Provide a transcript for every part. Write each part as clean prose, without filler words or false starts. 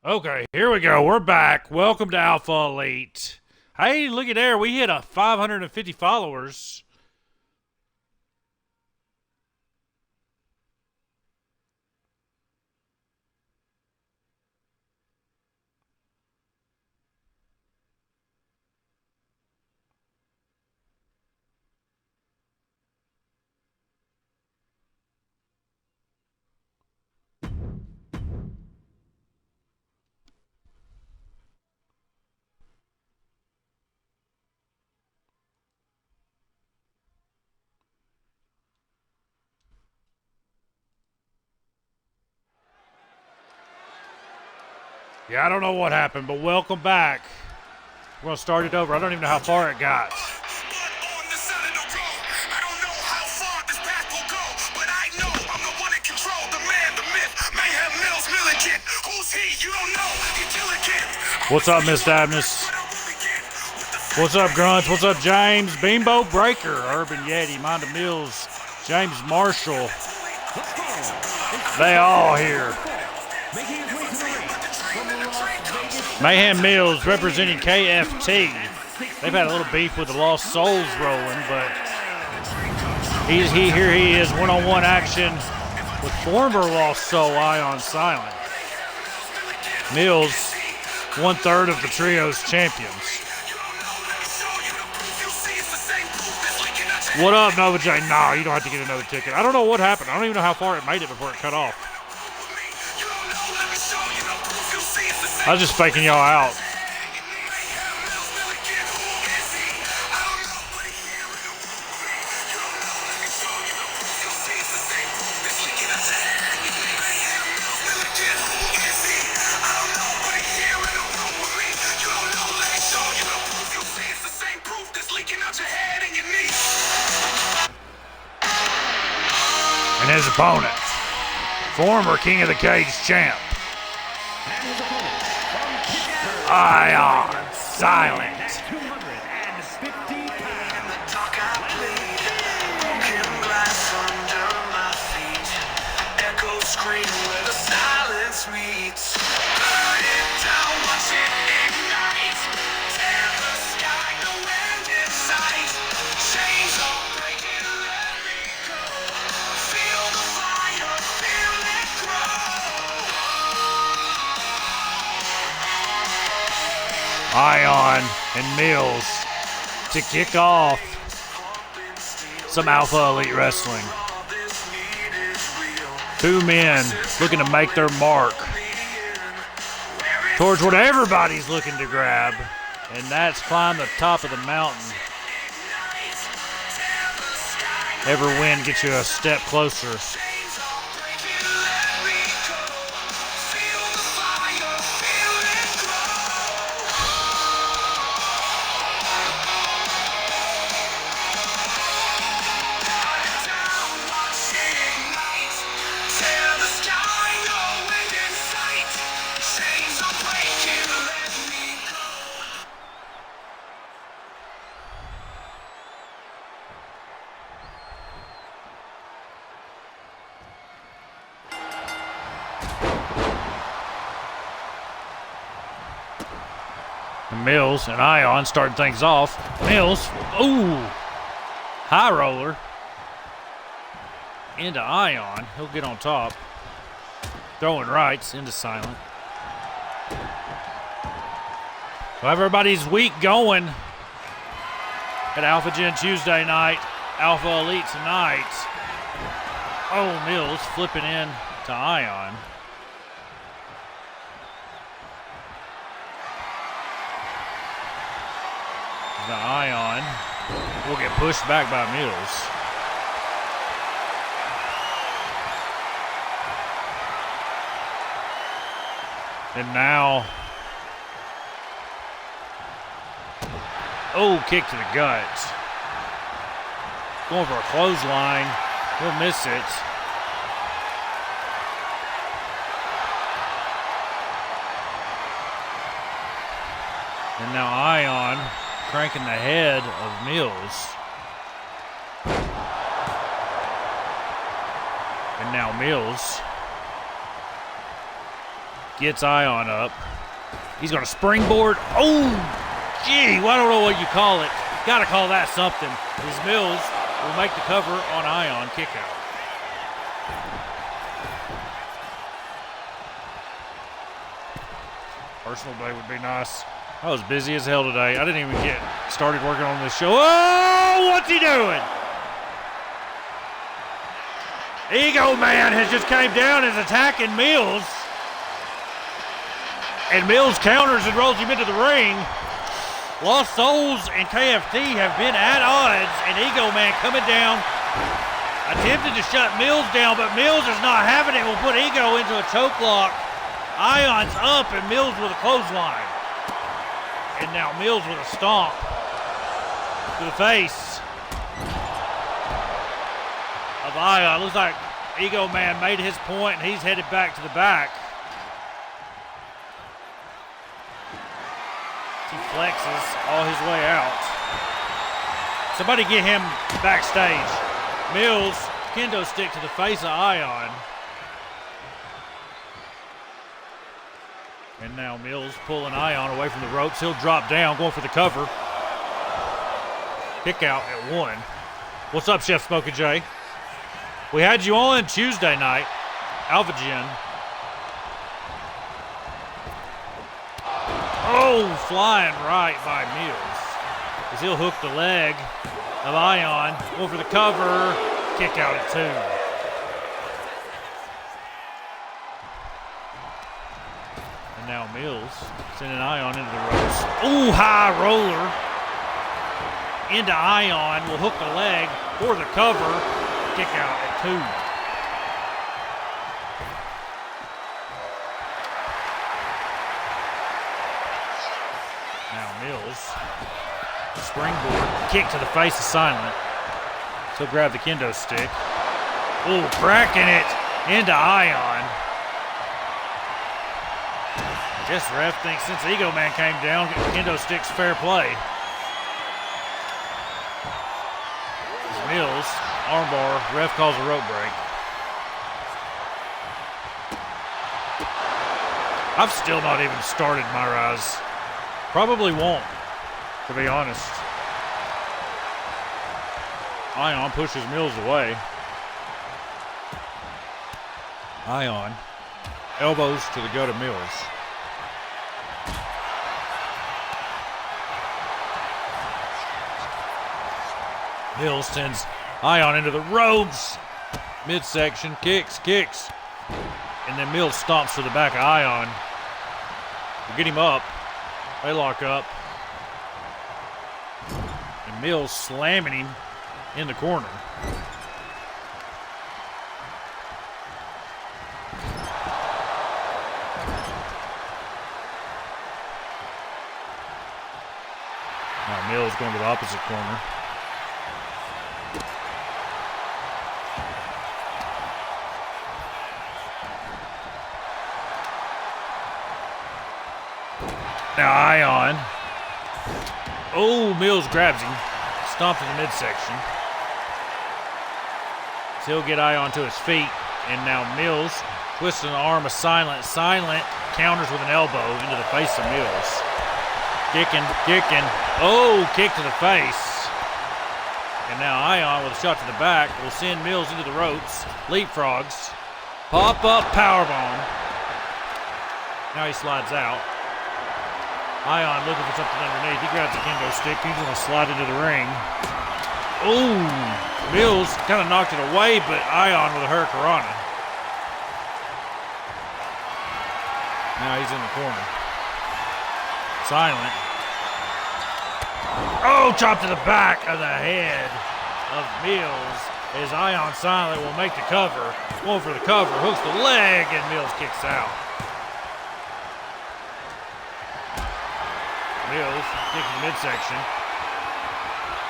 Okay, here we go. We're back. Welcome to Alpha Elite. Hey, look at there. We hit a 550 followers. Yeah, I don't know what happened, but welcome back. We're going to start it over. I don't even know how far it got. What's up, Miss Dabness? What's up, Grunts? What's up, James? Beambo Breaker, Urban Yeti, Monda Mills, James Marshall. They all here. Mayhem Mills representing KFT. They've had a little beef with the Lost Souls rolling, but here he is, one-on-one action with former Lost Soul Ion Silent. Mills, 1/3 of the trio's champions. What up, Nova J? Nah, you don't have to get another ticket. I don't know what happened. I don't even know how far it made it before it cut off. I was just faking y'all out. And his opponent, former King of the Cage champ, Ion Silent. Ion and Mills to kick off some Alpha Elite Wrestling. Two men looking to make their mark towards what everybody's looking to grab, and that's climb the top of the mountain. Every win gets you a step closer. Mills and Ion starting things off. Mills, ooh, high roller into Ion. He'll get on top. Throwing rights into Silent. Well, everybody's week going at Alpha Gen Tuesday night, Alpha Elite tonight. Oh, Mills flipping in to Ion. The Ion will get pushed back by Mills. And now, oh, kick to the gut. Going for a clothesline. He'll miss it. And now Ion cranking the head of Mills. And now Mills Gets Ion up. He's going to springboard. Oh, gee, well, I don't know what you call it. Got to call that something. As Mills will make the cover on Ion kick out. Personal day would be nice. I was busy as hell today. I didn't even get started working on this show. Oh, what's he doing? Ego Man has just came down and is attacking Mills. And Mills counters and rolls him into the ring. Lost Souls and KFT have been at odds, and Ego Man coming down, attempted to shut Mills down, but Mills is not having it. Will put Ego into a choke lock. Ion's up and Mills with a clothesline. And now Mills with a stomp to the face of Ion. Looks like Ego Man made his point and he's headed back to the back. He flexes all his way out. Somebody get him backstage. Mills, kendo stick to the face of Ion. And now Mills pulling Ion away from the ropes. He'll drop down, going for the cover. Kick out at 1. What's up, Chef Smoky J? We had you on Tuesday night. Alpha Gen. Oh, flying right by Mills. As he'll hook the leg of Ion. Going for the cover. Kick out at 2. And now Mills sending Ion into the ropes. Ooh, high roller into Ion. Will hook the leg for the cover. Kick out at 2. Now Mills, springboard, kick to the face of Silent. So grab the kendo stick. Ooh, cracking it into Ion. I guess the ref thinks since Ego Man came down, kendo stick's fair play. Mills, armbar, ref calls a rope break. I've still not even started my rise. Probably won't, to be honest. Ion pushes Mills away. Ion, elbows to the gut of Mills. Mills sends Ion into the ropes. Midsection, kicks. And then Mills stomps to the back of Ion. We'll get him up. They lock up. And Mills slamming him in the corner. Now Mills going to the opposite corner. Now Ion. Oh, Mills grabs him. Stomp to the midsection. So he'll get Ion to his feet. And now Mills twisting the arm of Silent. Silent counters with an elbow into the face of Mills. Kicking. Oh, kick to the face. And now Ion with a shot to the back will send Mills into the ropes. Leapfrogs. Pop-up powerbomb. Now he slides out. Ion looking for something underneath. He grabs a kendo stick. He's going to slide into the ring. Ooh, Mills kind of knocked it away, but Ion with a hurricanrana. Now he's in the corner. Silent. Oh, chop to the back of the head of Mills as Ion Silent will make the cover. Going for the cover, hooks the leg, and Mills kicks out. Mills kicking the midsection.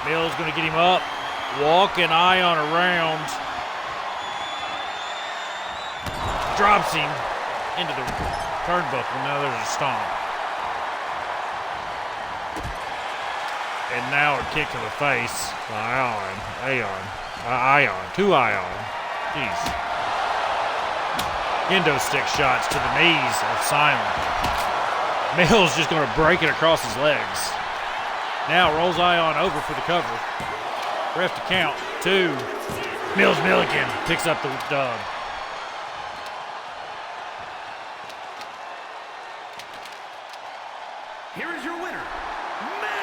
Mills going to get him up. Walking Ion around. Drops him into the turnbuckle. Now there's a stomp. And now a kick to the face by Ion. To Ion. Jeez. Kendo stick shots to the knees of Simon. Mills just going to break it across his legs. Now rolls Ion over for the cover. Ref to count. 2. Mills Milliken picks up the dub. Here is your winner, Mills!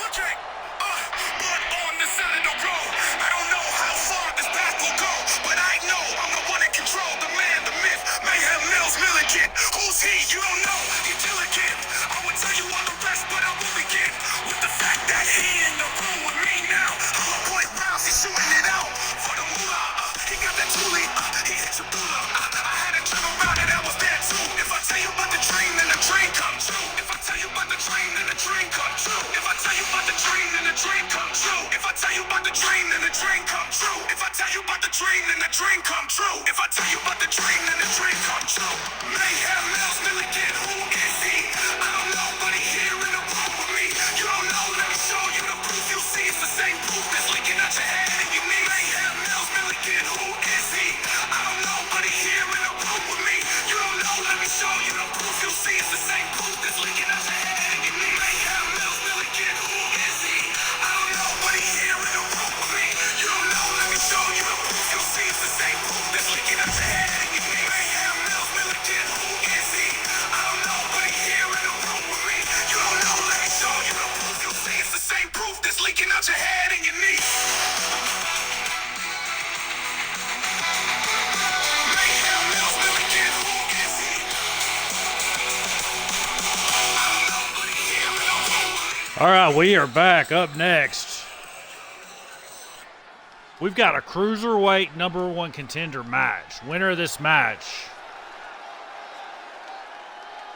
Okay, but on the side of the road, I don't know how far this path will go, but I know I'm the one in control, the man, the myth, Mayhem Mills Milliken. Who's he? You don't know, he's diligent. I would tell you all the rest, but I will begin with the fact that he in the room with me now. Hollow point rounds, he's shooting it out for the moolah. He got that toolie, he hit your ruler. I had a dream about it, I was there too. If I tell you about the dream, then the dream come true. If I tell you about the dream, then the dream come true. If I tell you about the dream, then the dream come true. If I tell you about the dream, then the dream come true. If I tell you about the dream, then the dream come true. If I tell you about the dream, then the dream come true. Mayhem Mills Milliken, who is he? I don't know, but he here in the room with me. You don't know, let me show you the proof. You see, it's the same proof that's leaking out your head and your knee. Mayhem Mills Milliken, who is he? I don't know, but he here in the room with me. You don't know, let me show you the proof. You see, it's the same proof that's leaking out your head and your knee. Mayhem Mills Milliken, who is he? I don't know, but he here in the room with me. You don't know, let me show you the proof. You see, it's the same proof that's leaking out your head and your knee. Mayhem Mills Milliken, who is he? I don't know, but he here in the room with me. You don't know, let me show you the proof. You see, it's the same proof that's leaking out your head and your knee. Mayhem Mills Milliken, who is he? I don't know, but he here in the room with me. All right, we are back. Up next, we've got a cruiserweight #1 contender match. Winner of this match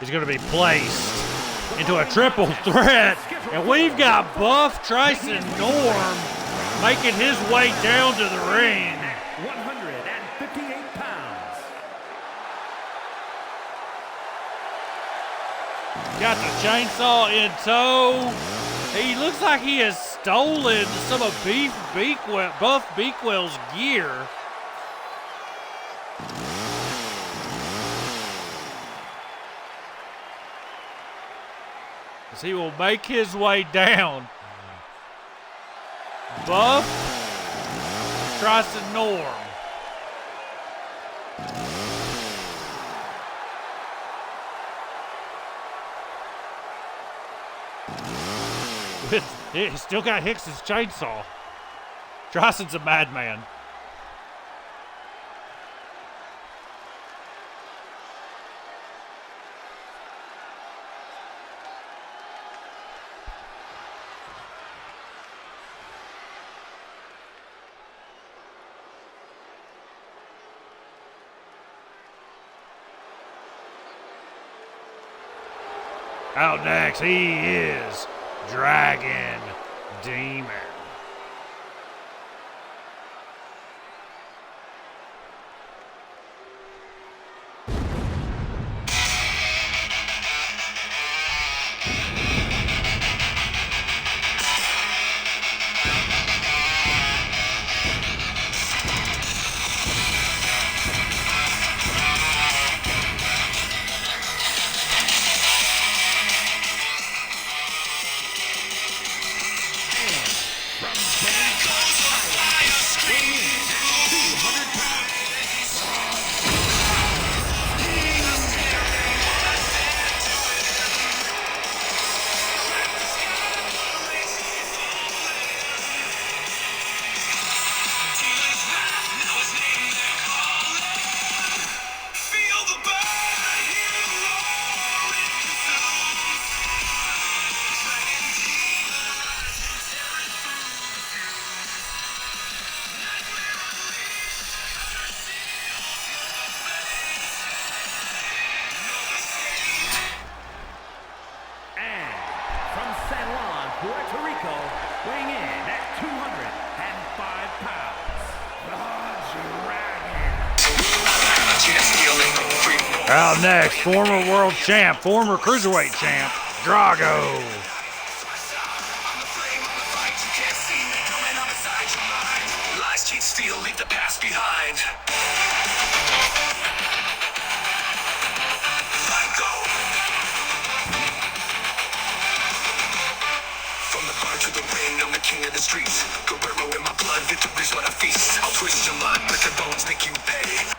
is going to be placed into a triple threat. And we've got Buff Tryson Norm making his way down to the ring. 158 pounds. Got the chainsaw in tow. He looks like he has stolen some of Buff Beakwell's gear. As he will make his way down. Buff Tryson Norm. He still got Hicks's chainsaw. Tryson's a madman. Out next, he is Dragon Demon. Out next, former world champ, former cruiserweight champ, Drago. Lies, cheat, steal, leave the past behind. Let go. From the bar to the ring, I'm the king of the streets. Guerrero in my blood, victory's what I feast. I'll twist your mind, break your bones, make you pay.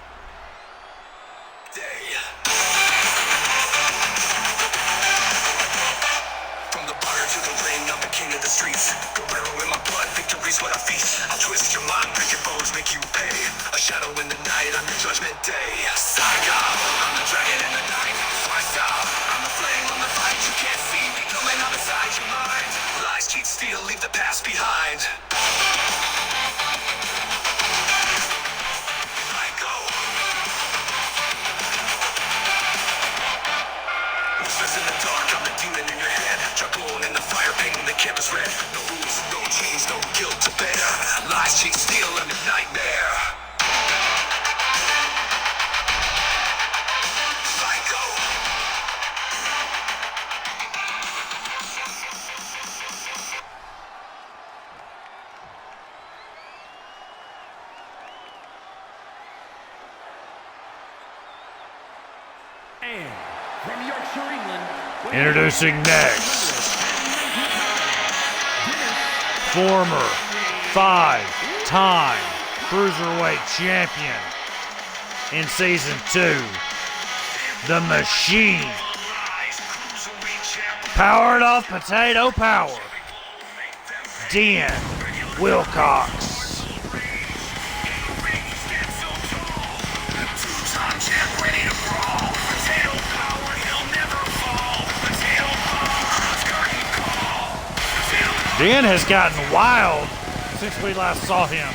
From the bar to the ring, I'm the king of the streets. Guerrero in my blood, victory's what I feast. I'll twist your mind, break your bones, make you pay. A shadow in the night, on your judgment day. Saga, I'm the dragon in the night. Twice out, I'm the flame on the fight. You can't see me coming out inside your mind. Lies, cheat, steal, leave the past behind. Let go. Whispers in the dark, I'm the demon in your head. Dragoon in the fire, painting the canvas red. No rules, no chains, no guilt to bear. Lies, cheat, steal, I'm your nightmare. Let go. And from Yorkshire, England, Introducing next, former 5-time Cruiserweight Champion in Season 2, The Machine. Powered off potato power, Dan Wilcox. Dan has gotten wild since we last saw him.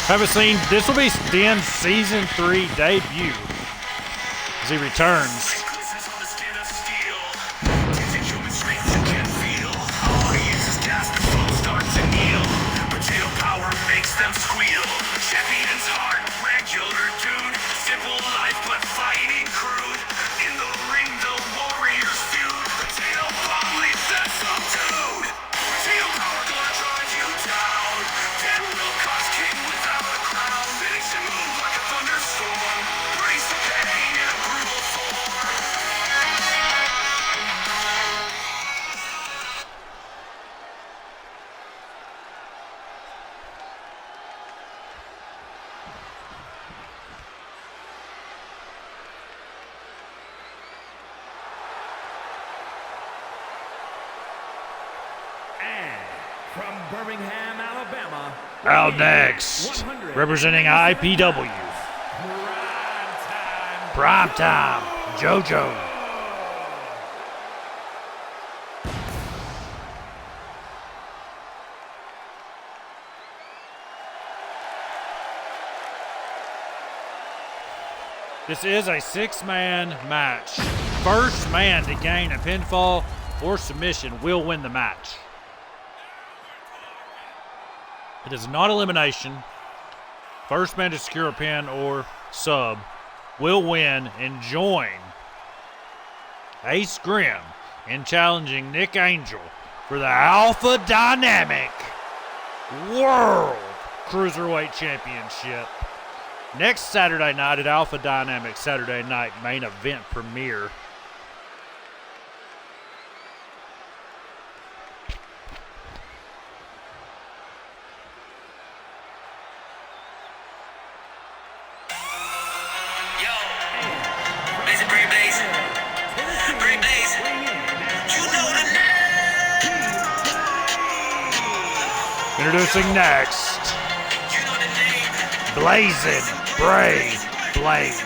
Haven't seen, this will be Dan's Season 3 debut as he returns. from Birmingham, Alabama. Out next, representing IPW, Primetime JoJo. This is a 6-man match. First man to gain a pinfall or submission will win the match. It is not elimination. First man to secure a pin or sub will win and join Ace Grim in challenging Nick Angel for the Alpha Dynamic World Cruiserweight Championship. Next Saturday night at Alpha Dynamic Saturday Night Main Event Premiere. Introducing next, Blazing Bray Blaze.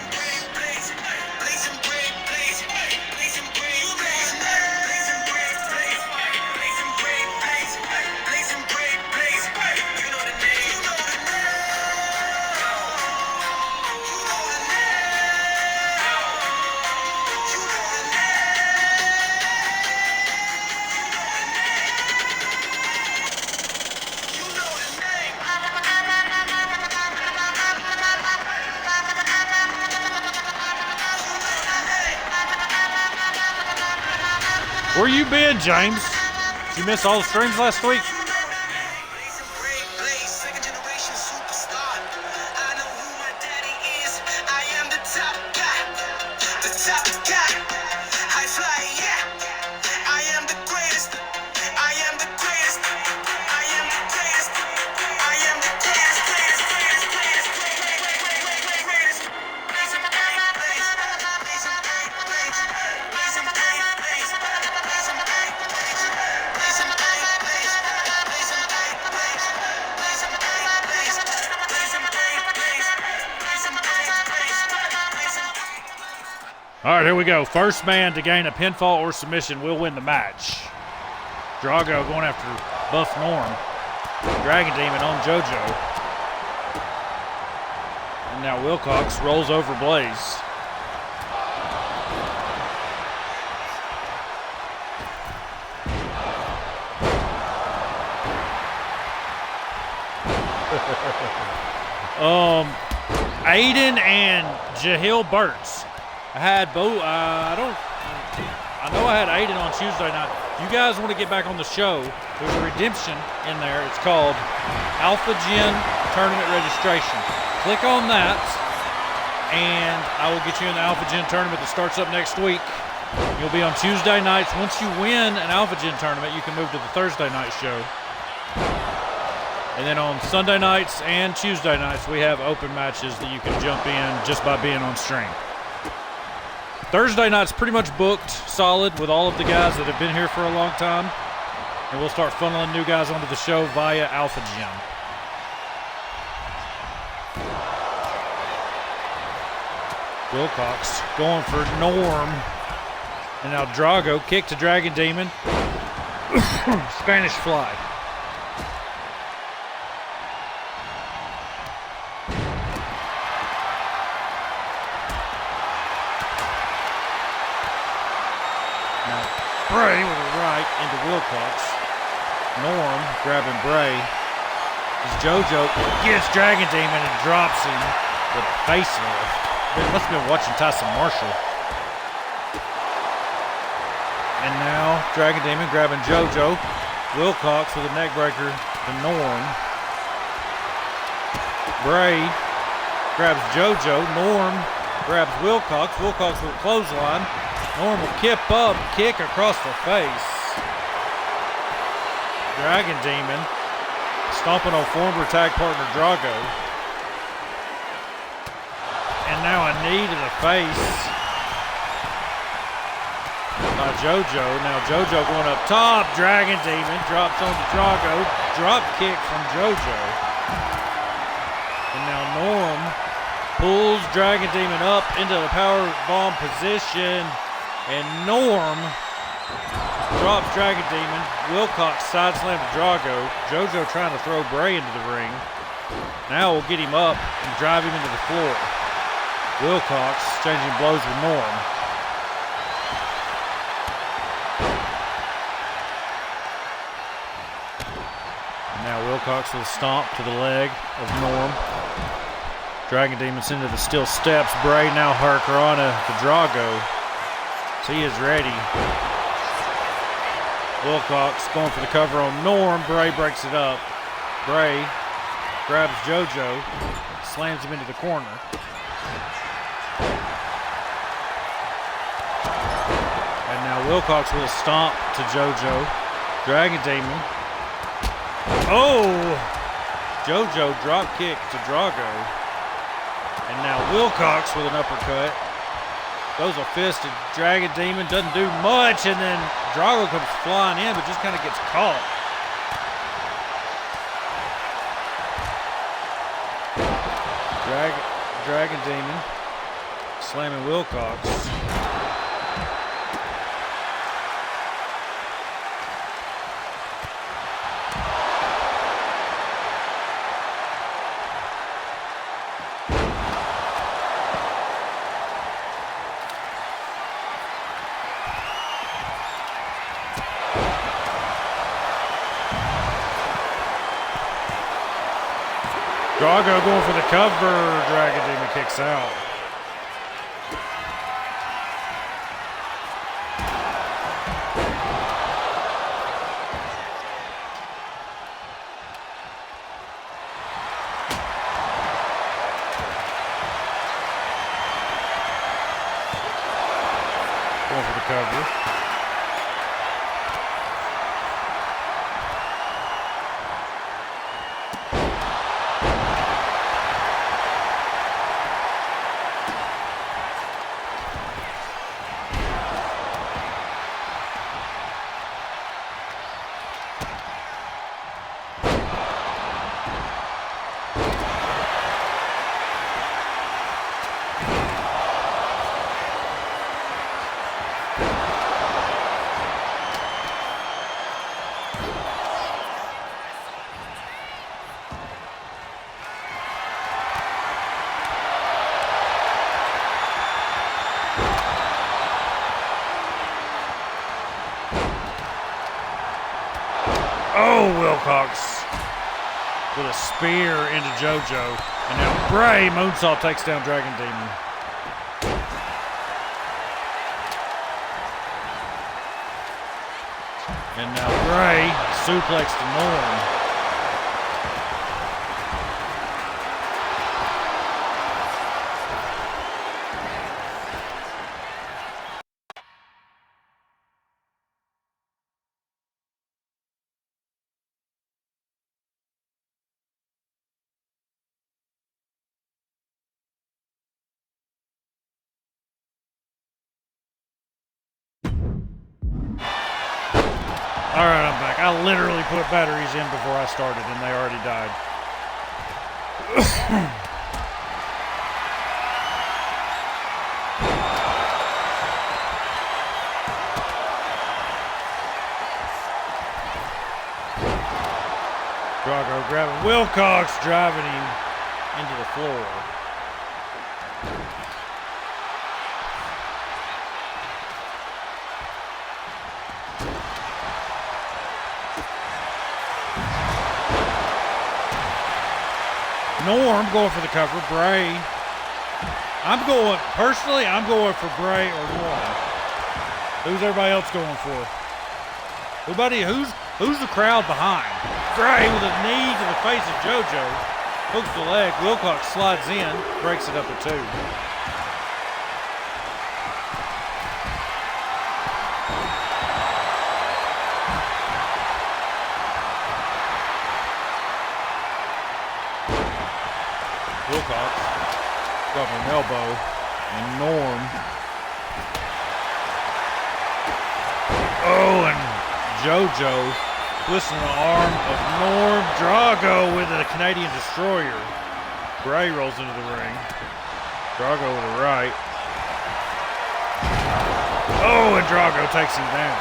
Where you been, James? Did you miss all the streams last week? All right, here we go. First man to gain a pinfall or submission will win the match. Drago going after Buff Norm. Dragon Demon on JoJo. And now Wilcox rolls over Blaze. Aiden and Jahil Burtz. I had both. I know I had Aiden on Tuesday night. You guys want to get back on the show? There's a redemption in there. It's called Alpha Gen Tournament Registration. Click on that, and I will get you in the Alpha Gen tournament that starts up next week. You'll be on Tuesday nights. Once you win an Alpha Gen tournament, you can move to the Thursday night show. And then on Sunday nights and Tuesday nights, we have open matches that you can jump in just by being on stream. Thursday night's pretty much booked solid with all of the guys that have been here for a long time. And we'll start funneling new guys onto the show via Alpha Gen. Wilcox going for Norm. And now Drago, kick to Dragon Demon. Spanish Fly. Bray with a right into Wilcox. Norm grabbing Bray. As JoJo gets Dragon Demon and drops him with a facelift. Must have been watching Tyson Marshall. And now Dragon Demon grabbing JoJo. Wilcox with a neck breaker to Norm. Bray grabs JoJo. Norm grabs Wilcox. Wilcox with a clothesline. Norm will kick across the face. Dragon Demon stomping on former tag partner Drago. And now a knee to the face by JoJo. Now JoJo going up top. Dragon Demon drops onto Drago. Drop kick from JoJo. And now Norm pulls Dragon Demon up into the power bomb position. And Norm drops Dragon Demon. Wilcox side slam to Drago. JoJo trying to throw Bray into the ring. Now we'll get him up and drive him into the floor. Wilcox changing blows with Norm. And now Wilcox with a stomp to the leg of Norm. Dragon Demon's into the steel steps. Bray now Hurricanrana to Drago. He is ready. Wilcox going for the cover on Norm. Bray breaks it up. Bray grabs JoJo, slams him into the corner. And now Wilcox with a stomp to JoJo. Dragon Demon. Oh! JoJo drop kick to Drago. And now Wilcox with an uppercut. Goes a fist to Dragon Demon, doesn't do much, and then Drago comes flying in, but just kind of gets caught. Dragon Demon slamming Wilcox. Drago going for the cover. Dragon Demon kicks out. cover. Oh, Wilcox with a spear into JoJo. And now Bray moonsault takes down Dragon Demon. And now Bray suplex to Norm. All right, I'm back. I literally put batteries in before I started, and they already died. Drago grabbing Wilcox, driving him into the floor. Norm going for the cover. Bray. I'm going for Bray or Norm. Who's everybody else going for? Who's the crowd behind? Bray with a knee to the face of JoJo. Hooks the leg. Wilcox slides in. Breaks it up at 2. Wilcox dropping an elbow, and Norm. Oh, and JoJo twisting the arm of Norm. Drago with a Canadian Destroyer. Bray rolls into the ring. Drago with a right. Oh, and Drago takes him down.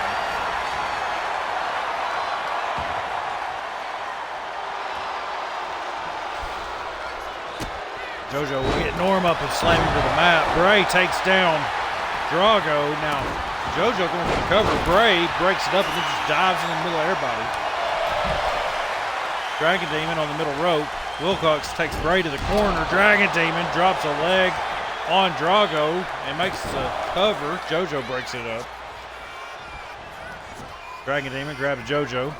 JoJo will get Norm up and slam him to the mat. Bray takes down Drago. Now, JoJo going for the cover. Bray breaks it up and then just dives in the middle of everybody. Dragon Demon on the middle rope. Wilcox takes Bray to the corner. Dragon Demon drops a leg on Drago and makes the cover. JoJo breaks it up. Dragon Demon grabs JoJo.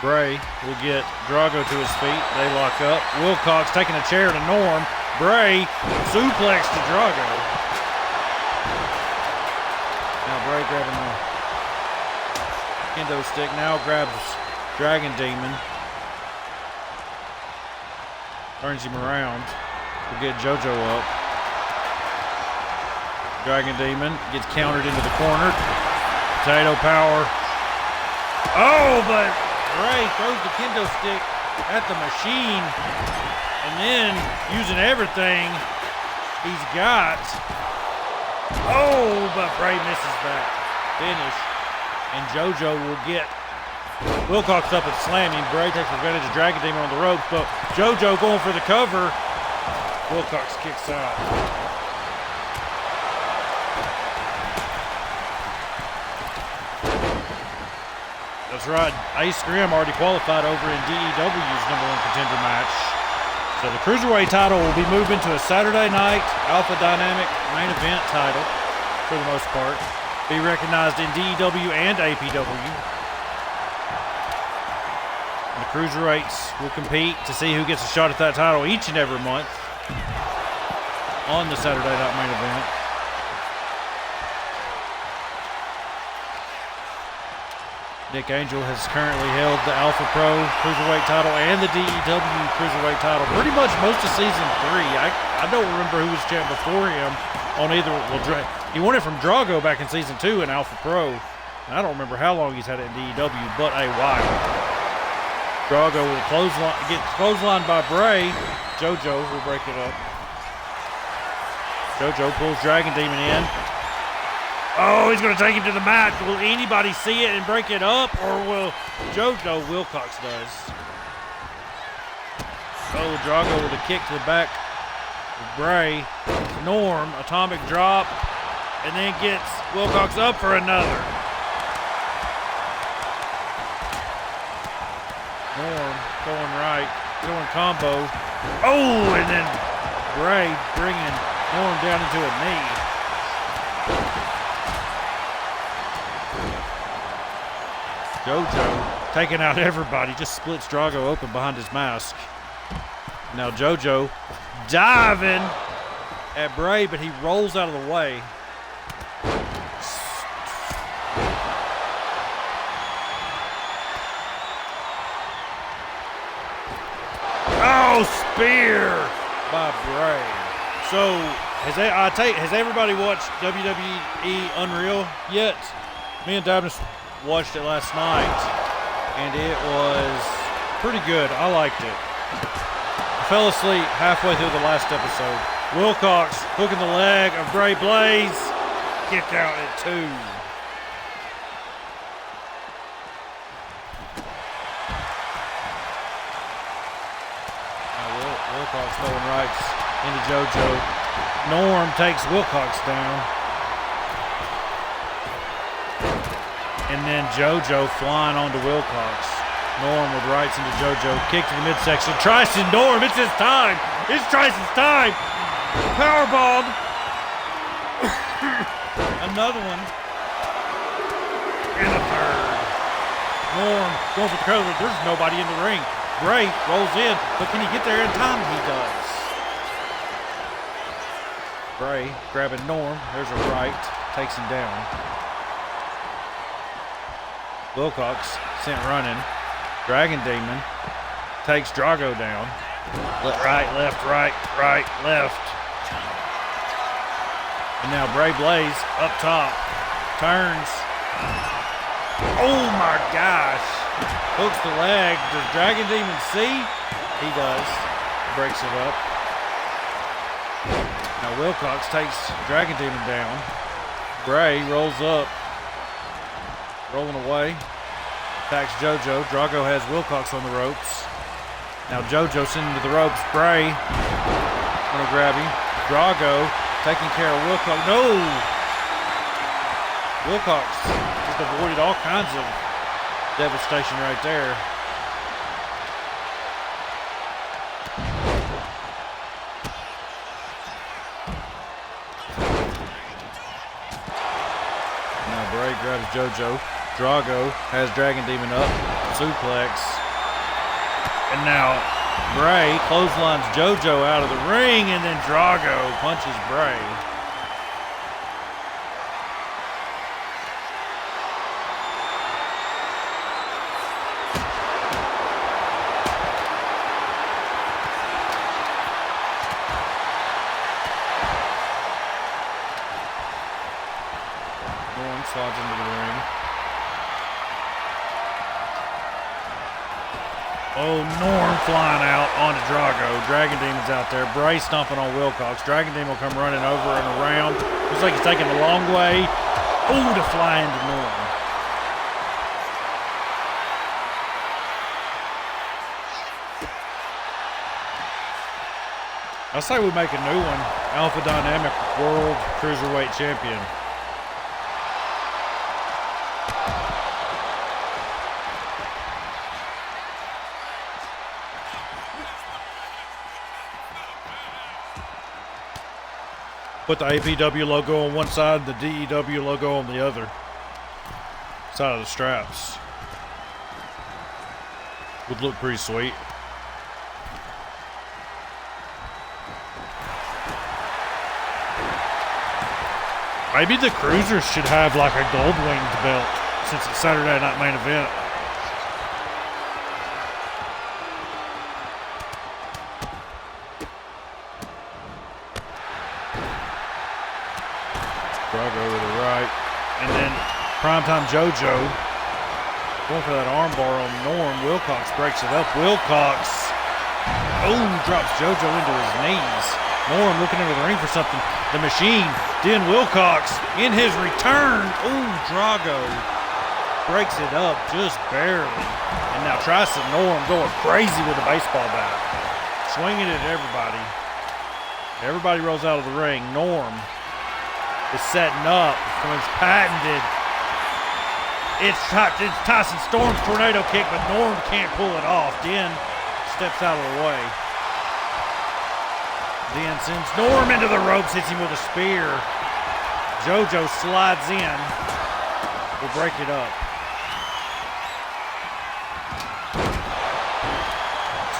Bray will get Drago to his feet. They lock up. Wilcox taking a chair to Norm. Bray suplex to Drago. Now Bray grabbing the kendo stick. Now grabs Dragon Demon. Turns him around. Will get JoJo up. Dragon Demon gets countered into the corner. Potato power. Oh, but Bray throws the kendo stick at the machine and then using everything he's got. Oh, but Bray misses that finish. And JoJo will get Wilcox up and slam him. Bray takes advantage of Dragon Demon on the ropes, but JoJo going for the cover. Wilcox kicks out. That's right. Ace Grim already qualified over in DEW's #1 contender match. So the Cruiserweight title will be moved into a Saturday night Alpha Dynamic main event title for the most part. Be recognized in DEW and APW. And the Cruiserweights will compete to see who gets a shot at that title each and every month on the Saturday night main event. Nick Angel has currently held the Alpha Pro Cruiserweight title and the DEW Cruiserweight title pretty much most of season 3. I don't remember who was champ before him on either. Well, he won it from Drago back in season 2 in Alpha Pro. And I don't remember how long he's had it in DEW, but a while. Drago will get clotheslined by Bray. JoJo will break it up. JoJo pulls Dragon Demon in. Oh, he's going to take him to the mat. Will anybody see it and break it up, or will JoJo? Wilcox does. Oh, Drago with a kick to the back of Bray. Norm, atomic drop, and then gets Wilcox up for another. Norm going right, going combo. Oh, and then Bray bringing Norm down into a knee. JoJo taking out everybody, just splits Drago open behind his mask. Now JoJo diving at Bray, but he rolls out of the way. Oh, spear by Bray. So, has everybody watched WWE Unreal yet? Me and Dabness watched it last night, and it was pretty good. I liked it. I fell asleep halfway through the last episode. Wilcox hooking the leg of Bray Blaze. Kick out at 2. Wilcox throwing rights into JoJo. Norm takes Wilcox down. And then JoJo flying onto Wilcox. Norm with rights into JoJo. Kick to the midsection. Tristan Norm, it's his time. It's Tristan's time. Powerbomb. Another one. And a third. Norm going for the cover. There's nobody in the ring. Bray rolls in, but can he get there in time? He does. Bray grabbing Norm. There's a right. Takes him down. Wilcox sent running. Dragon Demon takes Drago down. Right, left, right, right, left. And now Bray Blaze up top. Turns. Oh my gosh. Hooks the leg. Does Dragon Demon see? He does. Breaks it up. Now Wilcox takes Dragon Demon down. Bray rolls up. Rolling away. Attacks JoJo. Drago has Wilcox on the ropes. Now JoJo sending him to the ropes. Bray gonna grab him. Drago taking care of Wilcox. No! Wilcox just avoided all kinds of devastation right there. Now Bray grabs JoJo. Drago has Dragon Demon up. Suplex. And now Bray clotheslines JoJo out of the ring, and then Drago punches Bray. Norm slides into the ring. Oh, Norm flying out onto Drago. Dragon Demon's out there. Bray stomping on Wilcox. Dragon Demon will come running over and around. Looks like he's taking the long way. Ooh, to fly into Norm. I say we make a new one. Alpha Dynamic World Cruiserweight Champion. Put the APW logo on one side, the DEW logo on the other side of the straps. Would look pretty sweet. Maybe the cruisers should have like a gold winged belt since it's Saturday night main event. Drago with the right. And then primetime JoJo going for that armbar on Norm. Wilcox breaks it up. Wilcox, drops JoJo into his knees. Norm looking into the ring for something. The Machine, Den Wilcox in his return. Drago breaks it up just barely. And now Tristan Norm going crazy with a baseball bat. Swinging it at everybody. Everybody rolls out of the ring. Norm is setting up from his patented. It's Tyson Storm's tornado kick, but Norm can't pull it off. Den steps out of the way. Den sends Norm into the ropes, hits him with a spear. JoJo slides in. Will break it up.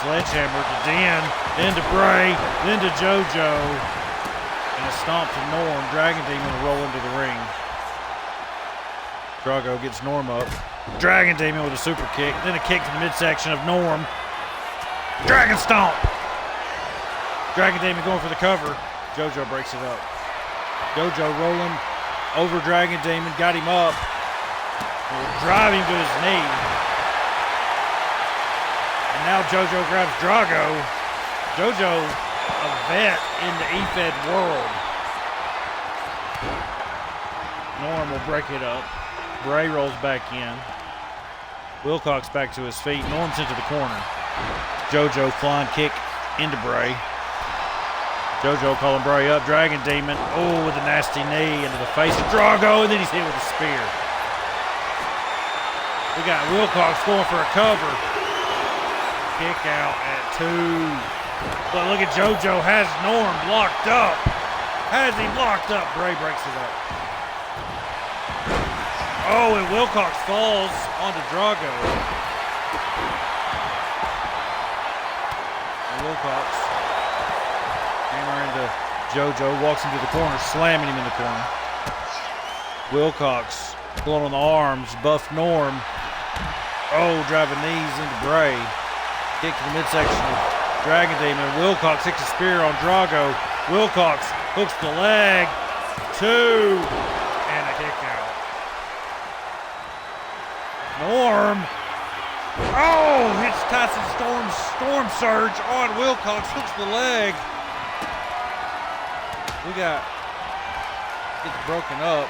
Sledgehammer to Den, then to Bray, then to JoJo. And a stomp to Norm. Dragon Demon will roll into the ring. Drago gets Norm up. Dragon Demon with a super kick. Then a kick to the midsection of Norm. Dragon Stomp. Dragon Demon going for the cover. JoJo breaks it up. JoJo rolling over Dragon Demon. Got him up. Will drive him to his knee. And now JoJo grabs Drago. JoJo, a vet in the EFED world. Norm will break it up. Bray rolls back in. Wilcox back to his feet. Norm's into the corner. JoJo flying kick into Bray. JoJo calling Bray up. Dragon Demon. With a nasty knee into the face of Drago, and then he's hit with a spear. We got Wilcox going for a cover. Kick out at 2. But look at JoJo has Norm locked up. Has him locked up. Bray breaks it up. And Wilcox falls onto Drago. And Wilcox, hammer into JoJo, walks him to the corner, slamming him in the corner. Wilcox pulling on the arms, buff Norm. Driving knees into Bray. Kick to the midsection of Dragon Demon. Wilcox hits a spear on Drago. Wilcox hooks the leg. 2. And a kick out. Norm. Hits Tyson Storm's Storm Surge on Wilcox. Hooks the leg. Gets broken up.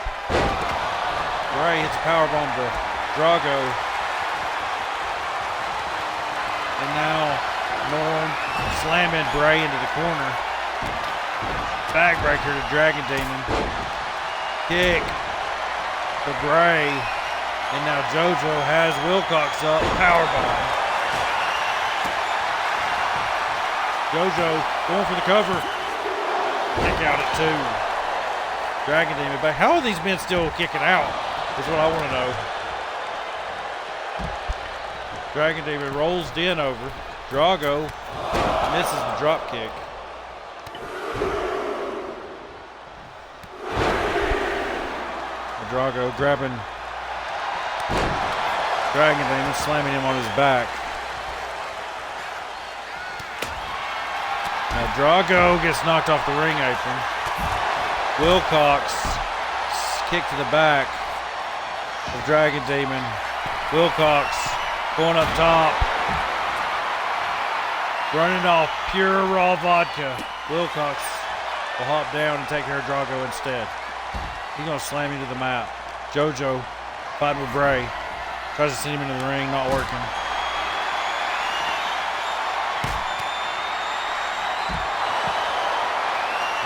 Bray hits a powerbomb to Drago. And now Norm slamming Bray into the corner. Backbreaker to Dragon Demon. Kick to Bray. And now JoJo has Wilcox up. Powerbomb. JoJo going for the cover. Kick out at 2. Dragon Demon back. How are these men still kicking out? Is what I want to know. Dragon Demon rolls Den over. Drago misses the drop kick. Drago grabbing Dragon Demon, slamming him on his back. Now Drago gets knocked off the ring apron. Wilcox kick to the back of Dragon Demon. Wilcox going up top. Running off pure raw vodka. Wilcox will hop down and take care of Drago instead. He's going to slam him to the mat. JoJo fighting with Bray. Tries to send him into the ring, not working.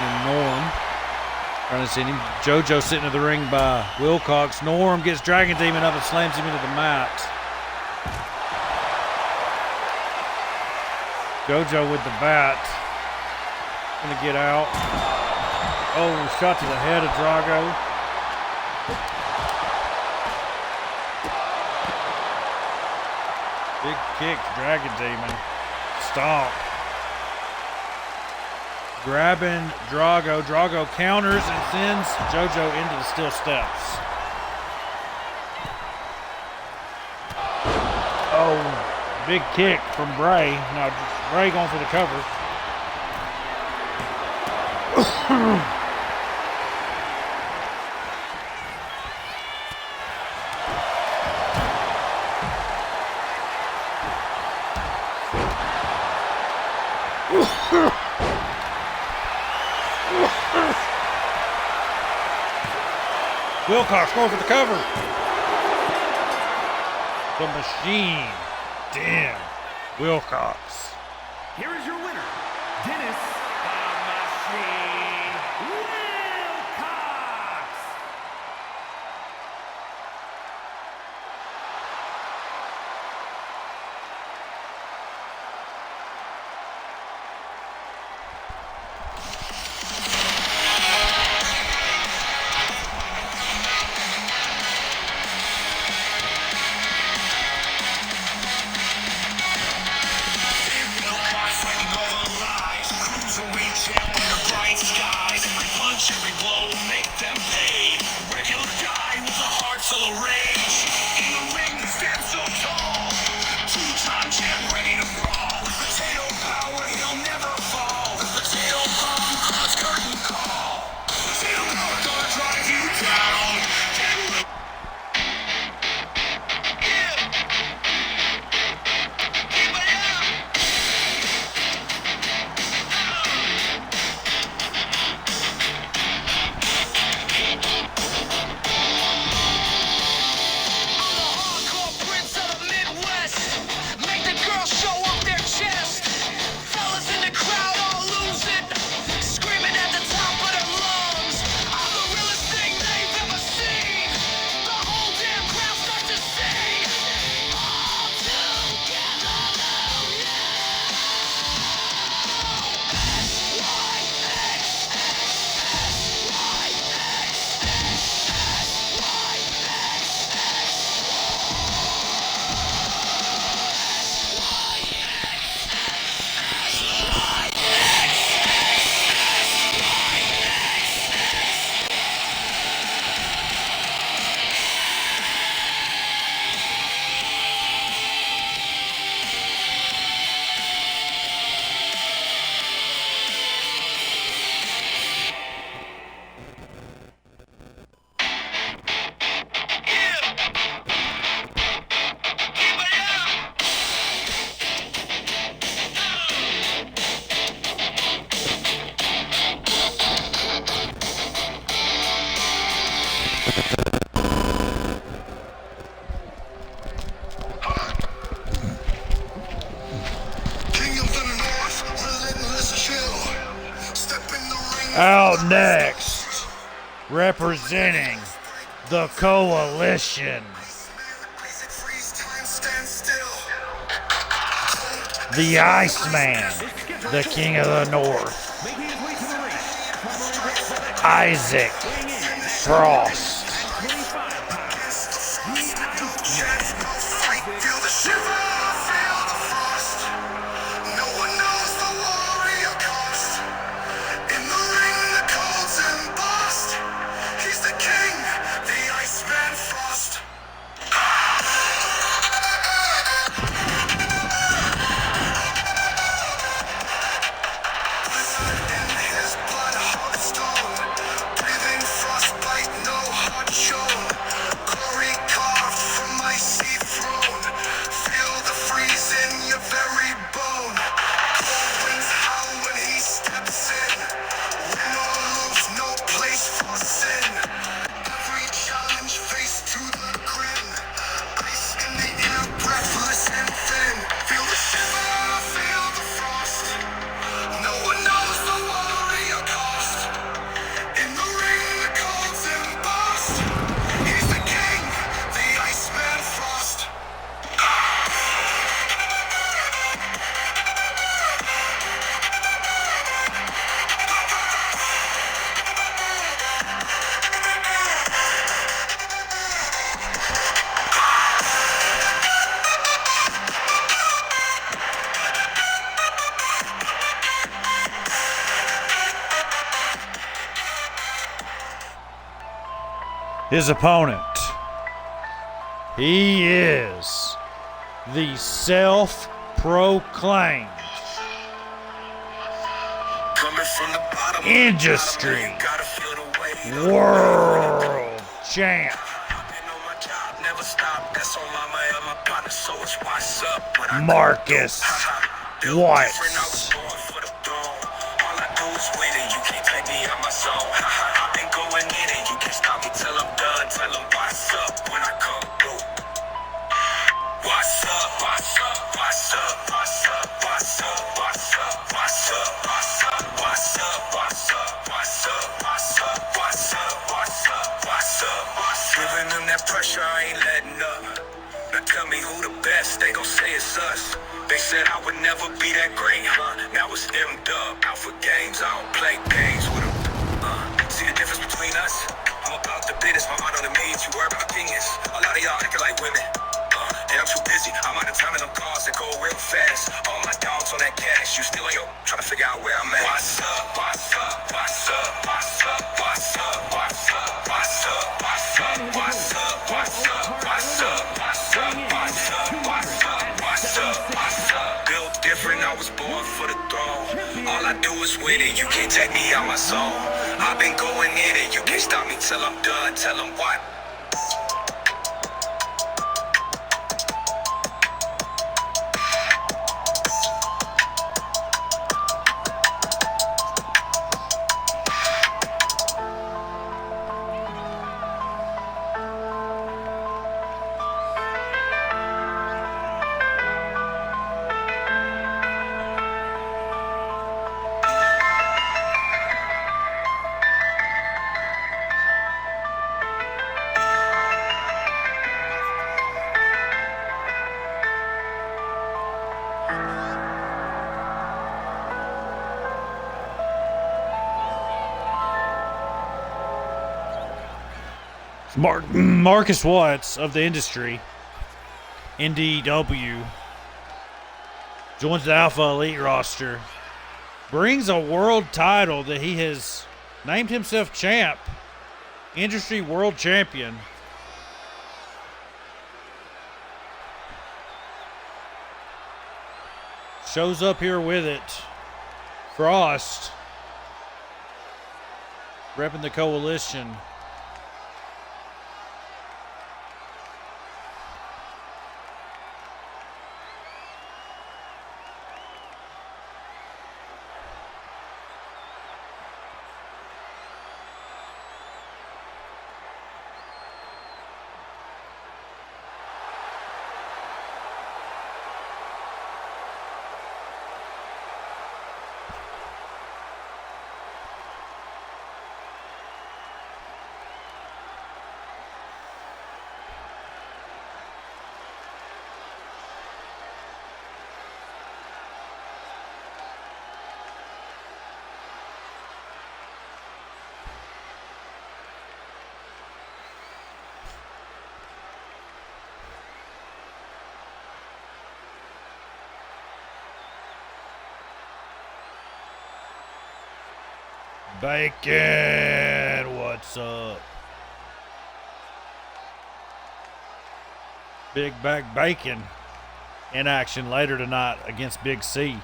And Norm trying to send him. JoJo sitting in the ring by Wilcox. Norm gets Dragon Demon up and slams him into the mat. JoJo with the bat. Gonna get out. Shot to the head of Drago. Big kick, Dragon Demon. Stomp. Grabbing Drago. Drago counters and sends JoJo into the steel steps. Big kick from Bray. Now Bray going for the cover. Wilcox going for the cover. The Machine. Damn. Wilcox. Here is your winner, Dennis the Machine Wilcox. Every blow make them pay. Regular guy with a heart full of rage. In the ring, stand so tall. Two-time champ, ready to brawl. Potato power, he'll never fall. Potato bomb, cross curtain call. Potato power gonna drive you down. Yeah. Keep it up. Out next, representing the Coalition, the Iceman, the King of the North, Isaac Frost. His opponent, he is the self-proclaimed Coming from the bottom industry gotta feel the way. world champ, Been on my job, never stop. That's on mama and my partner, so it's what's up. What I Marcus do, Watts. different, I was born for the throne. All I do is win it, you can't take me out my zone. I've been going in it, you can't stop me till I'm done. Tell them what's up when I come through. What's up, what's up, what's up, what's up, what's up, what's up, what's up, what's up, what's up, what's up, what's up, what's up, what's up, what's up, what's up, what's up. Giving them that pressure, I ain't letting up. Now tell me who the best, they gon' say it's us. They said I would never be that great, huh? Now it's them dub. Out for games, I don't play games with them. See the difference between us? I'm about the business, my honor the means. You worry about opinions. A lot of y'all acting like women. And I'm too busy. I'm out of time in them cars that go real fast. All my dogs on that cash. You still on your trying to figure out where I'm at. What's up? What's up? What's up? What's up? What's up? What's up? What's up? What's up? What's up? What's up? What's up? What's up? What's up? What's up? What's up? What's up? Built different. I was born for the throne. All I do is win it. You can't take me out my zone. I've been going in it. You can't stop me till I'm done. Tell them what. Marcus Watts of the industry, NDW, joins the Alpha Elite roster, brings a world title that he has named himself champ, industry world champion. Shows up here with it. Frost, repping the coalition. Bacon, what's up? Big Back Bacon in action later tonight against Big C.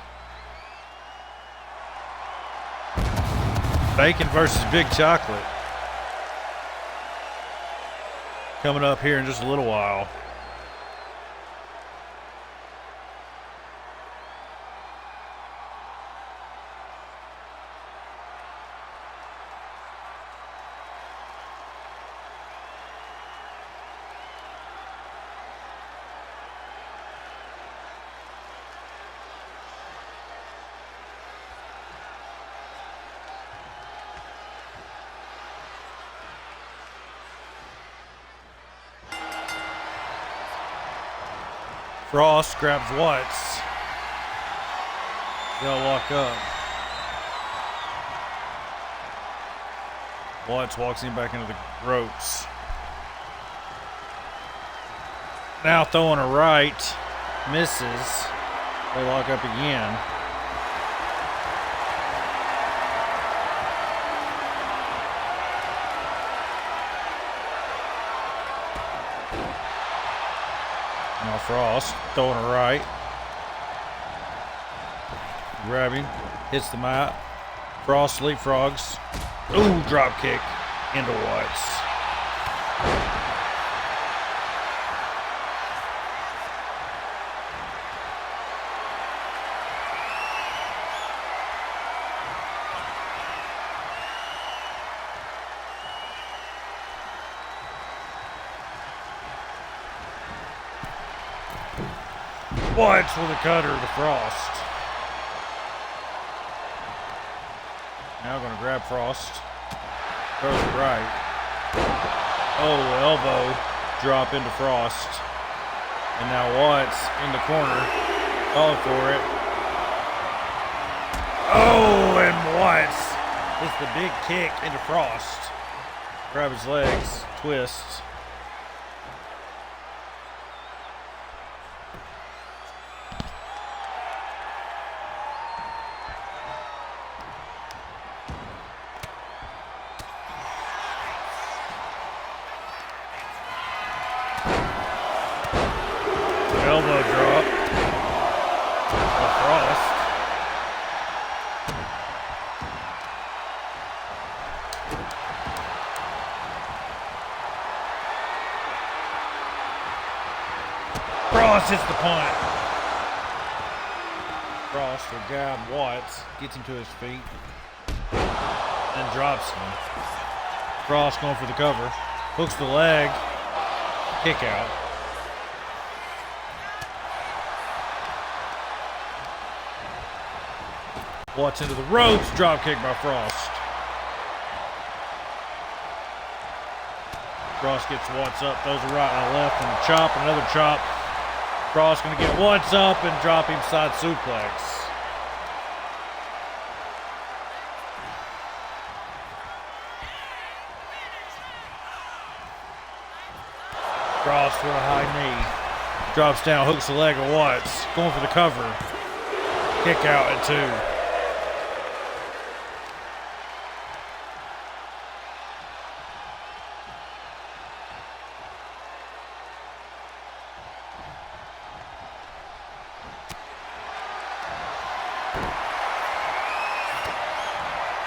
Bacon versus Big Chocolate. Coming up here in just a little while. Frost grabs Watts. They'll lock up. Watts walks him back into the ropes. Now throwing a right. Misses. They lock up again. Now Frost throwing a right. Grabbing, hits the mat. Frost leapfrogs. Ooh, drop kick into Watts. Watts with a cutter to Frost. Now going to grab Frost. Throws it right. Oh, elbow drop into Frost. And now Watts in the corner. Calling for it. Oh, and Watts with the big kick into Frost. Grab his legs, twist. Elbow drop of Frost. Frost hits the punt. Frost will grab Watts, gets him to his feet, and drops him. Frost going for the cover, hooks the leg, kick out. Watts into the ropes, drop kick by Frost. Frost gets Watts up, throws a right and a left, and a chop, another chop. Frost gonna get Watts up and drop him side suplex. Frost with a high knee. Drops down, hooks the leg of Watts, going for the cover. Kick out at 2.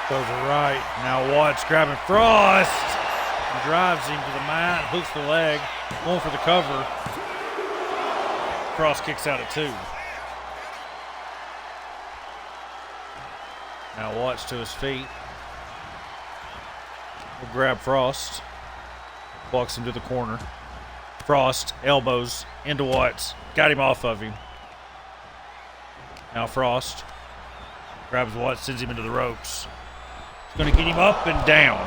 Goes right. Now Watts grabbing Frost. And drives him to the mat. Hooks the leg. Going for the cover. Frost kicks out at 2. Now Watts to his feet. Will grab Frost. Walks him to the corner. Frost elbows into Watts. Got him off of him. Now Frost grabs Watts, sends him into the ropes. Going to get him up and down.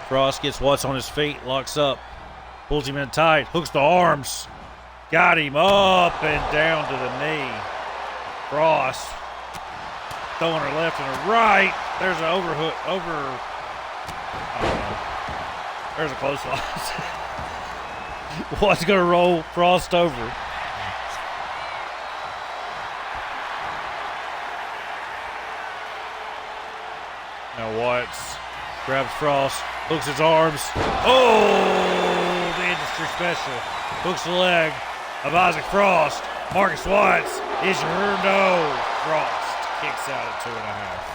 Frost gets Watts on his feet, locks up, pulls him in tight, hooks the arms, got him up and down to the knee. Frost throwing her left and her right. There's an overhook, there's a close line. Watts going to roll Frost over. Now Watts grabs Frost, hooks his arms. Oh, the industry special. Hooks the leg of Isaac Frost. Marcus Watts is your no. Frost kicks out at 2.5.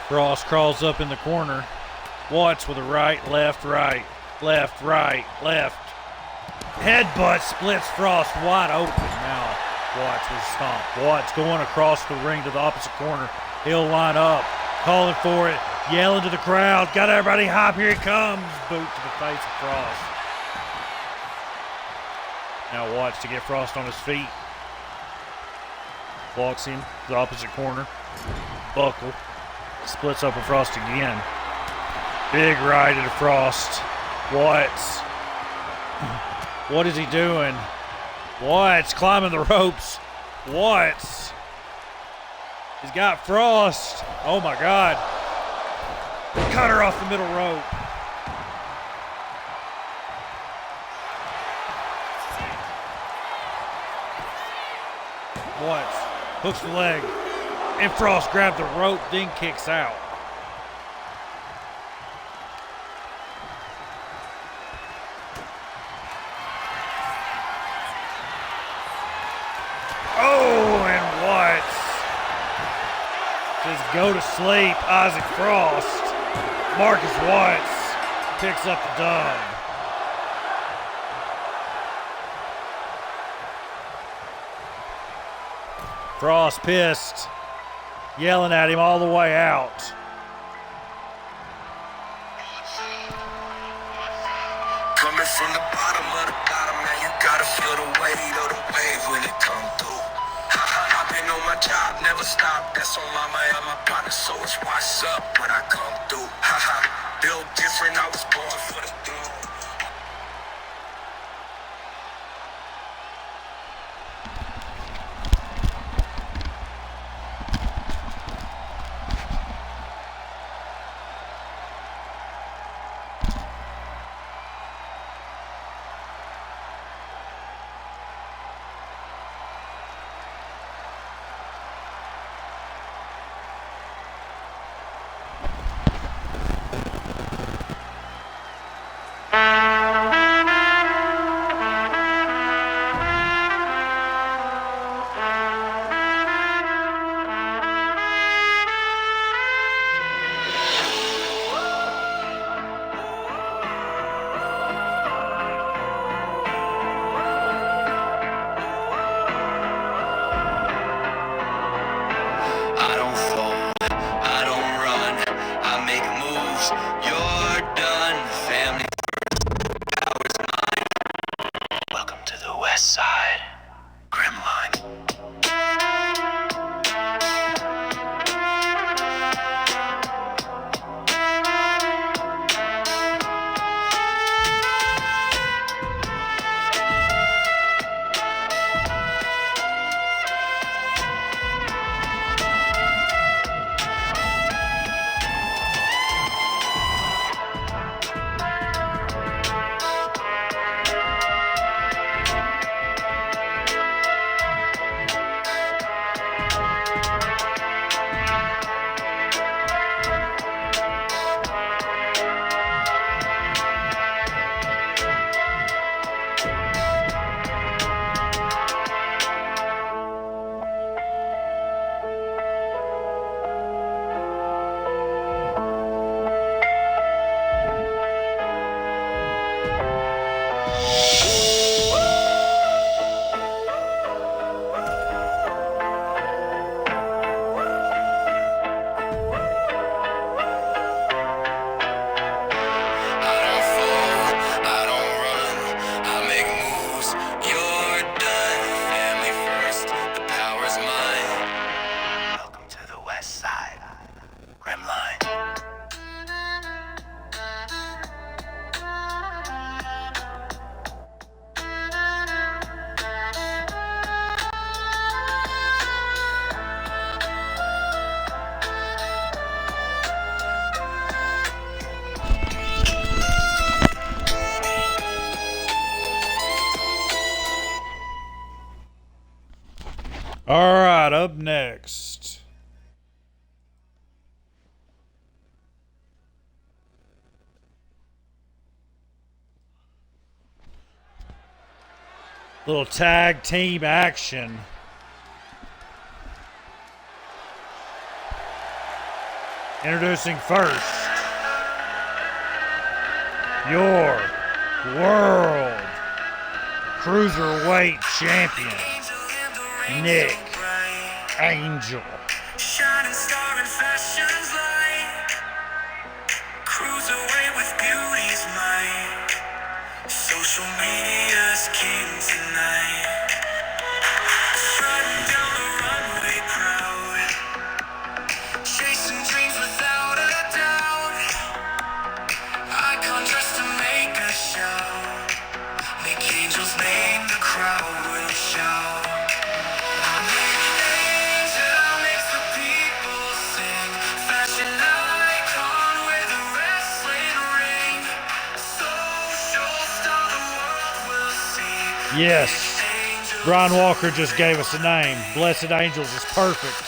Frost crawls up in the corner. Watts with a right, left, right, left, right, left. Headbutt splits Frost wide open. Now Watts with a stomp. Watts going across the ring to the opposite corner. He'll line up, calling for it, yelling to the crowd. Got everybody hype, here he comes. Boot to the face of Frost. Now Watts to get Frost on his feet. Walks him to the opposite corner. Buckle. Splits open Frost again. Big right into Frost. Watts. What is he doing? Watts climbing the ropes. Watts. He's got Frost. Oh my God. Cut her off the middle rope. Once. Hooks the leg. And Frost grabs the rope, then kicks out. Oh, and Watts says go to sleep, Isaac Frost. Marcus Watts picks up the dub. Frost pissed, yelling at him all the way out. Coming from the bottom of the bottom, man, you gotta feel the weight of the wave when it come through. I've been on my job, never stop. That's on mama and my partner, so it's what's up when I come through. Built different, I was born for the throne. All right, up next. Little tag team action. Introducing first, your World Cruiserweight Champion, Nick Angel. Shining star in fashion's light. Cruiserweight with beauty's might. Social media's king tonight. Strutting down the runway proud. Chasing dreams without a doubt. Icon dressed to make a shout. Make angels name the crowd will shout. Nick Angel makes the people Yes. Brian Walker just gave us a name. Blessed Angels is perfect.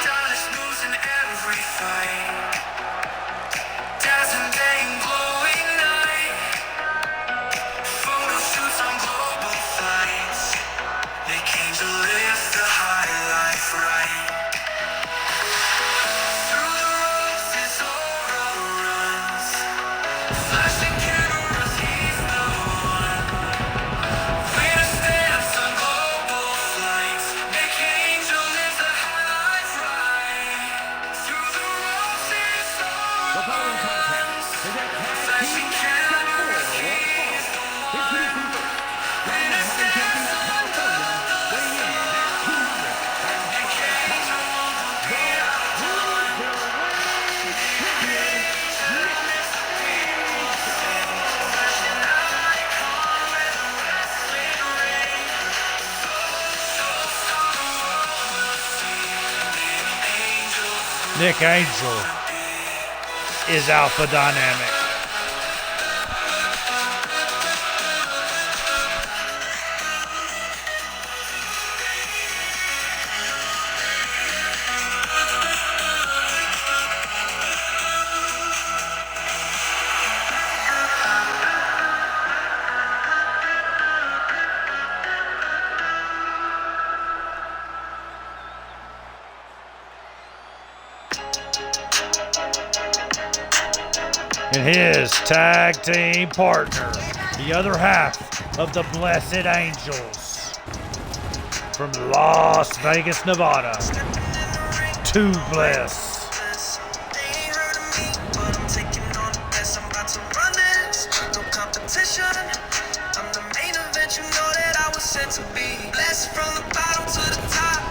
Stylish moves in every fight. Dazzling day and glowing night. Photo shoots on global flights. They came to live the high life right. Through the roses, aura runs. Flashing cameras, he's the one. We're stamps on global flights. Make angel live the high life right. Through the roses, The following contest is a tag team match set for one fall. Introducing first, from the High Champions of California, weighing in at 205 pounds, the Nick Angel is Alpha Dynamic. And his tag team partner, the other half of the Blessed Angels, from Las Vegas, Nevada, Too Bless. They ain't heard of me, but I'm taking on the best. I'm about to run this, no competition. I'm the main event, you know that I was sent to be. Blessed from the bottom to the top.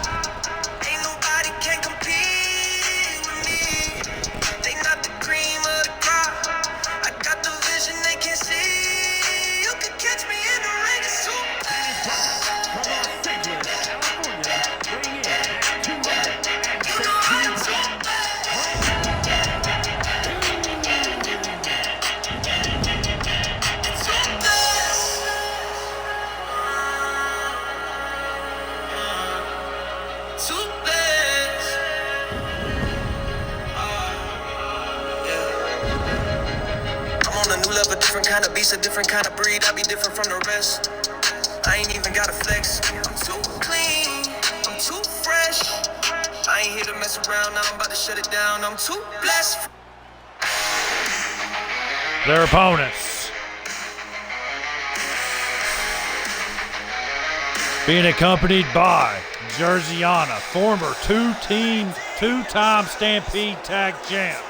Ain't nobody can compete with me. They not the cream of the crop. I got the vision they can see. You can catch me in the ring, it's too from Los Angeles, California, weighing in at 216 You know I'm too different kind of beast, a different kind of breed. I be different from the rest. I ain't even got a flex. I'm too clean, I'm too fresh. I ain't here to mess around, now I'm about to shut it down. I'm too blessed. Their opponents, being accompanied by Jerseyana, former two-time Stampede tag champs,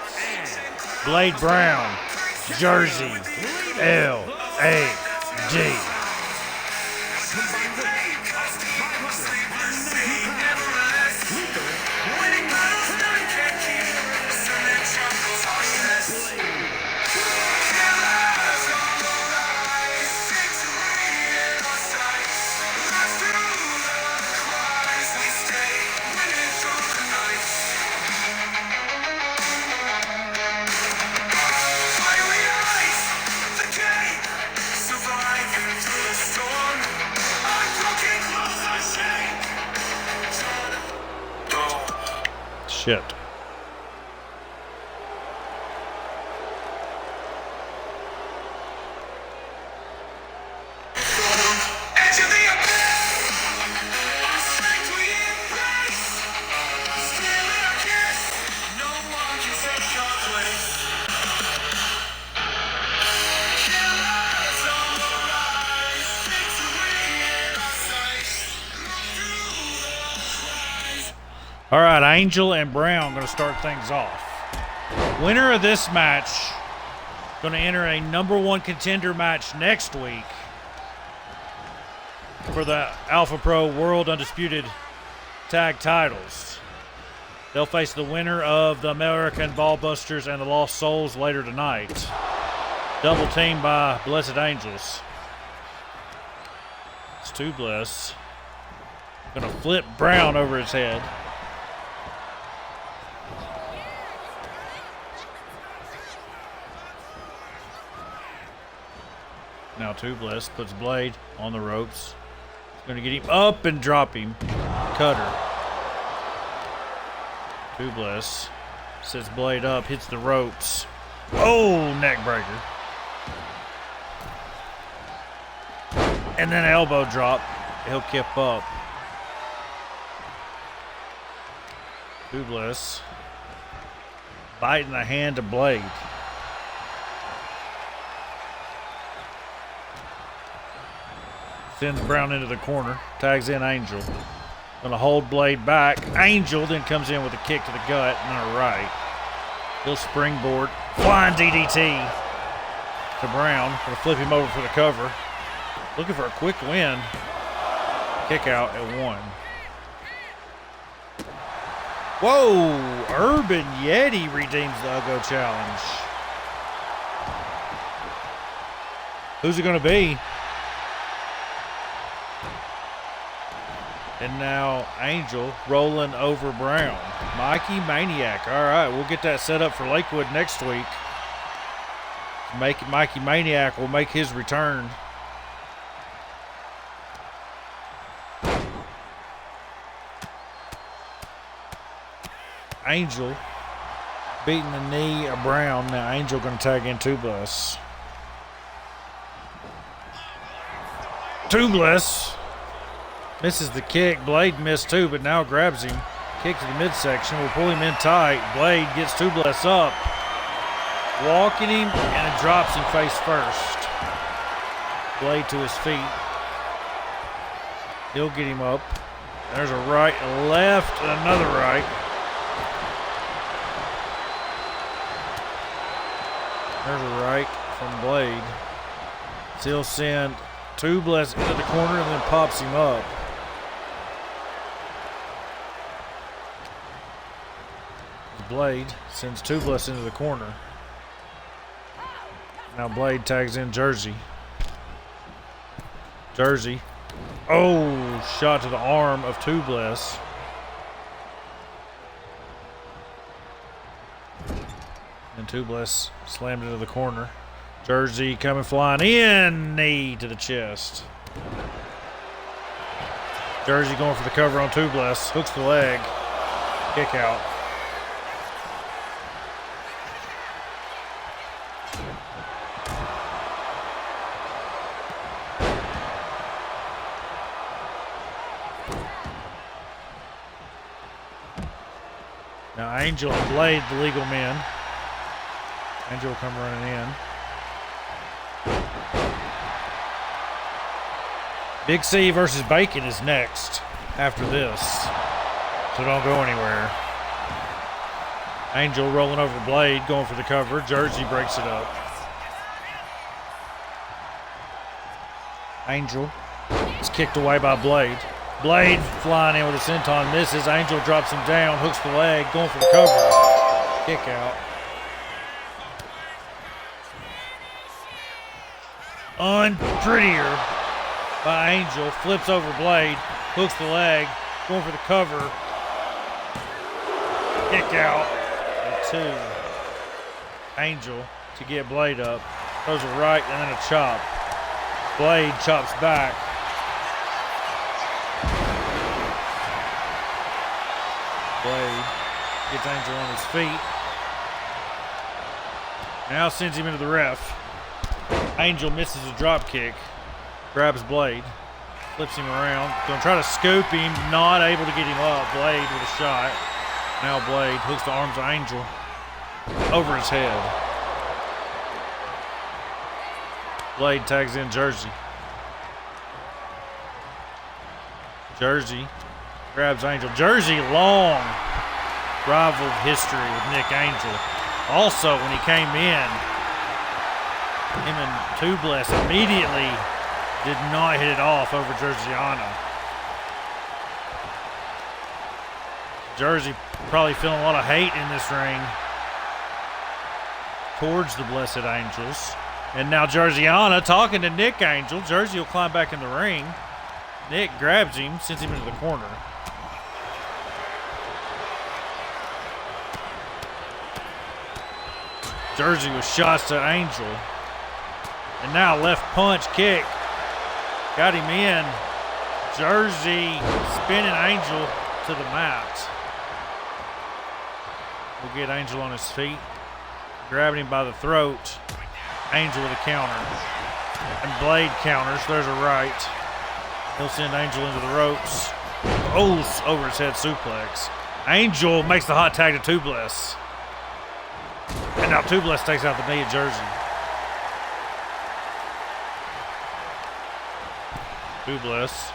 Blade Brown, Jersey, L.A.G. combined weight of 590 pounds. Luther, Shit. All right, Angel and Brown going to start things off. Winner of this match going to enter a #1 contender match next week for the Alpha Pro World Undisputed Tag Titles. They'll face the winner of the American Ballbusters and the Lost Souls later tonight. Double teamed by Blessed Angels. Tubeless. Gonna flip Brown over his head. Now Tubeless puts Blade on the ropes. He's gonna get him up and drop him. Cutter. Tubeless sets Blade up, hits the ropes. Oh, neck breaker. And then elbow drop. He'll kip up. Tubeless biting the hand of Blade. Sends Brown into the corner. Tags in Angel. Gonna hold Blade back. Angel then comes in with a kick to the gut and then a right. He'll springboard. Flying DDT to Brown. Gonna flip him over for the cover. Looking for a quick win. Kick out at 1. Whoa! Urban Yeti redeems the Ugo Challenge. Who's it gonna be? And now Angel rolling over Brown. Mikey Maniac. All right, we'll get that set up for Lakewood next week. Mikey Maniac will make his return. Angel beating the knee of Brown. Now Angel going to tag in Tubeless. Tubeless misses the kick. Blade missed too, but now grabs him. Kick to the midsection. Will pull him in tight. Blade gets Tubeless up. Walking him and drops him face first. Blade to his feet. He'll get him up. There's a right, a left, and another right. There's a right from Blade. He'll send Tubeless into the corner and then pops him up. Blade sends Tubeless into the corner. Now Blade tags in Jersey. Jersey. Oh, shot to the arm of Tubeless. And Tubeless slammed into the corner. Jersey coming flying in. Knee to the chest. Jersey going for the cover on Tubeless. Hooks the leg. Kick out. Now Angel and Blade, the legal men. Angel will come running in. Big C versus Bacon is next after this. So don't go anywhere. Angel rolling over Blade, going for the cover. Jersey breaks it up. Angel is kicked away by Blade. Blade flying in with a senton, misses. Angel drops him down, hooks the leg, going for the cover. Kick out. Unprettier by Angel. Flips over Blade, hooks the leg, going for the cover. Kick out at 2. Angel to get Blade up. Throws a right and then a chop. Blade chops back. Blade gets Angel on his feet. Now sends him into the ref. Angel misses a drop kick. Grabs Blade. Flips him around. Gonna try to scoop him. Not able to get him up. Blade with a shot. Now Blade hooks the arms of Angel over his head. Blade tags in Jersey. Jersey grabs Angel. Jersey, long rival history with Nick Angel. Also, when he came in, him and Tubeless immediately did not hit it off over Jersiana. Jersey probably feeling a lot of hate in this ring towards the Blessed Angels. And now Jersiana talking to Nick Angel. Jersey will climb back in the ring. Nick grabs him, sends him into the corner. Jersey with shots to Angel. And now left punch kick. Got him in. Jersey spinning Angel to the mat. We'll get Angel on his feet. Grabbing him by the throat. Angel with a counter. And Blade counters. There's a right. He'll send Angel into the ropes. Oh, over his head suplex. Angel makes the hot tag to Tubeless. And now Tubeless takes out the knee of Jersey. Tubeless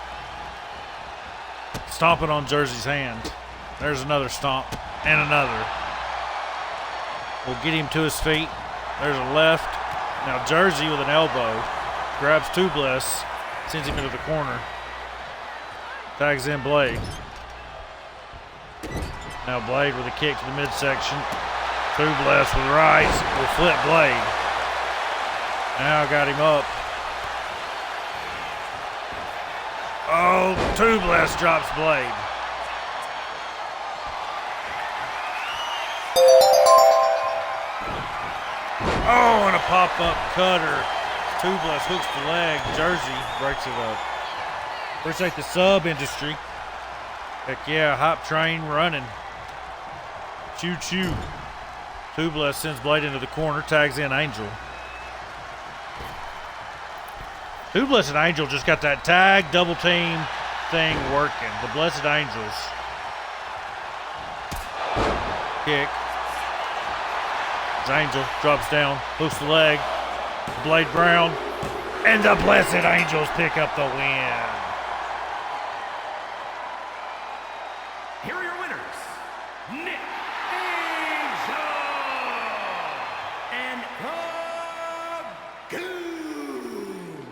stomping on Jersey's hand. There's another stomp and another. We'll get him to his feet. There's a left. Now Jersey with an elbow grabs Tubeless, sends him into the corner. Tags in Blade. Now Blade with a kick to the midsection. Tubeless with right will flip Blade. Now got him up. Oh, Tubeless drops Blade. Oh, and a pop-up cutter. Tubeless hooks the leg. Jersey breaks it up. Appreciate the sub industry. Heck yeah, hype train running. Choo-choo. Tubeless sends Blade into the corner, tags in Angel. Tubeless and Angel just got that tag double team thing working. The Blessed Angels. Kick. Angel drops down, hooks the leg. Blade ground. And the Blessed Angels pick up the win. Here are your winners, Nick Angel and the Goon.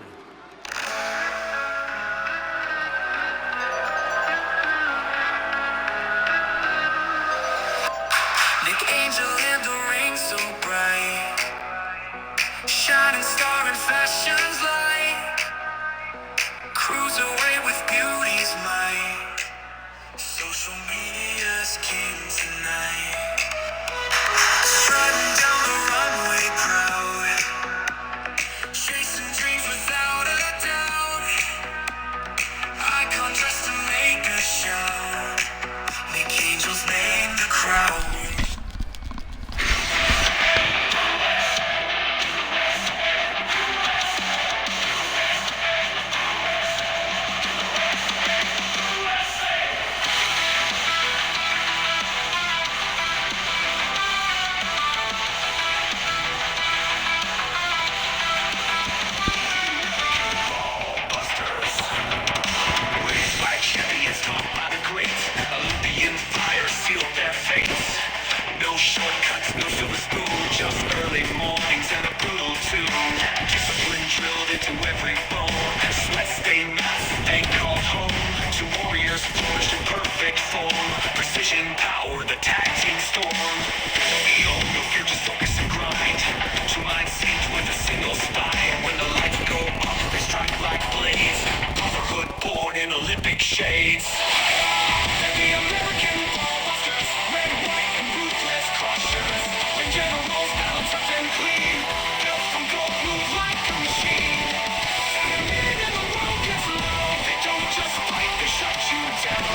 Nick Angel in the ring so bright, shining star in fashion's light, cruise away with beauty's might, social media's king tonight, strutting down the runway proud, chasing dreams without a doubt, icon dressed to make a shout, Nick Angel's name the crowd. Power, the tag team storm. We all know fear, just focus and grind. Two minds synced with a single spine. When the lights go up, they strike like blades. Brotherhood born in Olympic shades. And the American ballbusters, red, white, and ruthless crushers. When generals balance up and clean, built from gold, move like a machine. And the minute in the world gets low, they don't just fight, they shut you down.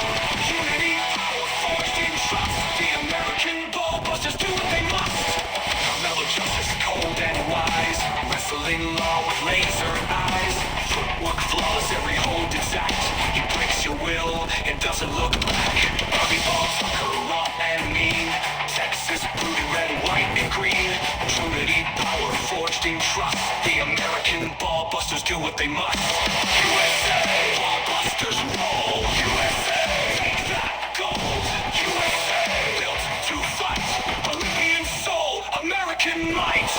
Unity, power, forged in trust. The American ballbusters do what they must. Carmelo Justice, cold and wise. Wrestling law with laser eyes. Footwork flawless, every hold exact. He breaks your will and doesn't look back. Bobby Balls, corrupt and mean. Texas, brooding red, white, and green. Trinity, power, forged in trust. The American ballbusters do what they must. USA, ballbusters roll. USA, take that gold. USA, built to fight. Olympian soul, American might.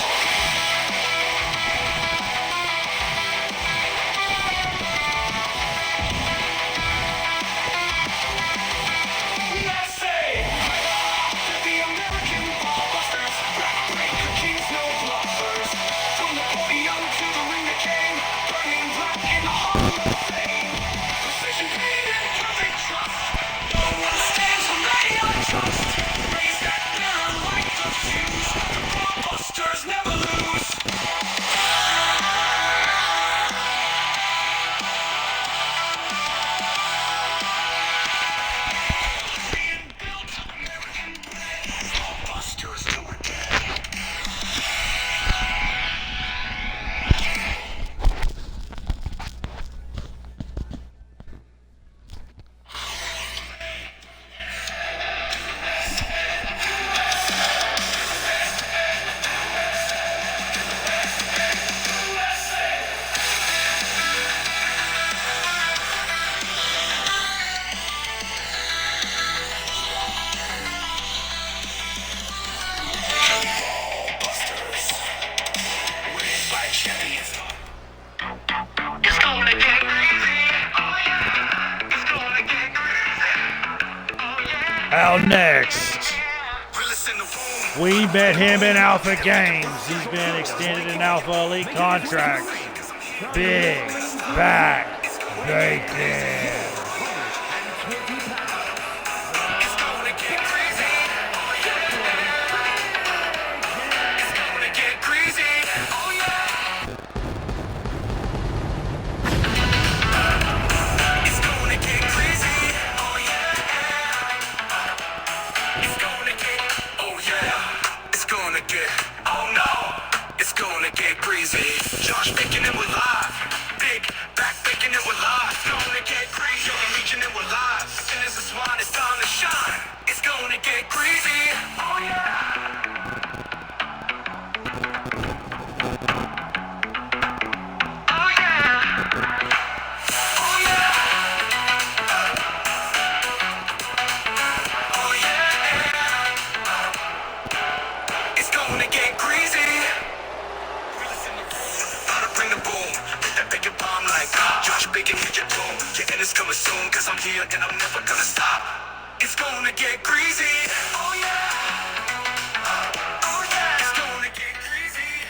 Out next, we met him in Alpha Games. He's been extended an Alpha Elite contract. Big Back Bacon. Josh making it with live. Big back making it with live. It's gonna get crazy. I'm reaching it with live. As soon as the swan is time to shine, it's gonna get crazy. Oh yeah. Oh yeah. Oh yeah. Oh yeah. It's gonna get crazy. Bring the boom, hit that bacon bomb like Josh Bacon hit your dome. Your end is coming soon, cause I'm here and I'm never gonna stop. It's gonna get greasy. Oh yeah. Oh yeah. It's gonna get greasy.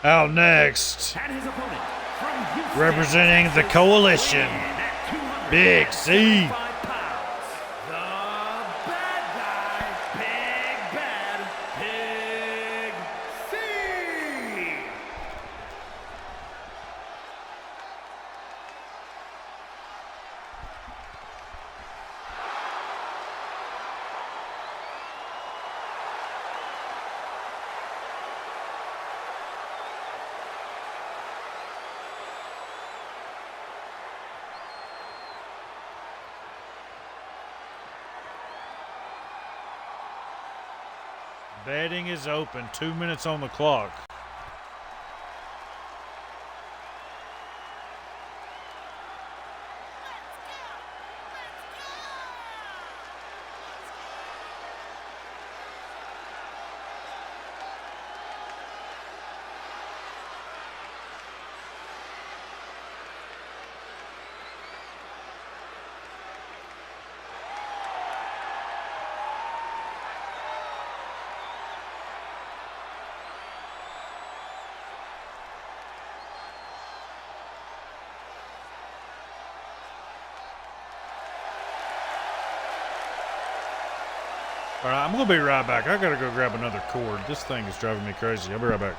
Out next, And his opponent from Houston, representing the Coalition, at 200 Big C. pounds, the bad guy, Big C. Betting is open. 2 minutes on the clock. All right, I'm going to be right back. I got to go grab another cord. This thing is driving me crazy. I'll be right back.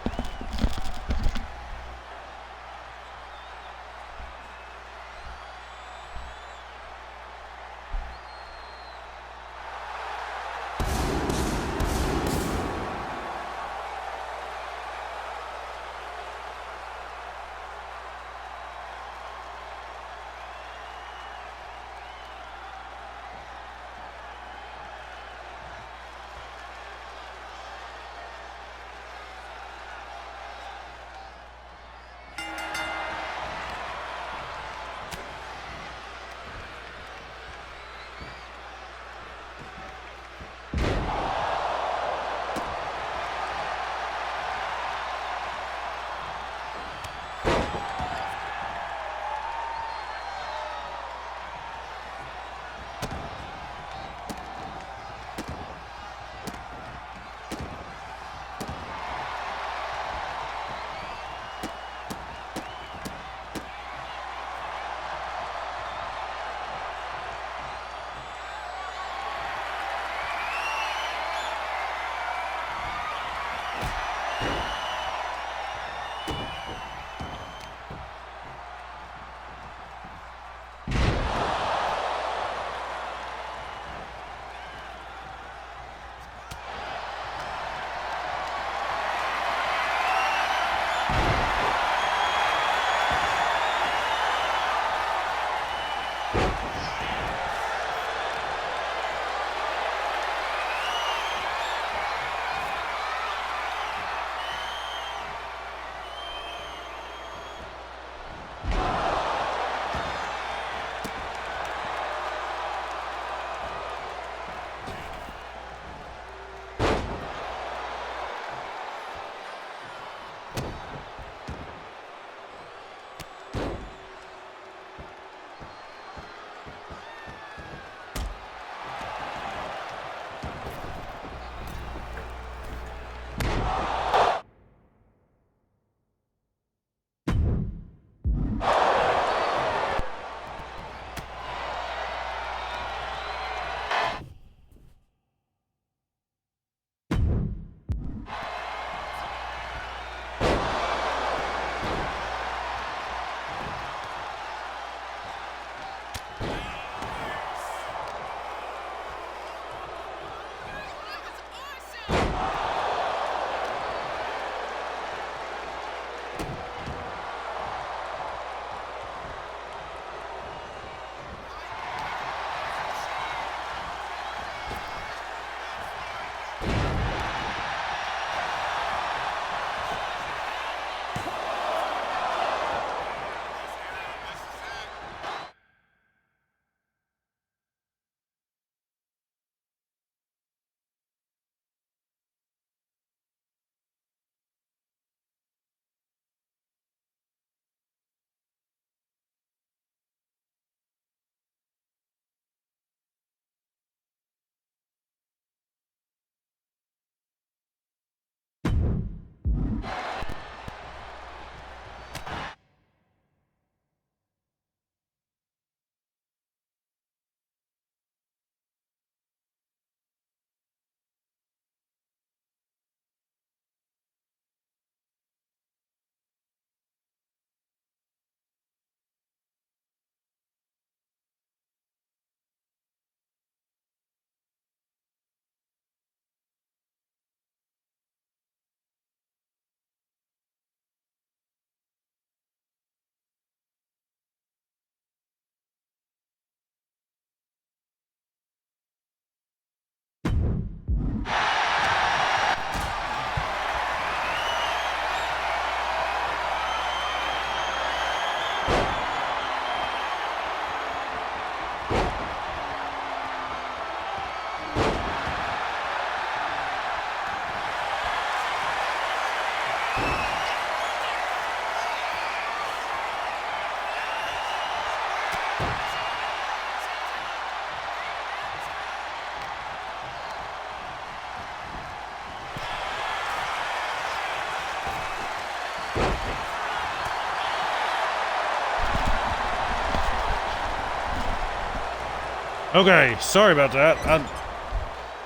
Okay, sorry about that.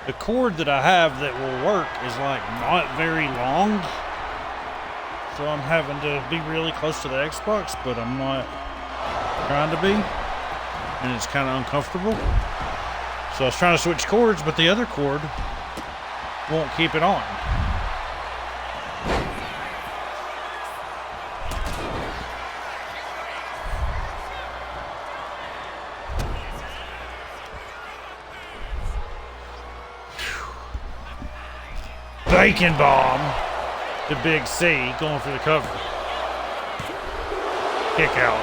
The cord that I have that will work is like not very long. So I'm having to be really close to the Xbox, but I'm not trying to be. And it's kind of uncomfortable. So I was trying to switch cords, but the other cord won't keep it on. Bacon bomb to Big C, going for the cover. Kick out.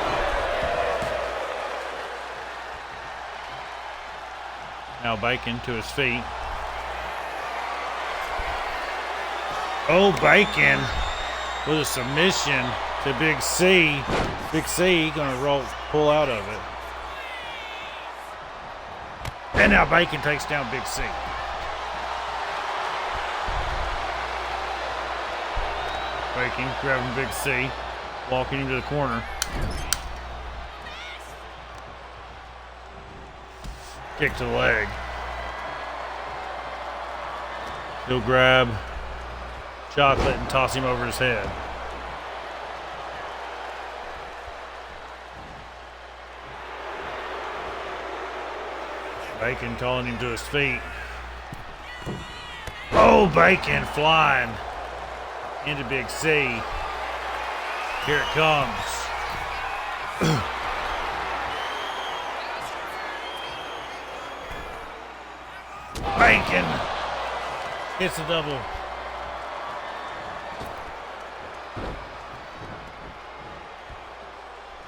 Now Bacon to his feet. Oh, Bacon with a submission to Big C. Big C gonna pull out of it. And now Bacon takes down Big C. Bacon grabbing Big C, walking into the corner. Kick to the leg. He'll grab Chocolate and toss him over his head. Bacon calling him to his feet. Oh, Bacon flying into Big C. Here it comes. Bacon hits the double.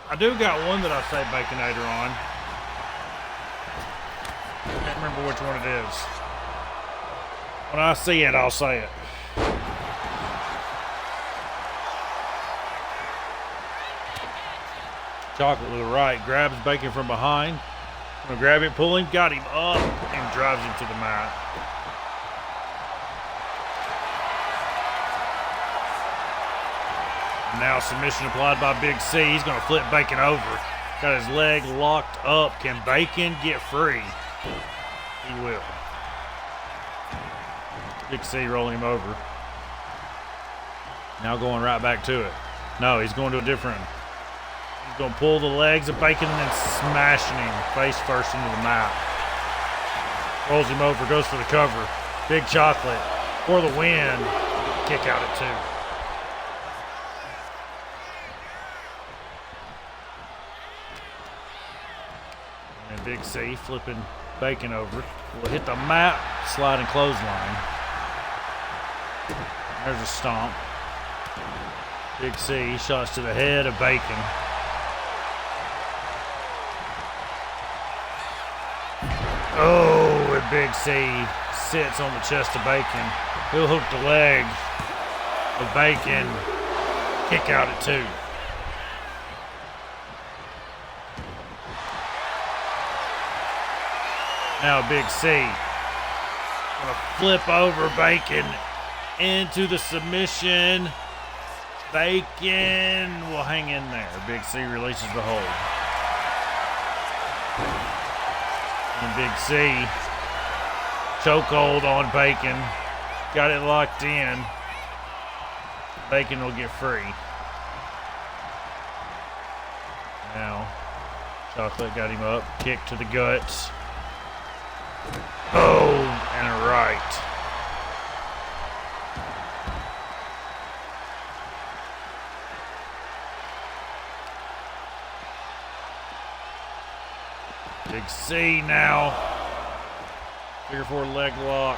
I do got one that I say Baconator on. Can't remember which one it is. When I see it, I'll say it. Chocolate with the right, grabs Bacon from behind. Gonna grab him, pull him, got him up, and drives him to the mat. Now submission applied by Big C. He's gonna flip Bacon over. Got his leg locked up. Can Bacon get free? He will. Big C rolling him over. Now going right back to it. No, he's going to a different. He's going to pull the legs of Bacon and then smashing him face first into the mat. Rolls him over, goes for the cover. Big Chocolate for the win. Kick out at 2. And Big C flipping Bacon over. Will hit the mat, sliding clothesline. There's a stomp. Big C shots to the head of Bacon. Oh, and Big C sits on the chest of Bacon. He'll hook the leg of Bacon. Kick out at 2. Now Big C gonna flip over Bacon into the submission. Bacon will hang in there. Big C releases the hold. And Big C chokehold on Bacon. Got it locked in. Bacon will get free. Now Chocolate got him up. Kick to the guts. Oh, and a right. Big C now. Figure 4 leg lock.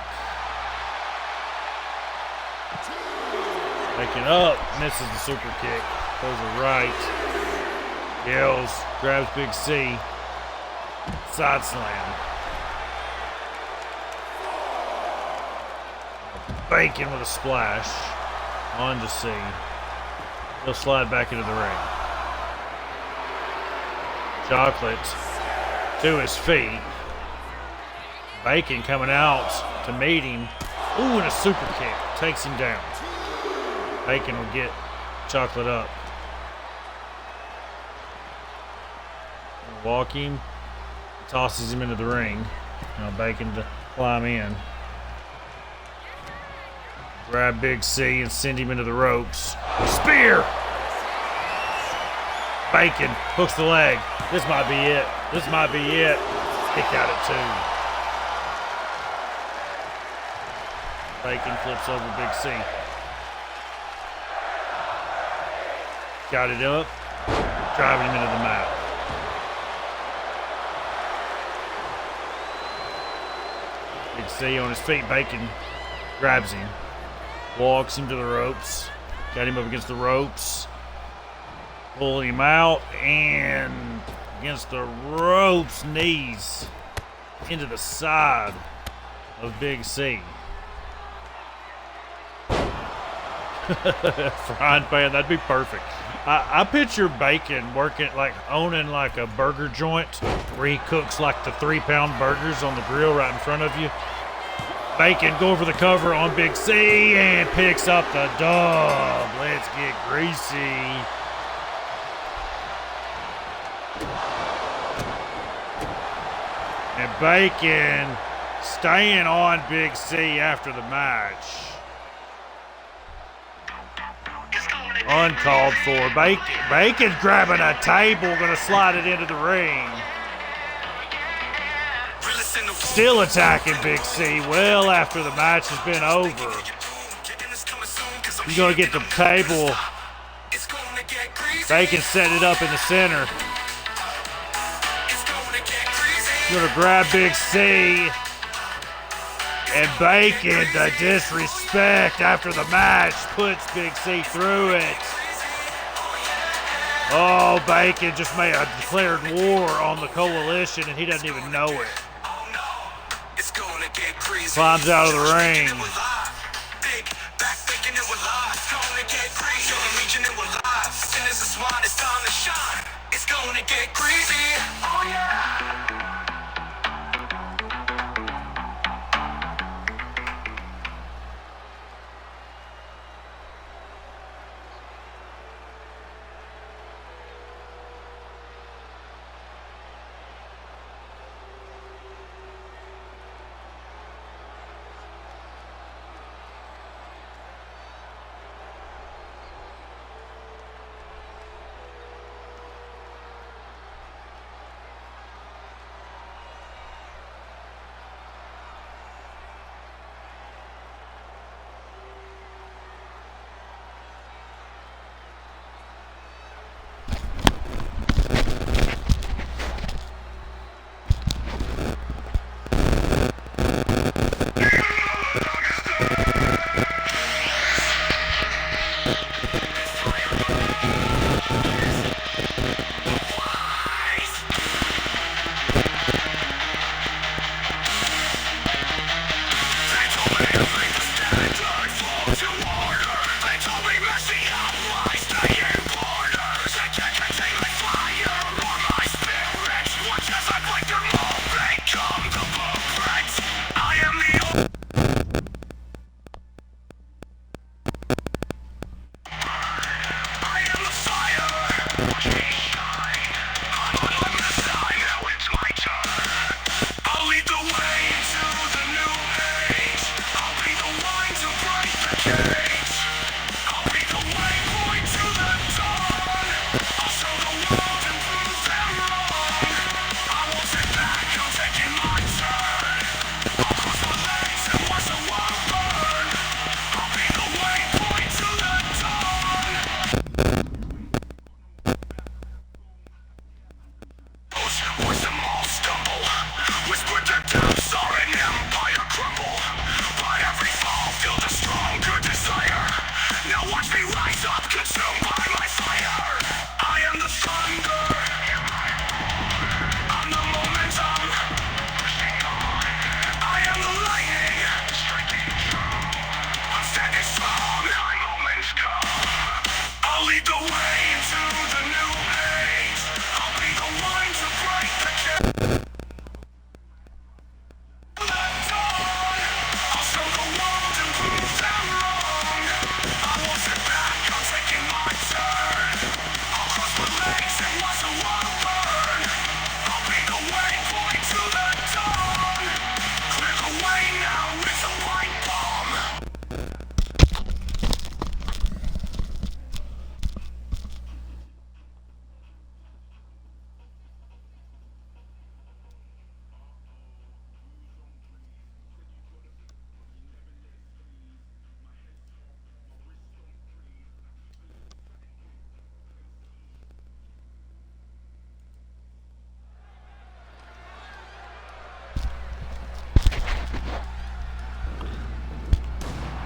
Making up. Misses the super kick. Throws a right. Yells. Grabs Big C. Side slam. Bacon with a splash. On to C. He'll slide back into the ring. Chocolate to his feet. Bacon coming out to meet him. Ooh, and a super kick. Takes him down. Bacon will get Chocolate up. Walk him. Tosses him into the ring. Now Bacon to climb in. Grab Big C and send him into the ropes. Spear! Bacon hooks the leg. This might be it. This might be it. Kick out at 2. Bacon flips over Big C. Got it up. Driving him into the mat. Big C on his feet. Bacon grabs him. Walks him to the ropes. Got him up against the ropes. Pulling him out and against the ropes, knees into the side of Big C. Frying pan, that'd be perfect. I picture Bacon working, like owning like a burger joint where he cooks like the 3-pound burgers on the grill right in front of you. Bacon go for the cover on Big C and picks up the dub. Let's get greasy. And Bacon staying on Big C after the match. Uncalled for. Bacon grabbing a table, gonna slide it into the ring. Still attacking Big C well after the match has been over. He's gonna get the table. Bacon set it up in the center. Gonna grab Big C. And Bacon, the disrespect after the match, puts Big C through it. Oh, Bacon just made a declared war on the coalition and he doesn't even know it. Climbs out of the ring. It's gonna get crazy. Oh yeah.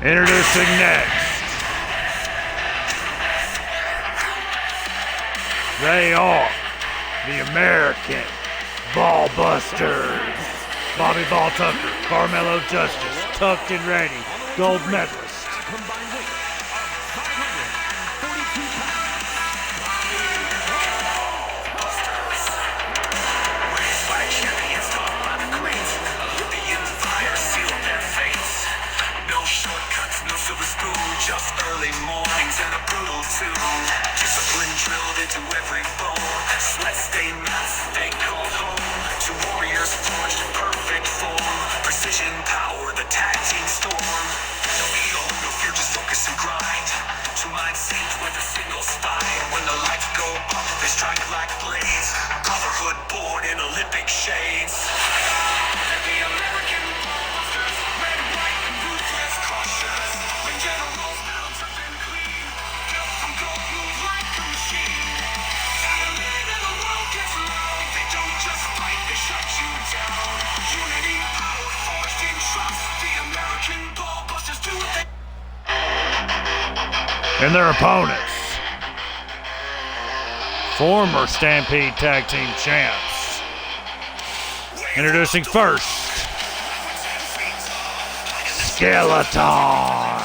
Introducing next. They are the American Ball Busters. Bobby Ball Tucker, Carmelo Justice, tucked and ready, gold medalist. Combined weight of 542 pounds. Raised by champions, taught by the greats. The empire sealed their fates. No shortcuts, no silver spoon, just early mornings and a brutal tune. Discipline drilled into every bone. Sweat stained mouths, they called home. Two warriors forged in perfect form. Precision power, the tag team storm. No ego, no fear, just focus and grind. Two minds synced with a single spine. When the lights go up, they strike like blades. Brotherhood born in Olympic shades. The American Ballbusters, red, white, and ruthless crushers. When generals bound up and clean, built from gold, move like a machine. And the lead of the world gets loud. They don't just fight, they shut you down. Unity, power, forged in trust. The American Ballbusters do what they. And their opponents. Former Stampede Tag Team Champs. Introducing first, Skeleton.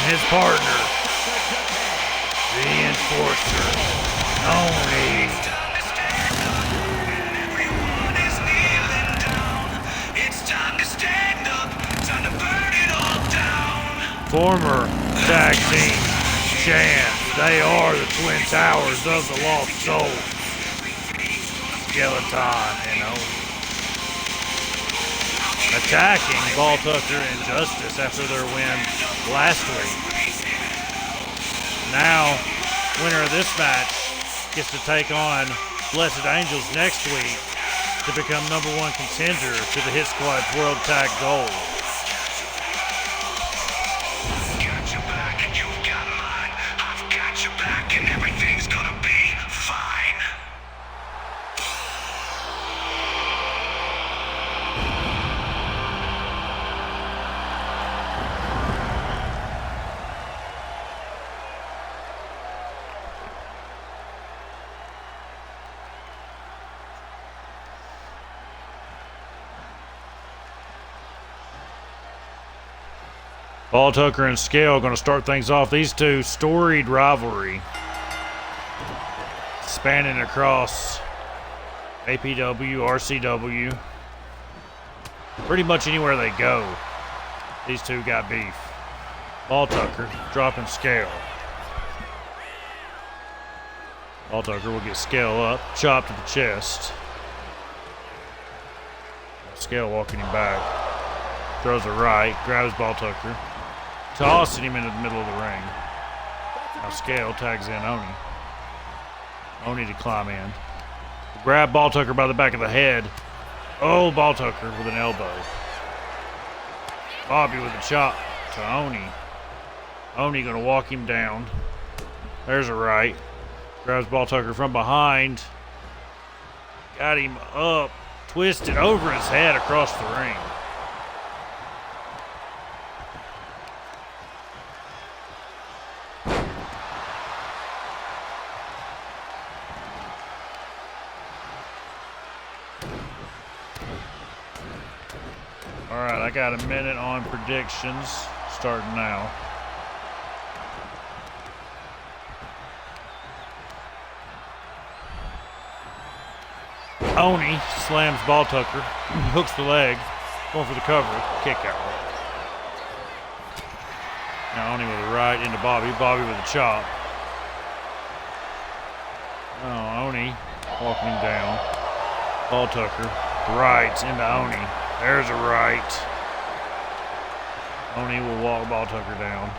His partner, the Enforcer, Tony. Everyone is kneeling down. It's time to stand up, time to burn it all down. Former Tag Team Champs. They are the Twin Towers of the Lost Soul. Skeleton, attacking Ball Tucker and Justice after their win last week. Now, winner of this match gets to take on Blessed Angels next week to become #1 contender to the Hit Squad's World Tag Gold. Got your back and you got mine. I've got your back and everything's gonna be fine. Ball Tucker and Scale going to start things off. These two, storied rivalry spanning across APW, RCW. Pretty much anywhere they go, these two got beef. Ball Tucker dropping Scale. Ball Tucker will get Scale up, chop to the chest. Scale walking him back. Throws a right, grabs Ball Tucker, tossing him into the middle of the ring. Now Scale tags in Oni. Oni to climb in. Grab Ball Tucker by the back of the head. Oh, Ball Tucker with an elbow. Bobby with a chop to Oni. Oni gonna walk him down. There's a right. Grabs Ball Tucker from behind. Got him up. Twisted over his head across the ring. All right, I got a minute on predictions starting now. Oni slams Ball Tucker, hooks the leg, going for the cover, kick out. Now Oni with a right into Bobby, Bobby with a chop. Oh, Oni walking him down. Ball Tucker, rights into Oni. There's a right. Oni will walk Ball Tucker down.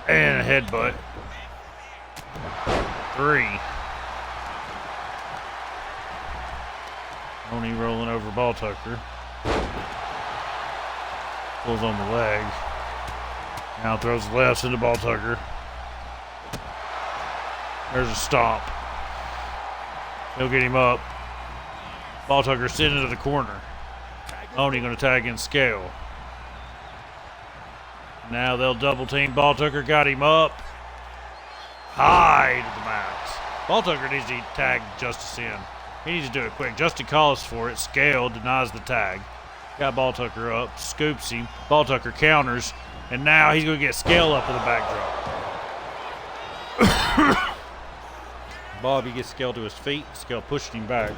And a headbutt. 3. Oni rolling over Ball Tucker. Pulls on the leg. Now throws the lefts into Ball Tucker. There's a stomp. He'll get him up. Ball Tucker sitting into the corner. Oni going to tag in Scale. Now they'll double team. Ball Tucker got him up. High to the mat. Ball Tucker needs to tag Justice in. He needs to do it quick. Justin calls for it. Scale denies the tag. Got Ball Tucker up. Scoops him. Ball Tucker counters. And now he's going to get Scale up with a backdrop. Bobby gets Scale to his feet. Scale pushed him back.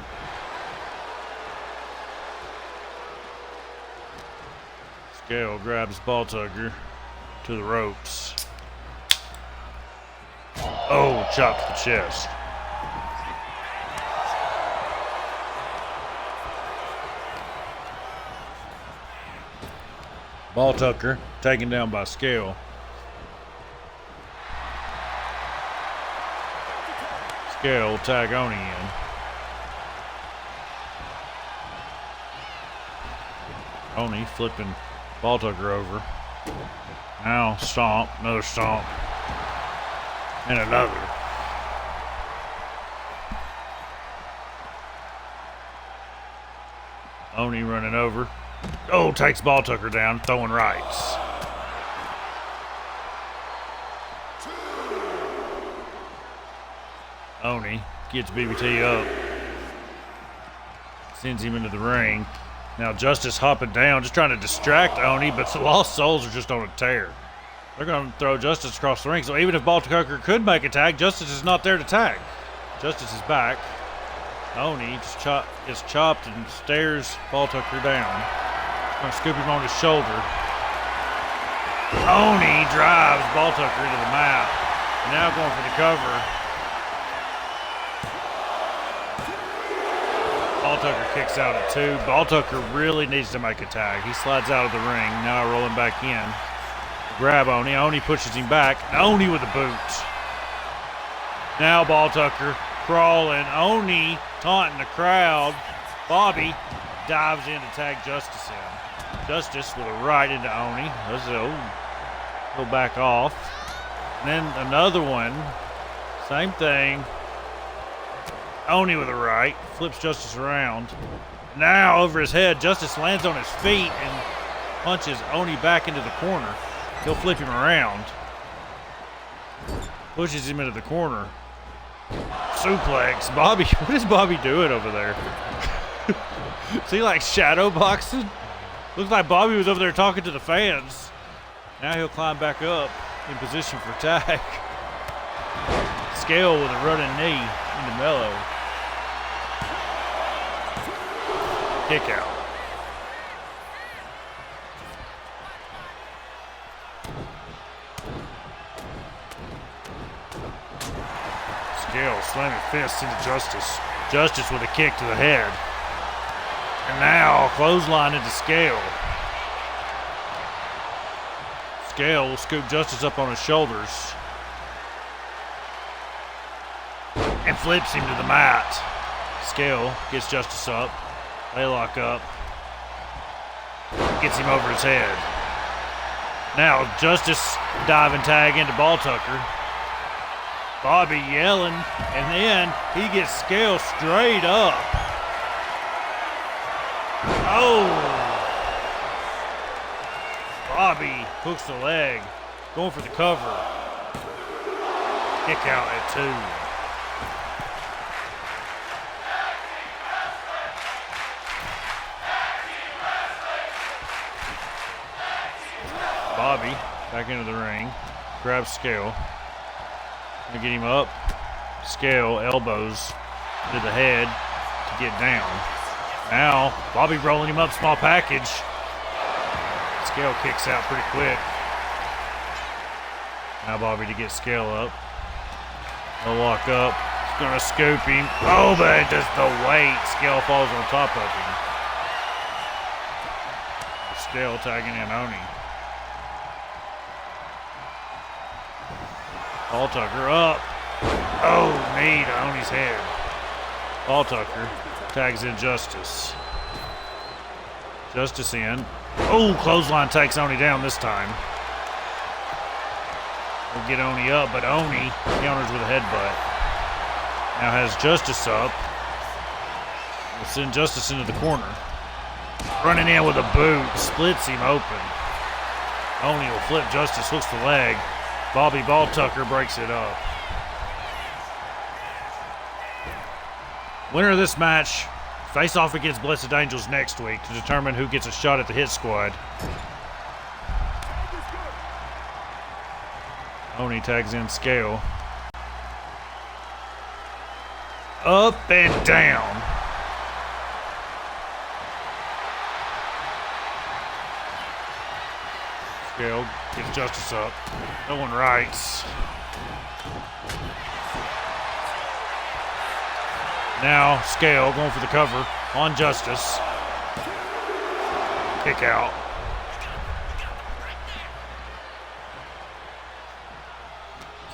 Scale grabs Ball Tucker to the ropes. Oh, chop to the chest. Ball Tucker taken down by Scale. Scale will tag Oni in. Oni flipping Ball Tucker over. Now stomp, another stomp, and another. Oni running over. Oh, takes Ball Tucker down, throwing rights. Oni gets BBT up. Sends him into the ring. Now Justice hopping down, just trying to distract Oni, but the Lost Souls are just on a tear. They're going to throw Justice across the ring, so even if Ball Tucker could make a tag, Justice is not there to tag. Justice is back. Oni just gets chopped and stares Ball Tucker down. Going to scoop him on his shoulder. Oni drives Ball Tucker into the mat. Now going for the cover. Ball Tucker kicks out at 2. Ball Tucker really needs to make a tag. He slides out of the ring. Now rolling back in. Grab Oni. Oni pushes him back. Oni with a boot. Now Ball Tucker crawling. Oni taunting the crowd. Bobby dives in to tag Justice in. Justice with a right into Oni. He'll back off. And then another one. Same thing. Oni with a right. Flips Justice around. Now over his head. Justice lands on his feet and punches Oni back into the corner. He'll flip him around. Pushes him into the corner. Suplex. Bobby, what is Bobby doing over there? Is he like shadow boxing? Looks like Bobby was over there talking to the fans. Now he'll climb back up in position for tag. Scale with a running knee into Mello. Kick out. Scale slamming fists into Justice. Justice with a kick to the head. And now clothesline into Scale. Scale will scoop Justice up on his shoulders and flips him to the mat. Scale gets Justice up. They lock up. Gets him over his head. Now Justice diving tag into Ball Tucker. Bobby yelling, and then he gets Scale straight up. Oh! Bobby hooks the leg, going for the cover. Kick out at 2. Bobby back into the ring, grabs Scale. Gonna get him up. Scale elbows to the head to get down. Now Bobby rolling him up, small package. Scale kicks out pretty quick. Now Bobby to get Scale up. They'll lock up. He's gonna scoop him. Oh, but just the weight. Scale falls on top of him. Scale tagging in Oni. Ball Tucker up. Oh, knee to Oni's head. Ball Tucker tags in Justice. Justice in. Oh, clothesline takes Oni down this time. We'll get Oni up, but Oni counters with a headbutt. Now has Justice up. We'll send Justice into the corner. Running in with a boot, splits him open. Oni will flip Justice, hooks the leg. Bobby Ball Tucker breaks it up. Winner of this match face off against Blessed Angels next week to determine who gets a shot at the Hit Squad. Oni tags in Scale. Up and down. Scale gets Justice up. No one writes. Now Scale going for the cover on Justice. Kick out.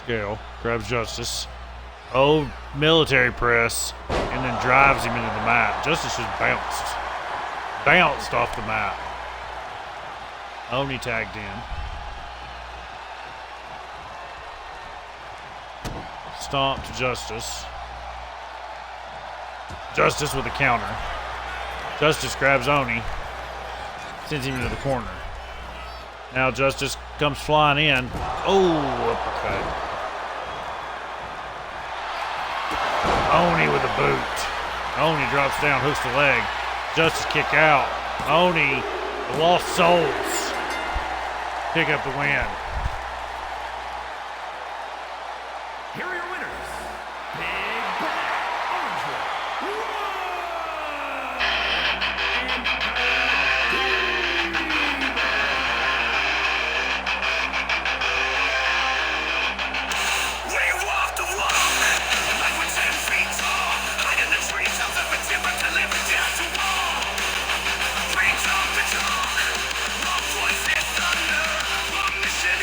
Scale grabs Justice. Oh, military press. And then drives him into the mat. Justice just bounced. Bounced off the mat. Oni tagged in. Stomp to Justice. Justice with a counter. Justice grabs Oni. Sends him into the corner. Now Justice comes flying in. Oh, uppercut. Oni with a boot. Oni drops down, hooks the leg. Justice kick out. Oni, the Lost Souls, pick up the win. Here are your winners. Big Black Orange We walk the walk like we're 10 feet tall. Hide in the trees of the timber to live it down to wall. Reach up the tongue. Long voice and thunder. One mission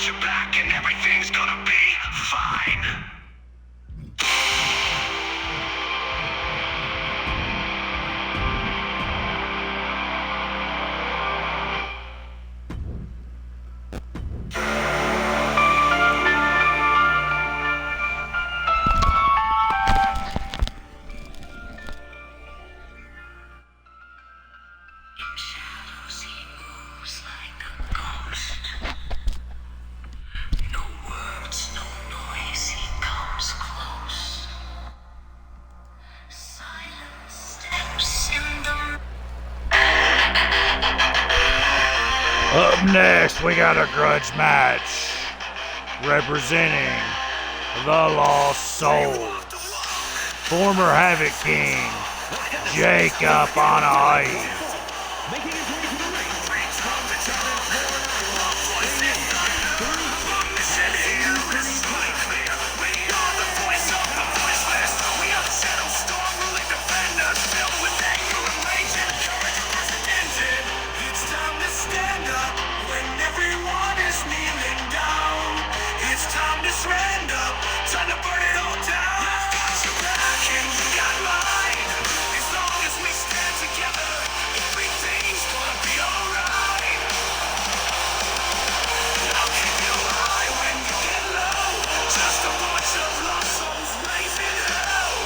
got your back and everything's gonna be fine. Shadows, he moves like a ghost. No words, no noise, he comes close. Silence steps in the... Up next, we got a grudge match representing the Lost Souls. Former Havoc King, Jacob on ice. Making his way to the ring from the Challenge 4 It's time to stand up when everyone is kneeling down. It's time to stand up, time to burn it all down. I've got your back and you got mine. As long as we stand together, everything's gonna be alright. I'll keep you high when you get low. Just a bunch of lost souls raising hell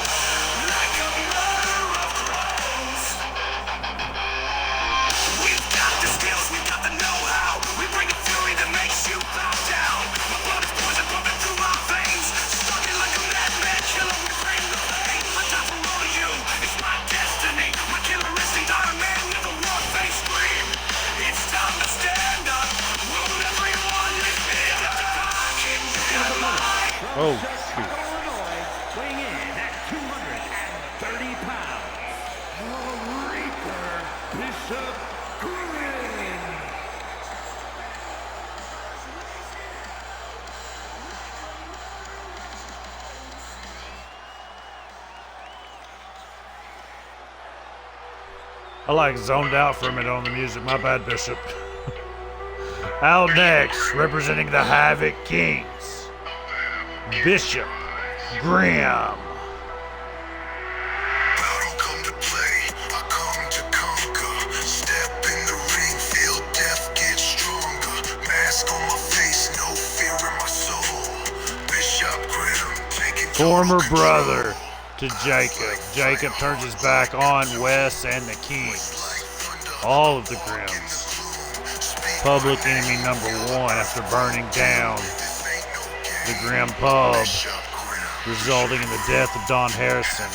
like a murder of crows. We've got the skills, we've got the know-how. We bring a fury that makes you bow down. My blood is poison pumping through my veins. Stalking like a madman killer, we bring the pain. I die for all of you, it's my destiny. My killer instinct, Iron Man, never one face scream. It's time to stand up. Will everyone lift it up? I can get mine. Oh, shoot. Illinois, weighing in at 230 pounds, the Reaper, Bishop Green. I like zoned out for a minute on the music. My bad, Bishop. Out next, representing the Havoc Kings, Bishop Graham. Battle come to play, I come to conquer. Step in the ring, feel death get stronger. Mask on my face, no fear in my soul. Bishop Graham, taking Former brother to Jacob. Jacob turns his back on Wes and the Kings. All of the Grims. Public enemy number one after burning down the Grim pub, resulting in the death of Don Harrison.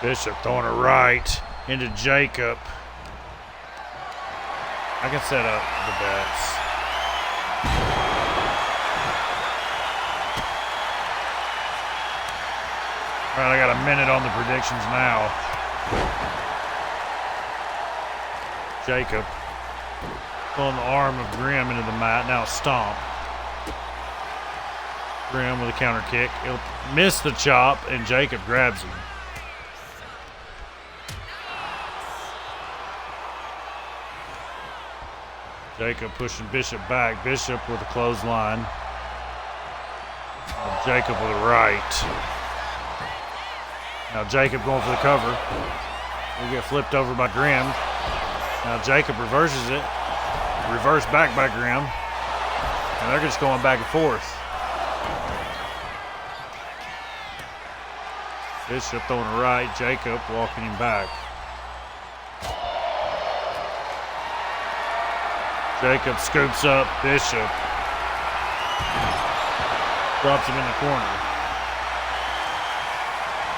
Bishop throwing it right into Jacob. I can set up the bets. All right, I got a minute on the predictions now. Jacob pulling the arm of Grim into the mat. Now stomp. Grim with a counter kick. He'll miss the chop, and Jacob grabs him. Jacob pushing Bishop back. Bishop with a clothesline. Jacob with a right. Now Jacob going for the cover. He'll get flipped over by Grim. Now Jacob reverses it. Reversed back by Grim. And they're just going back and forth. Bishop throwing a right. Jacob walking him back. Jacob scoops up Bishop. Drops him in the corner.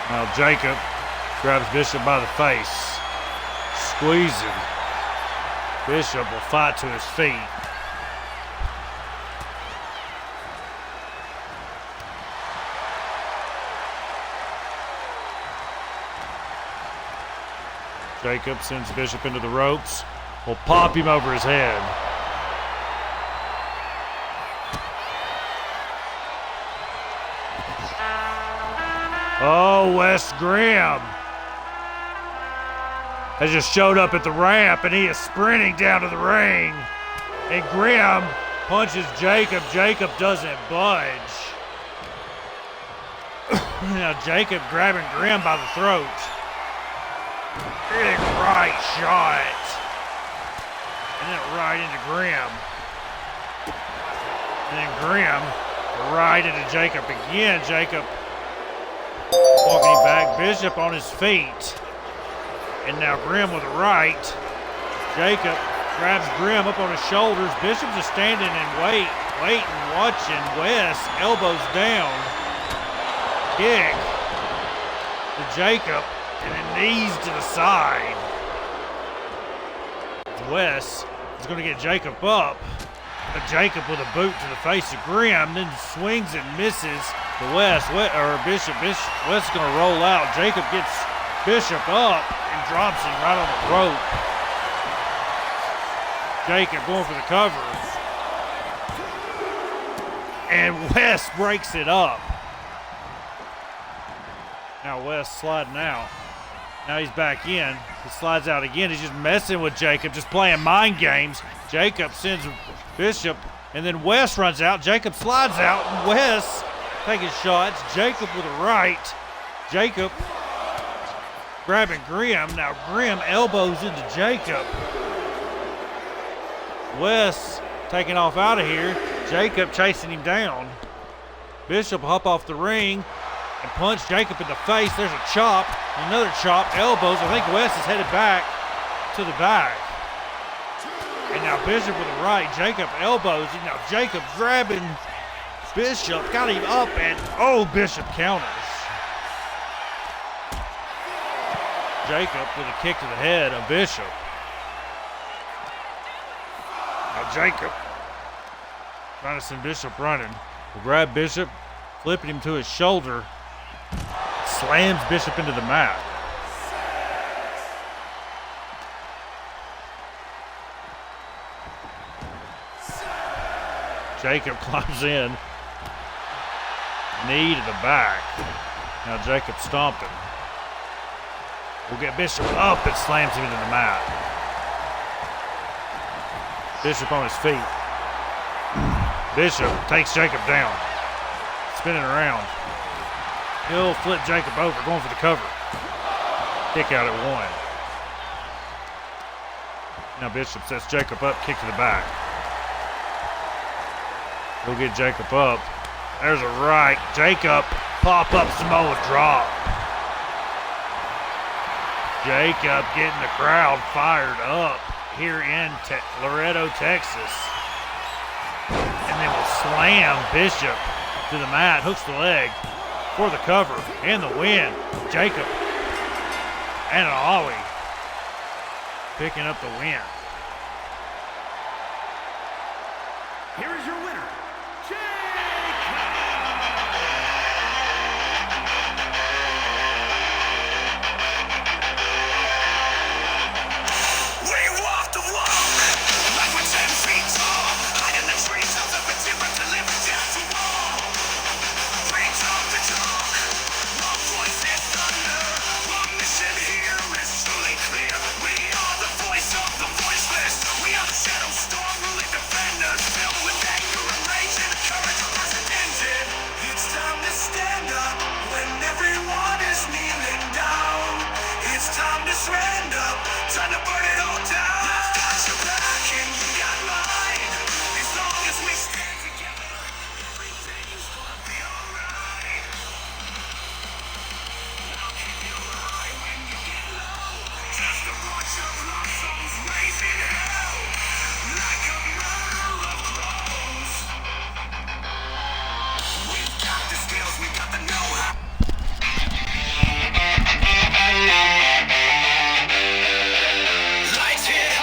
Now Jacob grabs Bishop by the face. Squeezing. Bishop will fight to his feet. Jacob sends Bishop into the ropes. Will pop him over his head. Oh, Wes Grimm has just showed up at the ramp, and he is sprinting down to the ring. And Grimm punches Jacob. Jacob doesn't budge. Now Jacob grabbing Grimm by the throat. Big right shot. And then right into Grimm. And then Grimm right into Jacob again. Jacob walking back. Bishop on his feet. And now Grimm with a right. Jacob grabs Grimm up on his shoulders. Bishop just standing and waiting, watching. Wes, elbows down. Kick to Jacob, and then knees to the side. Wes is going to get Jacob up, but Jacob with a boot to the face of Grimm, then swings and misses to Wes. Bishop. Wes is going to roll out. Jacob gets Bishop up and drops him right on the rope. Jacob going for the cover. And Wes breaks it up. Now Wes sliding out. Now he's back in. He slides out again. He's just messing with Jacob, just playing mind games. Jacob sends Bishop, and then Wes runs out. Jacob slides out, and Wes taking shots. Jacob with a right. Jacob grabbing Grimm. Now Grimm elbows into Jacob. Wes taking off out of here. Jacob chasing him down. Bishop hop off the ring and punch Jacob in the face. There's a chop, another chop, elbows. I think Wes is headed back to the back. And now Bishop with a right. Jacob elbows. And now Jacob grabbing Bishop, got him up, and Bishop counters. Jacob with a kick to the head of Bishop. Now Jacob trying to send Bishop running. Will grab Bishop, flipping him to his shoulder, slams Bishop into the mat. Jacob climbs in, knee to the back. Now Jacob stomping. Will get Bishop up and slams him into the mat. Bishop on his feet. Bishop takes Jacob down, spinning around. He'll flip Jacob over, going for the cover. Kick out at one. Now Bishop sets Jacob up, kick to the back. He'll get Jacob up. There's a right. Jacob, pop up Samoa drop. Jacob getting the crowd fired up here in Laredo, Texas. And then will slam Bishop to the mat, hooks the leg for the cover and the win. Jacob and an ollie picking up the win. Here is your winner, We walk the walk like we're 10 feet tall. Hide in the trees of the timber to live and death to all. We talk the talk, one voice is thunder. One mission here is truly clear. We are the voice of the voiceless. We are the shadow storm ruling defenders, filled with anger and rage and courage hasn't ended. It's time to stand up when everyone is kneeling down. It's time to stand up, time to burn it all down. I've got your back and you got mine. As long as we stand together, everything's gonna be alright. I'll keep you high when you get low. Just a bunch of lost souls raising hell like a murder of crows. We've got the skills, we've got the know-how. Lights hit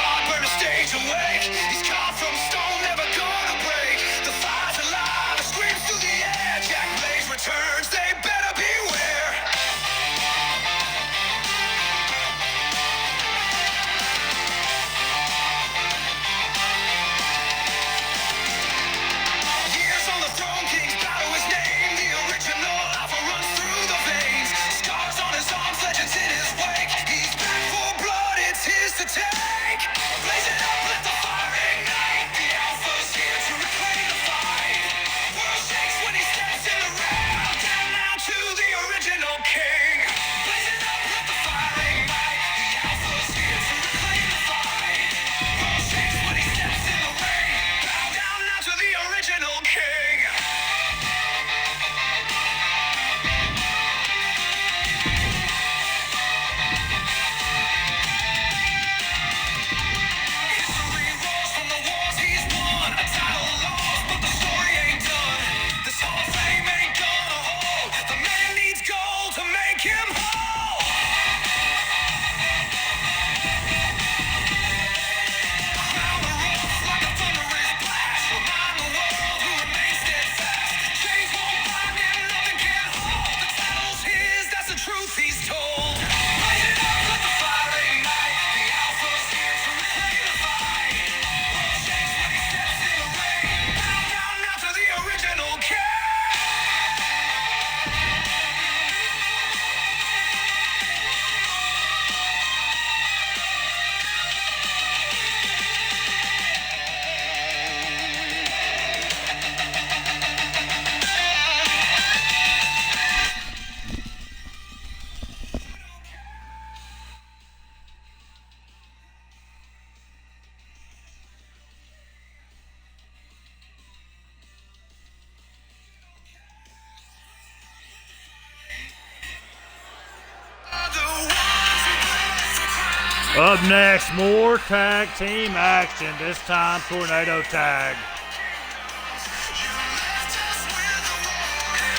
Up next, more tag team action. This time, tornado tag.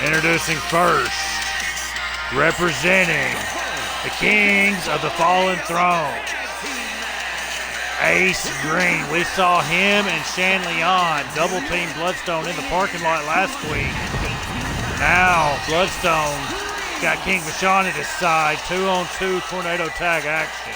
Introducing first, representing the Kings of the Fallen Throne, Ace Green. We saw him and Shan Leon double team Bloodstone in the parking lot last week. Now Bloodstone got King Vachon at his side. 2-on-2 tornado tag action.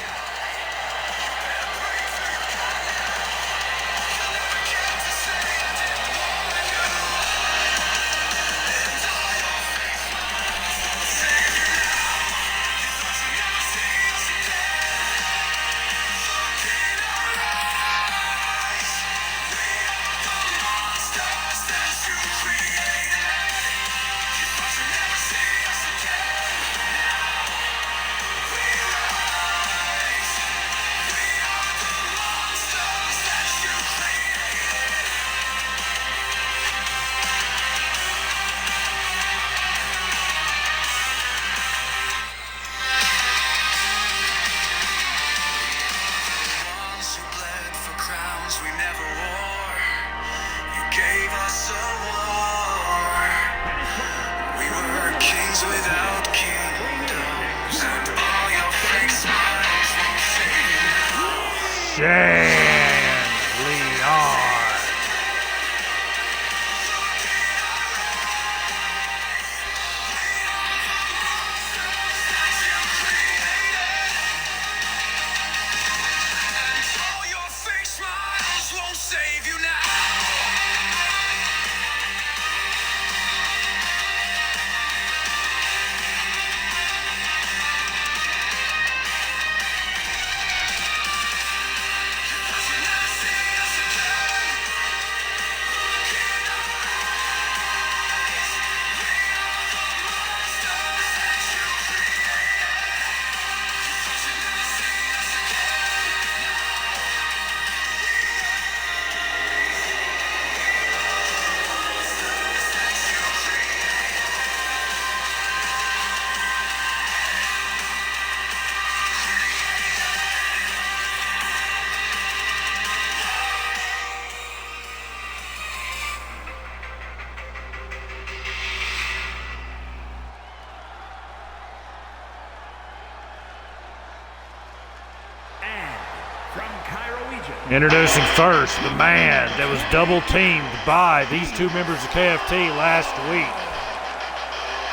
Introducing first, the man that was double teamed by these two members of KFT last week.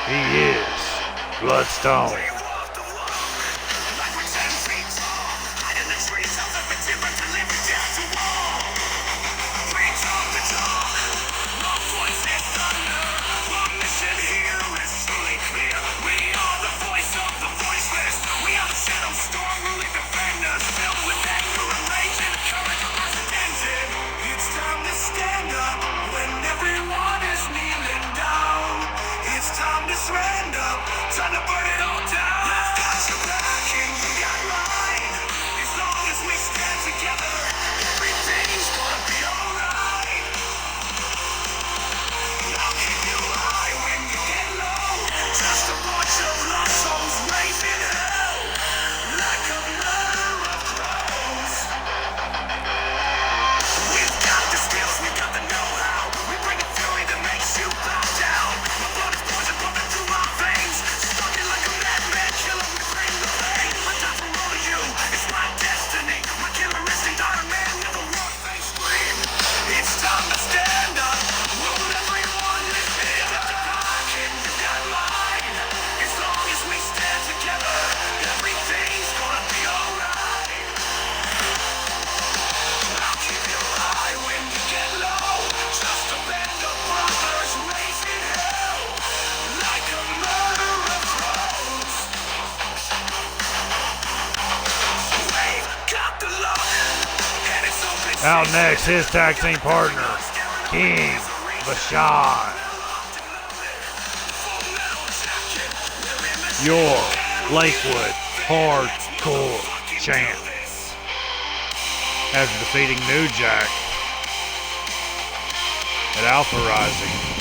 He is Bloodstone. Out next, his tag team partner, King Vachon. Your Lakewood Hardcore Champ. After defeating New Jack at Alpha Rising.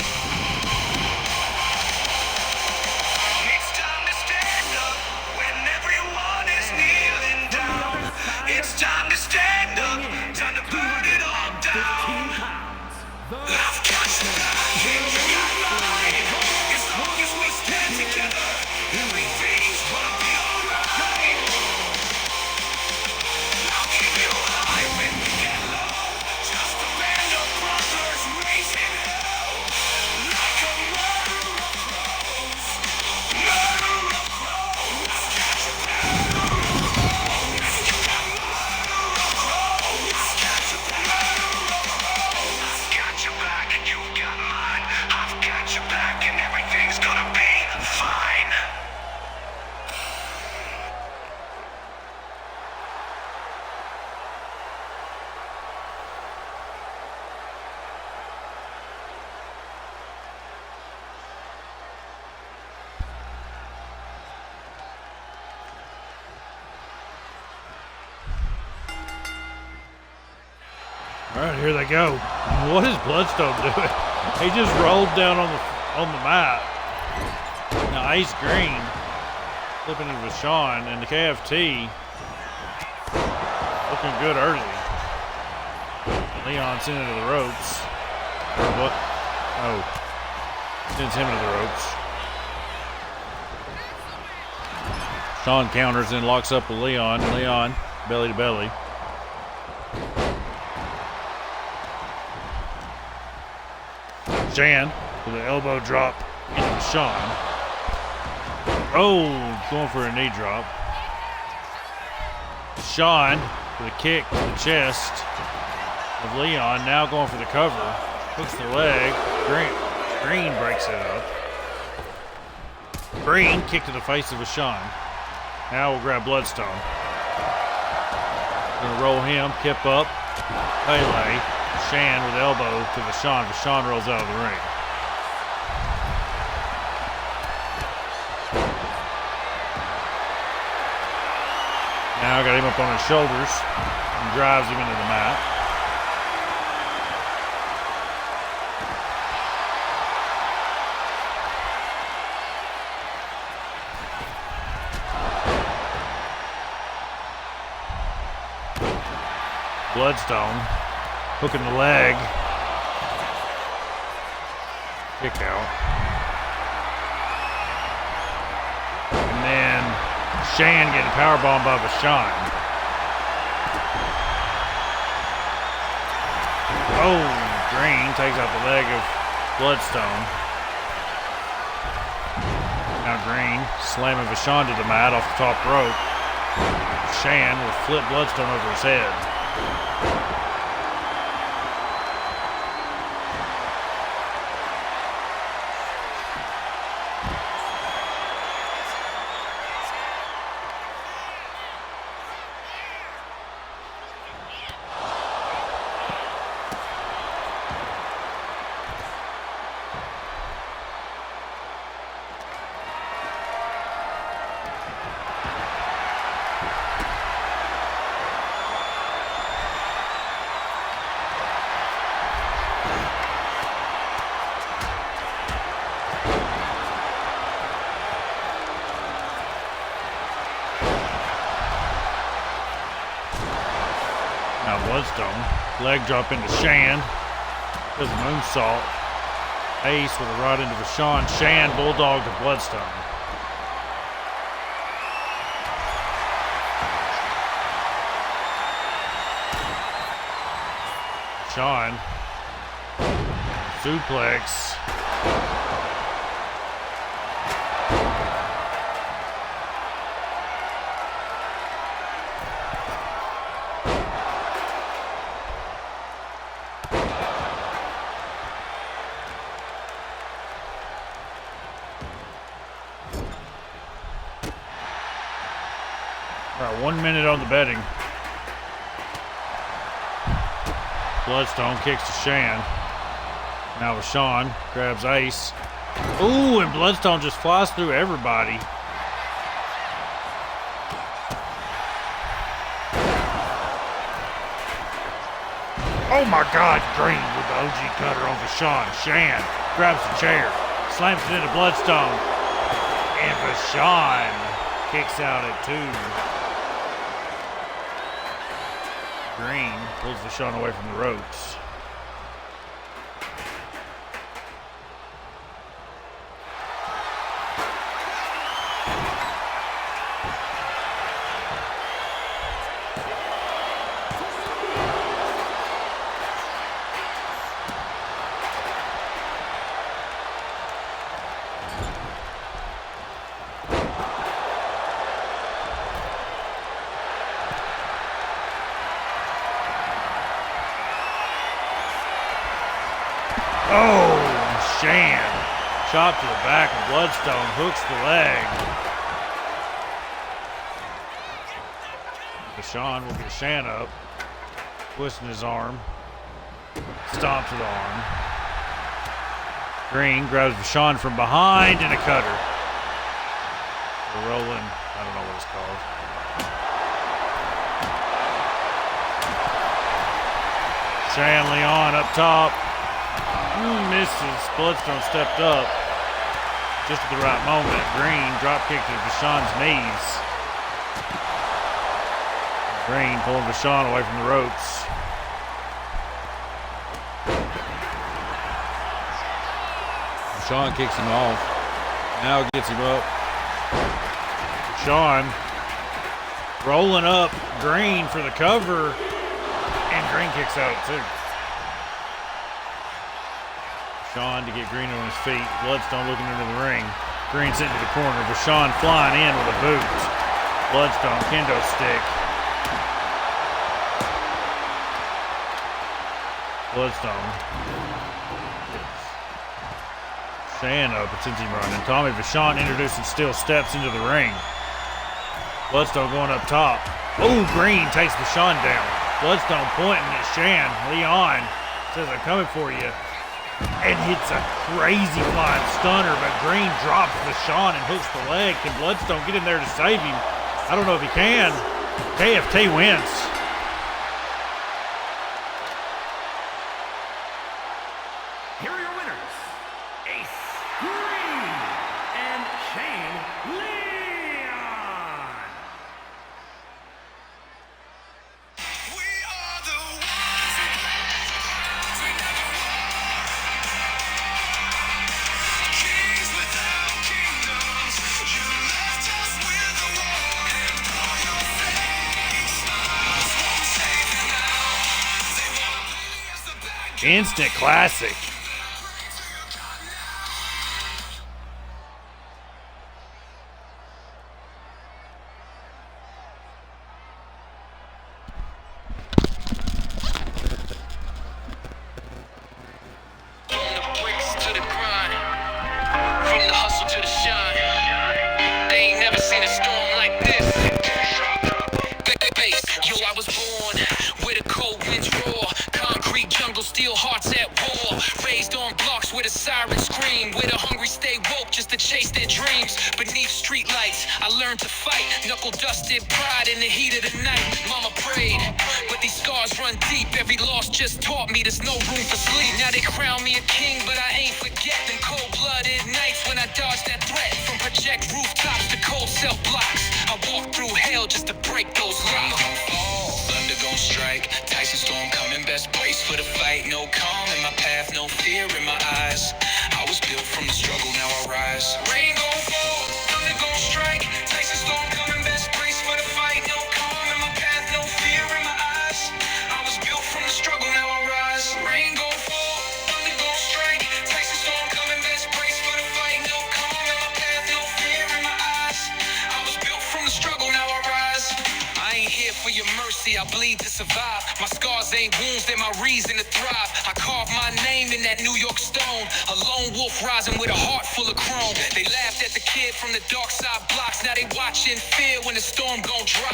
All right, here they go. What is Bloodstone doing? He just rolled down on the mat. Now Ace Green flipping it with Sean, and the KFT looking good early. Leon sent it to the ropes. Or what? Oh, sends him to the ropes. Sean counters and locks up with Leon. Leon belly to belly. Shan with an elbow drop into Sean. Oh, going for a knee drop. Sean with a kick to the chest of Leon. Now going for the cover. Hooks the leg. Green breaks it up. Green kick to the face of Sean. Now we'll grab Bloodstone. Gonna roll him, kip up. Pele. Shan with elbow to Vachon. Vachon rolls out of the ring. Now got him up on his shoulders and drives him into the mat. Bloodstone hooking the leg. Kick out. And then Shan getting powerbombed by Vachon. Oh, Green takes out the leg of Bloodstone. Now Green slamming Vachon to the mat off the top rope. Shan will flip Bloodstone over his head. Now Bloodstone, leg drop into Shan, does a moonsault. Ace with a rod into Vachon. Shan bulldog to Bloodstone. Vachon, suplex. All right, 1 minute on the betting. Bloodstone kicks to Shan. Now Vachon grabs Ace. Ooh, and Bloodstone just flies through everybody. Oh my God, Green with the OG cutter on Vachon. Shan grabs the chair, slams it into Bloodstone. And Vachon kicks out at 2. Green pulls Vachon away from the ropes. Oh, Shan. Chop to the back and Bloodstone hooks the leg. Vachon will get Shan up. Twisting his arm. Stomp to the arm. Green grabs Vachon from behind and a cutter. The rolling, I don't know what it's called. Shan Leon up top. Misses. Bloodstone stepped up just at the right moment. Green drop kick to Vashon's knees. Green pulling Vashon away from the ropes. Vashon kicks him off. Now gets him up. Vashon rolling up Green for the cover, and Green kicks out too. Vashon to get Green on his feet. Bloodstone looking into the ring. Green sitting to the corner. Vashon flying in with a boot. Bloodstone kendo stick. Bloodstone. Shan up at Cincy running. Tommy Vashon introducing steel steps into the ring. Bloodstone going up top. Oh, Green takes Vashon down. Bloodstone pointing at Shan. Leon says, I'm coming for you. And hits a crazy flying stunner, but Green drops Vashon and hooks the leg. Can Bloodstone get in there to save him? I don't know if he can. KFT wins. Here are your winners, Ace Green and Shane Leon. We are the ones who never won. Kings without kingdoms. You left us with a war. And all your fake smiles won't save you now. They want to play as the bad guys. Instant classic. From the bricks to the grind, from the hustle to the shine. They ain't never seen a storm like this. Bass, yo, I was born where the cold winds roar. Concrete jungle, steel hearts at war. Raised on blocks where the sirens scream, where the hungry stay woke just to chase their dreams. Beneath street lights, I learned to fight. Knuckle dusted pride in the heat of the night. Mama prayed, but these scars run deep. Every loss just taught me there's no room for sleep. Now they crown me a king, but I ain't forgetting cold-blooded nights when I dodged that threat. From project rooftops to cold cell blocks, I walked through hell just to break those locks. Thunder gon' strike, Tyson storm coming, best brace for the fight. No calm in my path, no fear in my eyes. I was built from the struggle, now I rise. Rain gon' fall, thunder gon' strike, Tyson storm coming, best brace for the fight. No calm in my path, no fear in my eyes. I was built from the struggle, now I rise. Rain gon' fall, thunder gon' strike, Tyson storm coming, best brace for the fight. No calm in my path, no fear in my eyes. I was built from the struggle, now I rise. I ain't here for your mercy, I bleed to survive. My scars ain't wounds, they're my reason to thrive. I carved my name in that New York stone. A lone wolf rising with a heart full of chrome. They laughed at the kid from the dark side blocks. Now they watch in fear when the storm gon' drop.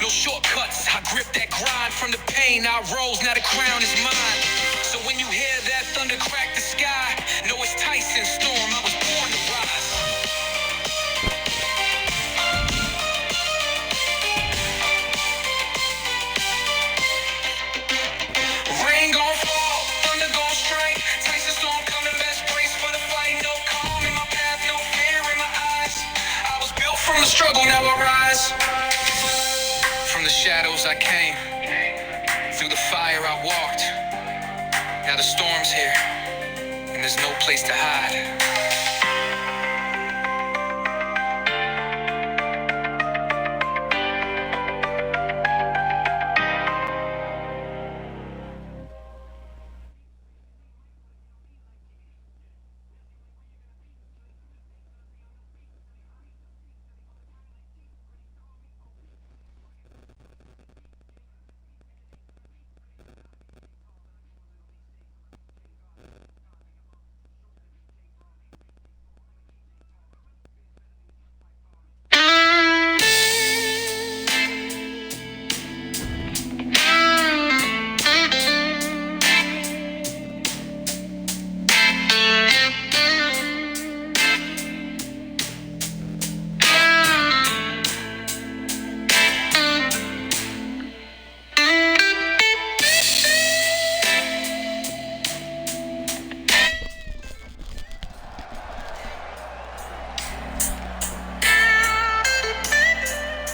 No shortcuts, I grip that grind. From the pain I rose, now the crown is mine. So when you hear that thunder crack the sky, know it's Tyson's storm, I was born to rise. Rain gon' fall, thunder gon' strike, Tyson storm coming, best brace for the fight. No calm in my path, no fear in my eyes. I was built from the struggle, now I rise. From the shadows I came, through the fire I walked. Now the storm's here, and there's no place to hide.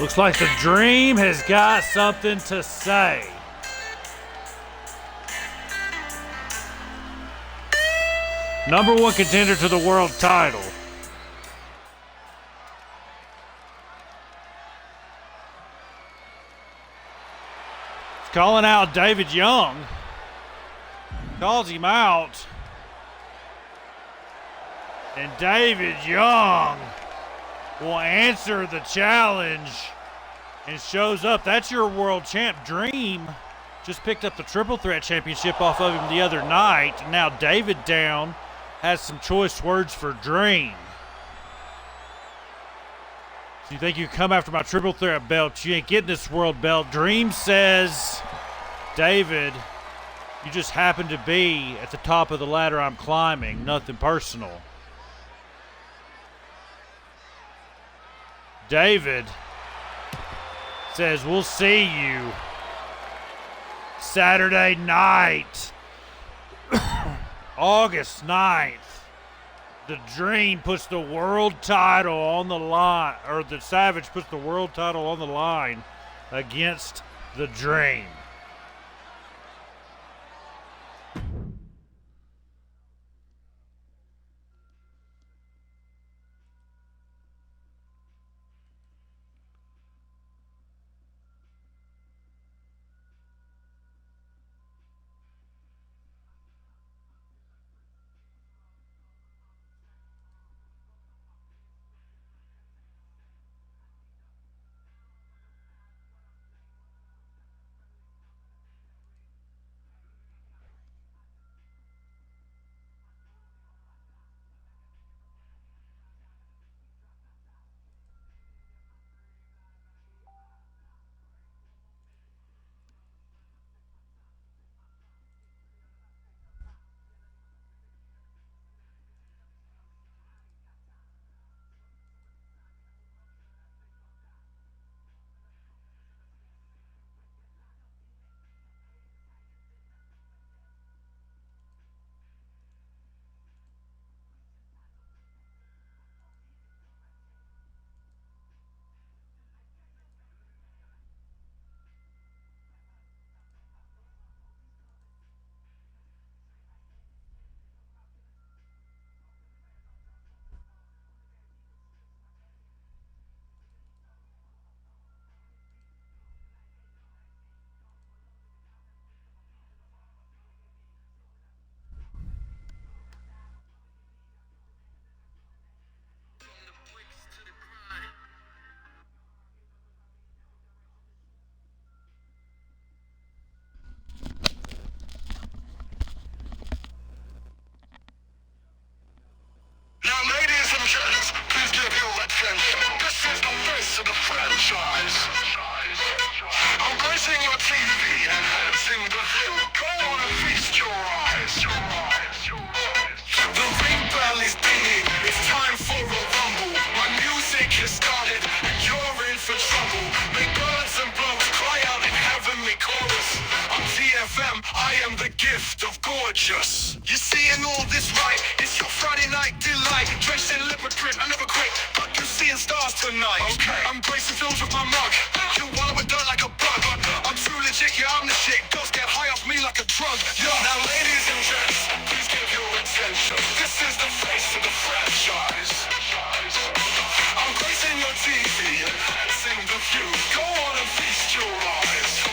Looks like the Dream has got something to say. Number one contender to the world title. He's calling out David Young. Calls him out. And David Young will answer the challenge and shows up. That's your world champ. Dream just picked up the Triple Threat Championship off of him the other night. Now David down has some choice words for Dream. So you think you come after my Triple Threat belt, you ain't getting this world belt. Dream says, David, you just happen to be at the top of the ladder I'm climbing. Nothing personal. David says, we'll see you Saturday night, August 9th. The Dream puts the world title on the line, or the Savage puts the world title on the line against the Dream. Now, ladies and gents, please give your attention. This is the face of the franchise. I'm gracing your TV, enhancing the view. Go on and feast your eyes. The ring bell is dinging. It's time for a rumble. My music has started, and you're in for trouble. May birds and blows cry out in heavenly chorus. On TFM, I am the gift of gorgeous. You seeing all this right? It's your Friday night delight. Dressed in leopard print, I never quit. But you seeing stars tonight. Okay, I'm gracing films with my mug. You wallow with dirt like a bug. I'm too legit, yeah, I'm the shit. Girls get high off me like a drug. Yo, now ladies and gents, please give your attention. This is the face of the franchise. I'm gracing your TV, enhancing the view. Go on and feast your eyes.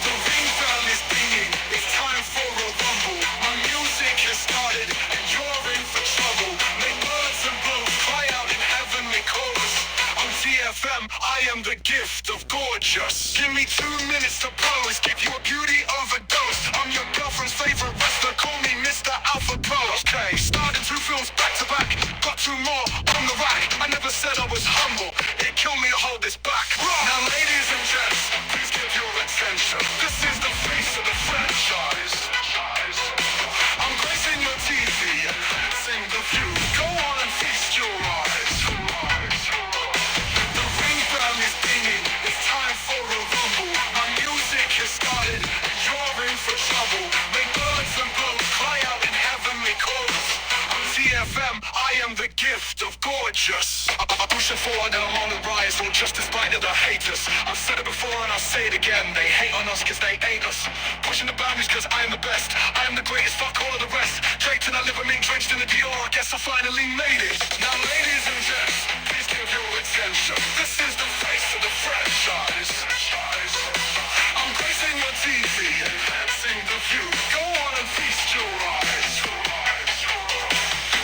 The ring bell is dinging. It's time for a rumble. My music has started, and you're in for trouble. Make birds and blows cry out in heavenly chorus. On TFM, I am the gift of gorgeous. Give me 2 minutes to pose, give you a beauty overdose. I'm your girlfriend's favorite wrestler, call me Mr. Alpha Pro. Okay, started 2 films back to back, got 2 more on the rack. I never said I was humble, it killed me to hold this back. Now ladies and gents, please give your attention. This is the face of the franchise. I'm gracing your TV, enhancing the view. Go on and feast your eyes. The ring bell is dinging, it's time for a rumble. My music has started, and you're in for trouble. Make birds and blows cry out in heavenly chorus. On TFM, I am the gift of gorgeous. I'm pushing forward and I'm on the rise. rise, well just despite of the haters. I've said it before and I'll say it again. They hate on us cause they ain't us. Pushing the boundaries cause I am the best. I am the greatest, fuck all of the rest. Draped in I live with me, drenched in the Dior. I guess I finally made it. Now ladies and gents, please give your attention. This is the face of the franchise. I'm gracing your TV, enhancing the view. Go on and feast your eyes.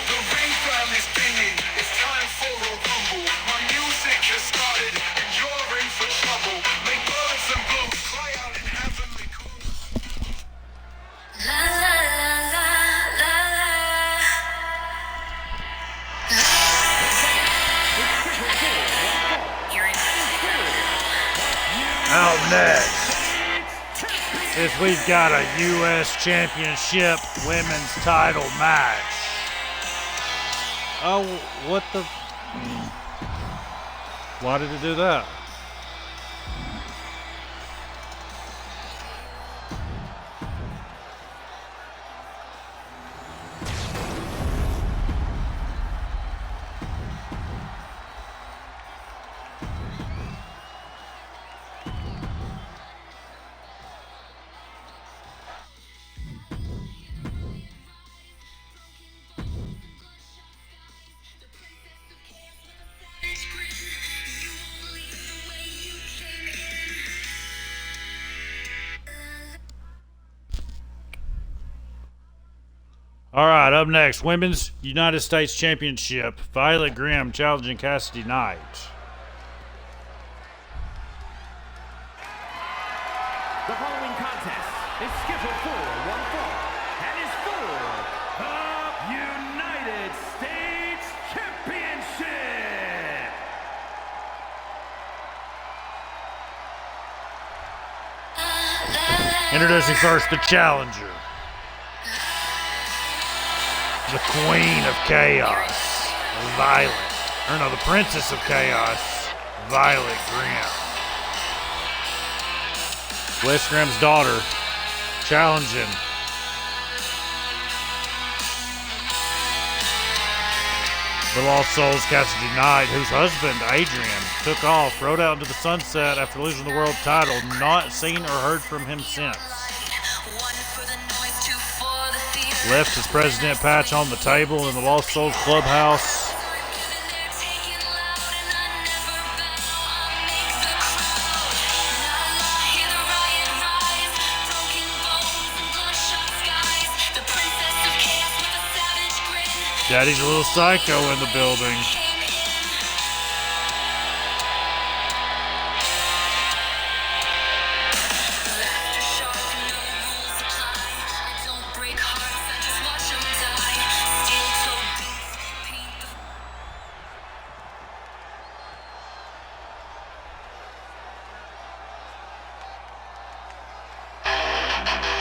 The ring family's thingy, it's time for a rumble. My music has started and you're in for trouble. Make birds and blue fly out in heavenly cool. La la la la la la. You're in. Out next is we've got a U.S. Championship women's title match. Oh, what the? Why did it do that? All right, up next, Women's United States Championship. Violet Grimm challenging Cassidy Knight. The following contest is scheduled for one fall and is for the United States Championship. Introducing first the challenger. The Queen of Chaos, Violet. Or no, the Princess of Chaos, Violet Grimm. Wes Grimm's daughter, challenging the Lost Souls Cassidy Knight, whose husband, Adrian, took off, rode out into the sunset after losing the world title. Not seen or heard from him since. Left his president patch on the table in the Lost Souls clubhouse. Daddy's a little psycho in the building.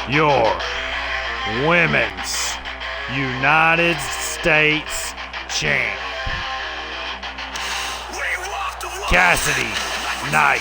Your Women's United States Champ, Cassidy Knight.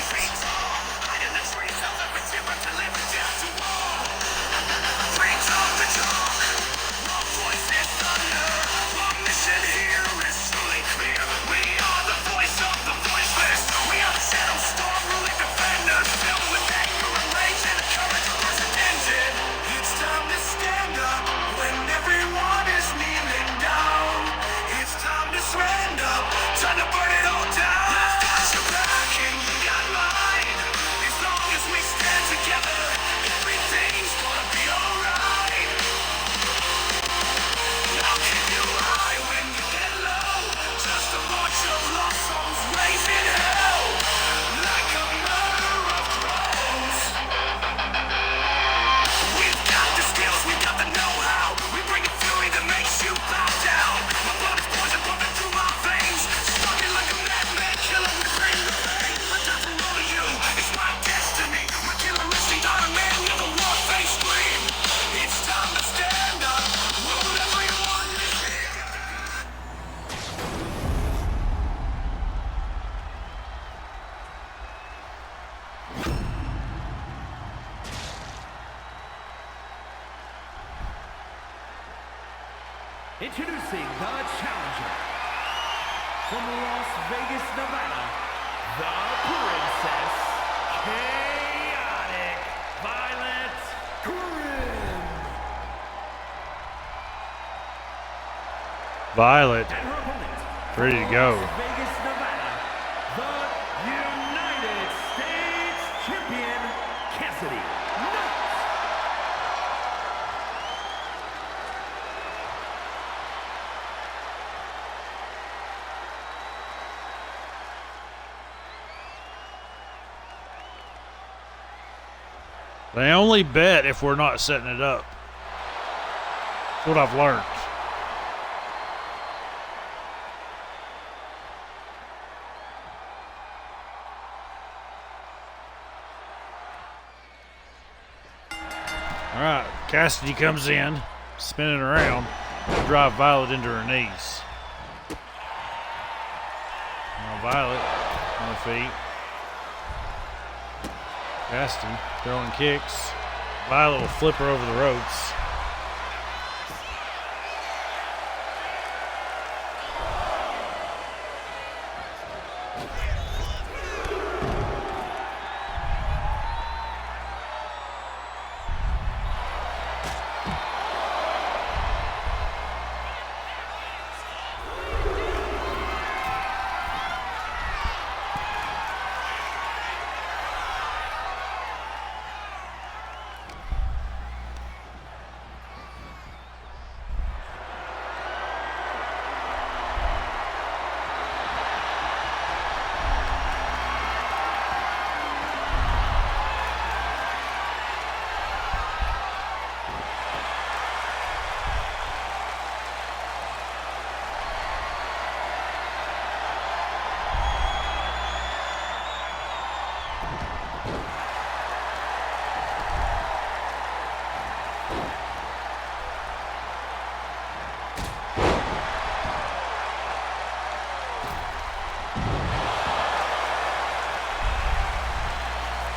Introducing the challenger from Las Vegas, Nevada, the Princess Chaotic Violet Corinne. Violet, And her opponent, ready to go. Las Vegas, Nevada, the United States Champion, Cassidy Knight. They only bet if we're not setting it up. That's what I've learned. All right, Cassidy comes in, spinning around, to drive Violet into her knees. Now Violet on her feet. Cassidy throwing kicks. Violet will flip her over the ropes.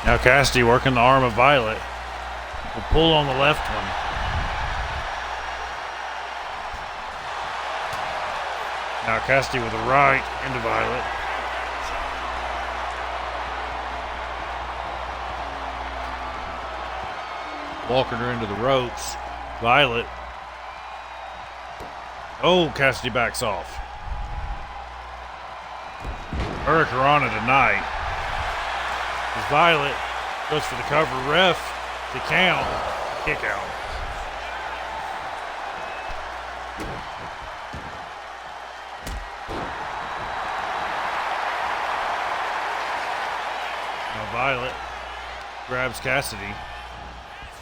Now Cassidy working the arm of Violet. Will pull on the left one. Now Cassidy with the right into Violet. Walking her into the ropes. Violet. Oh, Cassidy backs off. Hurricanrana tonight. As Violet goes for the cover. Ref to count. Kick out. Now Violet grabs Cassidy.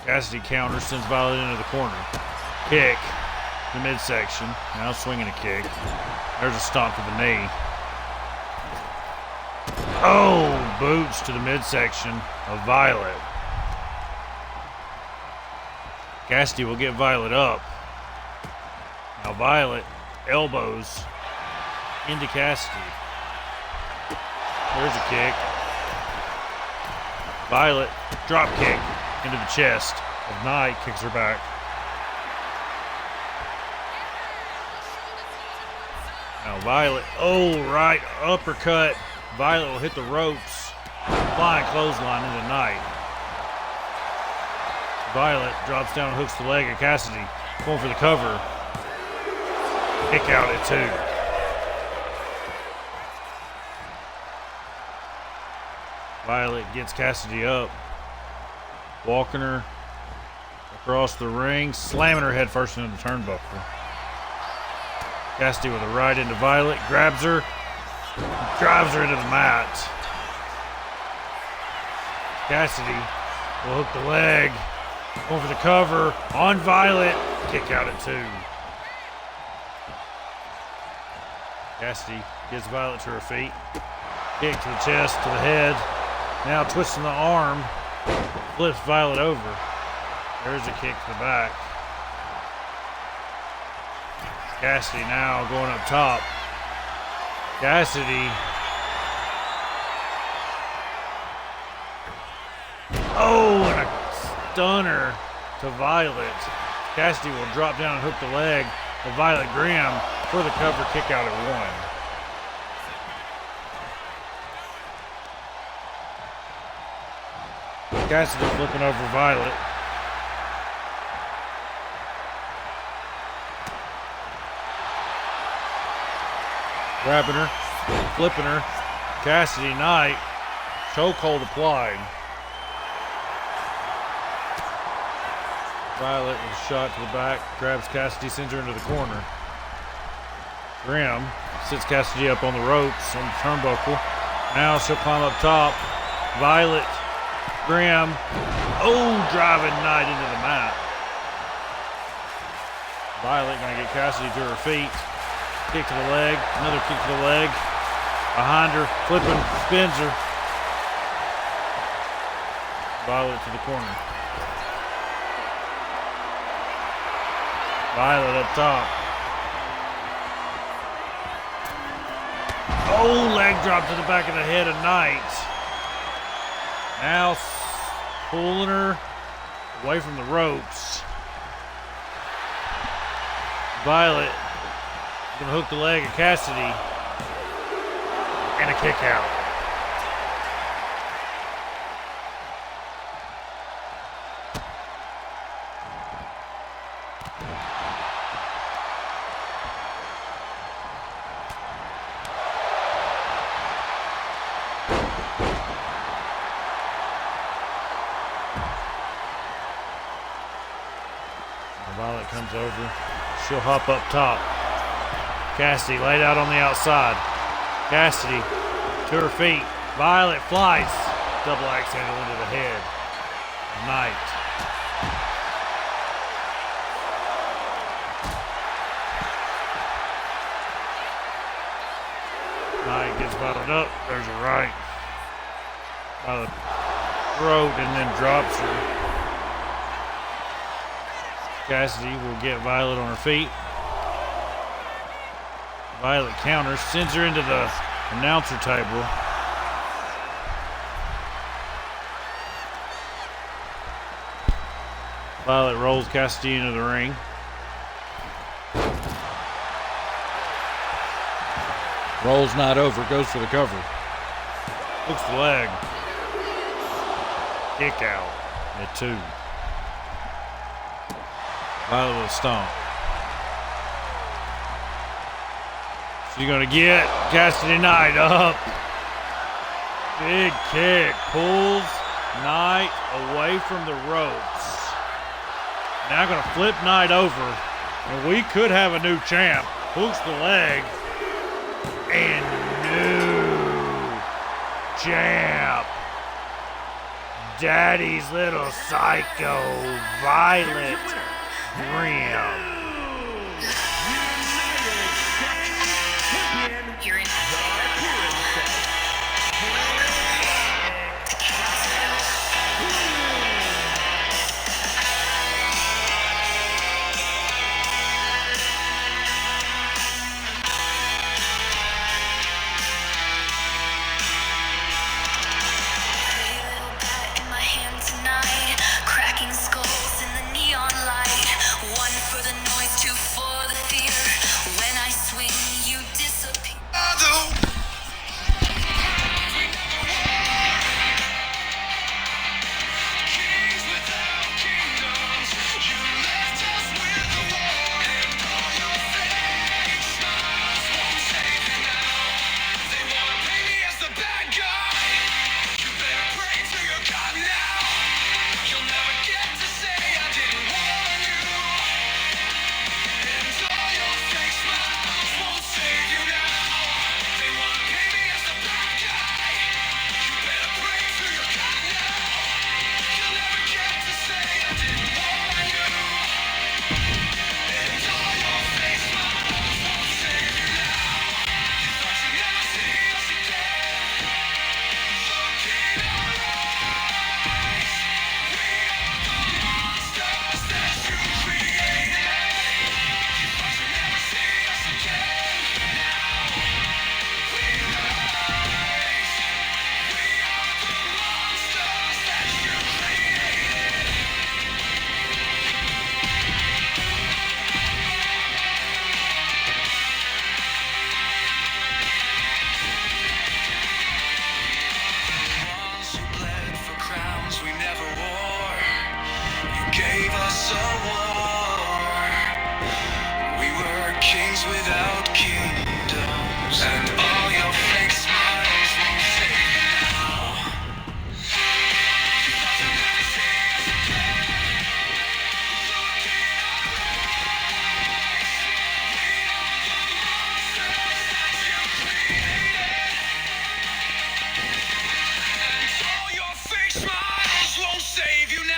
Cassidy counters, sends Violet into the corner. Kick, the midsection. Now swinging a kick. There's a stomp to the knee. Oh, boots to the midsection of Violet. Cassidy will get Violet up. Now Violet elbows into Cassidy. There's a kick. Violet drop kick into the chest of Knight, kicks her back. Now Violet, oh, right uppercut. Violet will hit the ropes. Flying clothesline into Knight. Violet drops down and hooks the leg of Cassidy. Going for the cover. Kick out at 2. Violet gets Cassidy up. Walking her across the ring. Slamming her head first into the turnbuckle. Cassidy with a right into Violet. Grabs her. Drives her into the mat. Cassidy will hook the leg. Going for the cover on Violet. Kick out at 2. Cassidy gets Violet to her feet. Kick to the chest, to the head. Now twisting the arm. Flips Violet over. There's a kick to the back. Cassidy now going up top. Cassidy. Oh, and a stunner to Violet. Cassidy will drop down and hook the leg of Violet Graham for the cover kick out at 1. Cassidy flipping over Violet. Grabbing her, flipping her. Cassidy Knight, chokehold applied. Violet with a shot to the back, grabs Cassidy, sends her into the corner. Graham sits Cassidy up on the ropes on the turnbuckle. Now she'll climb up top. Violet, Graham, driving Knight into the mat. Violet gonna get Cassidy to her feet. Kick to the leg, another kick to the leg. Behind her, flipping, spins her. Violet to the corner. Violet up top. Leg drop to the back of the head of Knight. Now pulling her away from the ropes. Violet gonna hook the leg of Cassidy. And a kick out. Violet comes over. She'll hop up top. Cassidy laid out on the outside. Cassidy to her feet. Violet flies. Double axe handle into the head. Knight. Knight gets Violet up. There's a right. By the throat and then drops her. Cassidy will get Violet on her feet. Violet counters, sends her into the announcer table. Violet rolls Cassidy into the ring. Rolls Knight over, goes for the cover. Hooks the leg. Kick out at 2. Violet with a stomp. She's gonna get Cassidy Knight up. Big kick. Pulls Knight away from the ropes. Now gonna flip Knight over. And we could have a new champ. Hooks the leg. And new champ. Daddy's little psycho, Violet Graham. You're in. Cracking skulls in the neon light. One for the north. a war. We were kings without kingdoms, and all your fake smiles won't save you now. All your fake smiles won't save you now.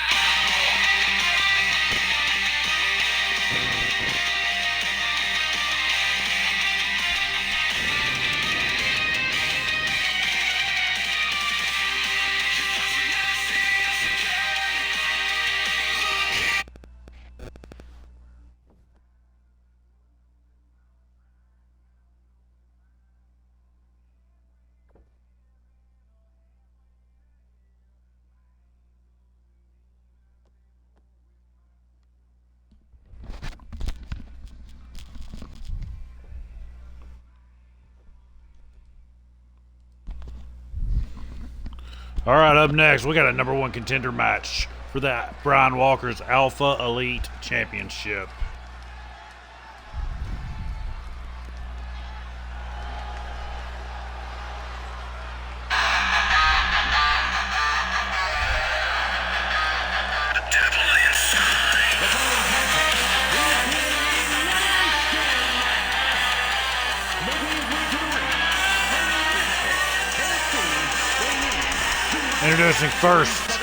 All right, up next, we got a number 1 contender match for that Brian Walker's Alpha Elite Championship. Introducing first,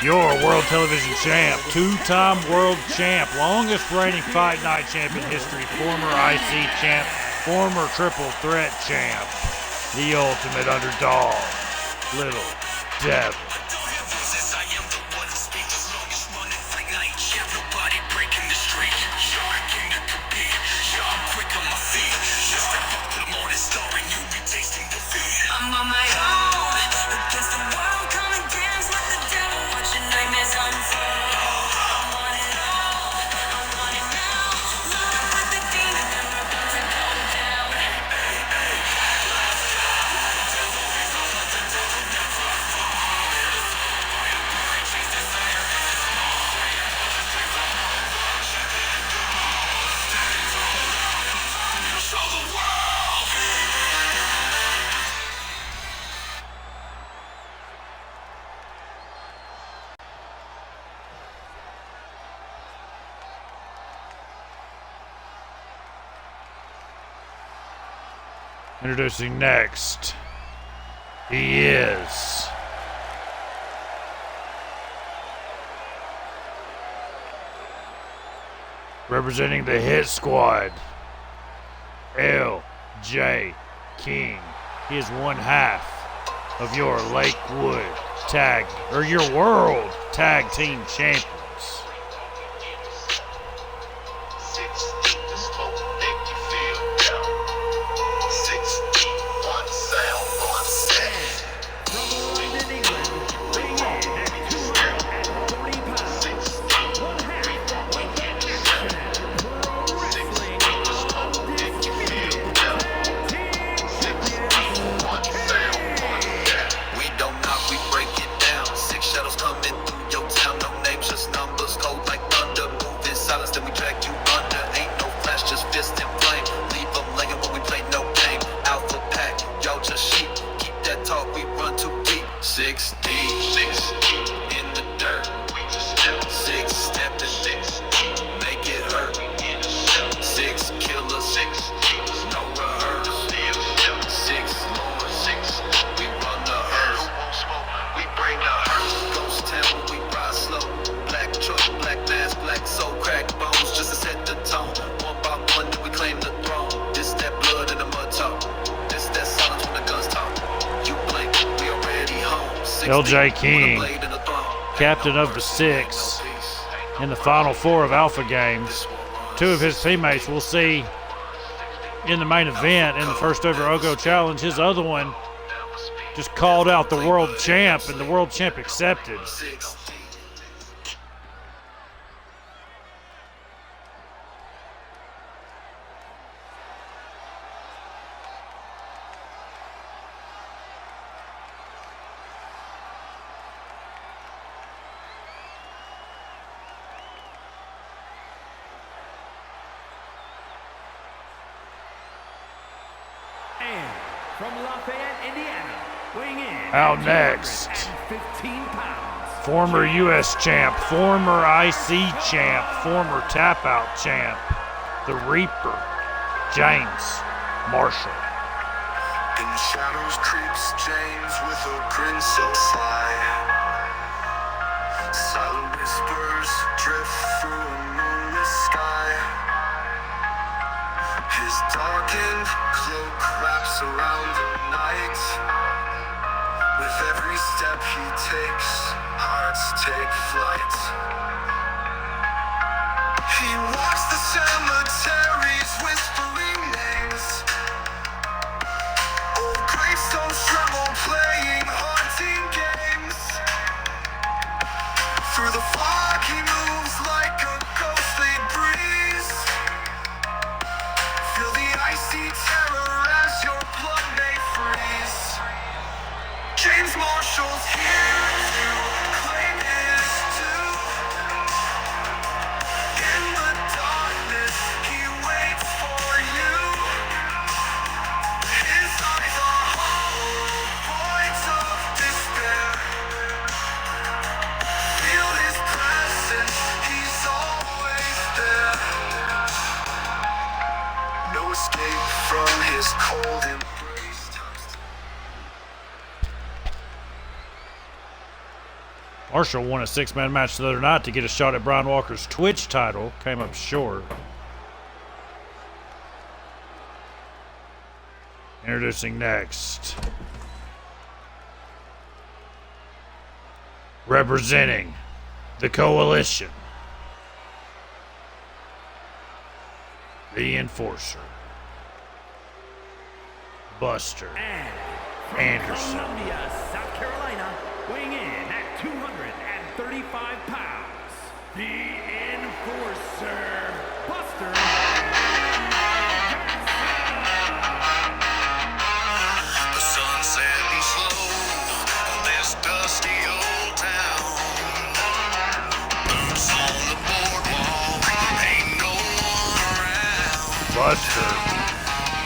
your World Television Champ, 2-time World Champ, longest reigning Fight Night Champ in history, former IC Champ, former Triple Threat Champ, the ultimate underdog, Little Devil. I'm on my own, against the world, coming dance with the devil, watching nightmares unfold. I want it all, I want it now. Love with the demon, and we're about to go down. Show the world. Introducing next, he is representing the Hit Squad, L.J. King. He is one half of your Lakewood Tag, or your World Tag Team Champions. From London, England, weighing in at 240 pounds, one half of the National Pro Wrestling Undisputed Tag Team We don't knock, we break it down. 6 shadows coming through your town. No names, just numbers. Cold like thunder. Move in silence, then we drag you under. Ain't no flash, just fist and flame. Leave them laying when we play no game. Alpha pack, y'all just sheep. Keep that talk, we run too deep. 6 deep, 6 in the dirt. 6 stepping, 6 make it hurt. 6 killers, 6 no rehearse. 6 more, 6 we run the hearse. We bring the hearse. Ghost town, we ride slow. Black truck, black mask, black soul, crack bones just to set the tone. One by one, then we claim the throne. This that blood in the mud talk. This that silence when the guns talk. You blink, we already home. L.J. King, captain of the 6 in the Final 4 of Alpha Games. 2 of his teammates we'll see in the main event in the first ever Ogo Challenge. His other one just called out the world champ, and the world champ accepted. from Lafayette, Indiana, weighing in Out at next. 215 pounds. Former U.S. champ, former IC champ, former tap-out champ, the Reaper, James Marshall. In the shadows creeps James with a grin so sly. Silent whispers drift through a moonless sky. His darkened cloak wraps around the night. With every step he takes, hearts take flight. He walks the cemeteries whispering names. Old gravestones tremble playing haunting games. Through the fog he moves like a ghostly breeze. Feel the icy terror as your blood may freeze. James Marshall's here to claim his due. In the darkness he waits for you. His eyes are hollow voids of despair. Feel his presence, he's always there. No escape from his cold embrace. Marshall won a 6-man match the other night to get a shot at Brian Walker's Twitch title. Came up short. Introducing next. Representing the Coalition. The Enforcer. Buster And from Anderson. Columbia, South Carolina, weighing in at 235 pounds, the Enforcer, Buster. The sun setting slow on this dusty old town. Boots on the boardwalk, ain't no one around. Buster,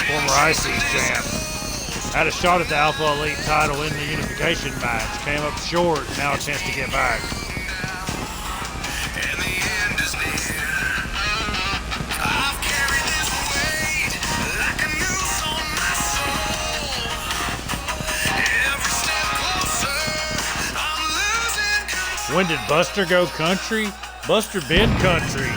former IC champ, had a shot at the Alpha Elite title in the unification match. Came up short, now a chance to get back. And the end is near. I've carried this weight like a noose on my soul. Every step closer, I'm losing control. When did Buster go country? Buster been country.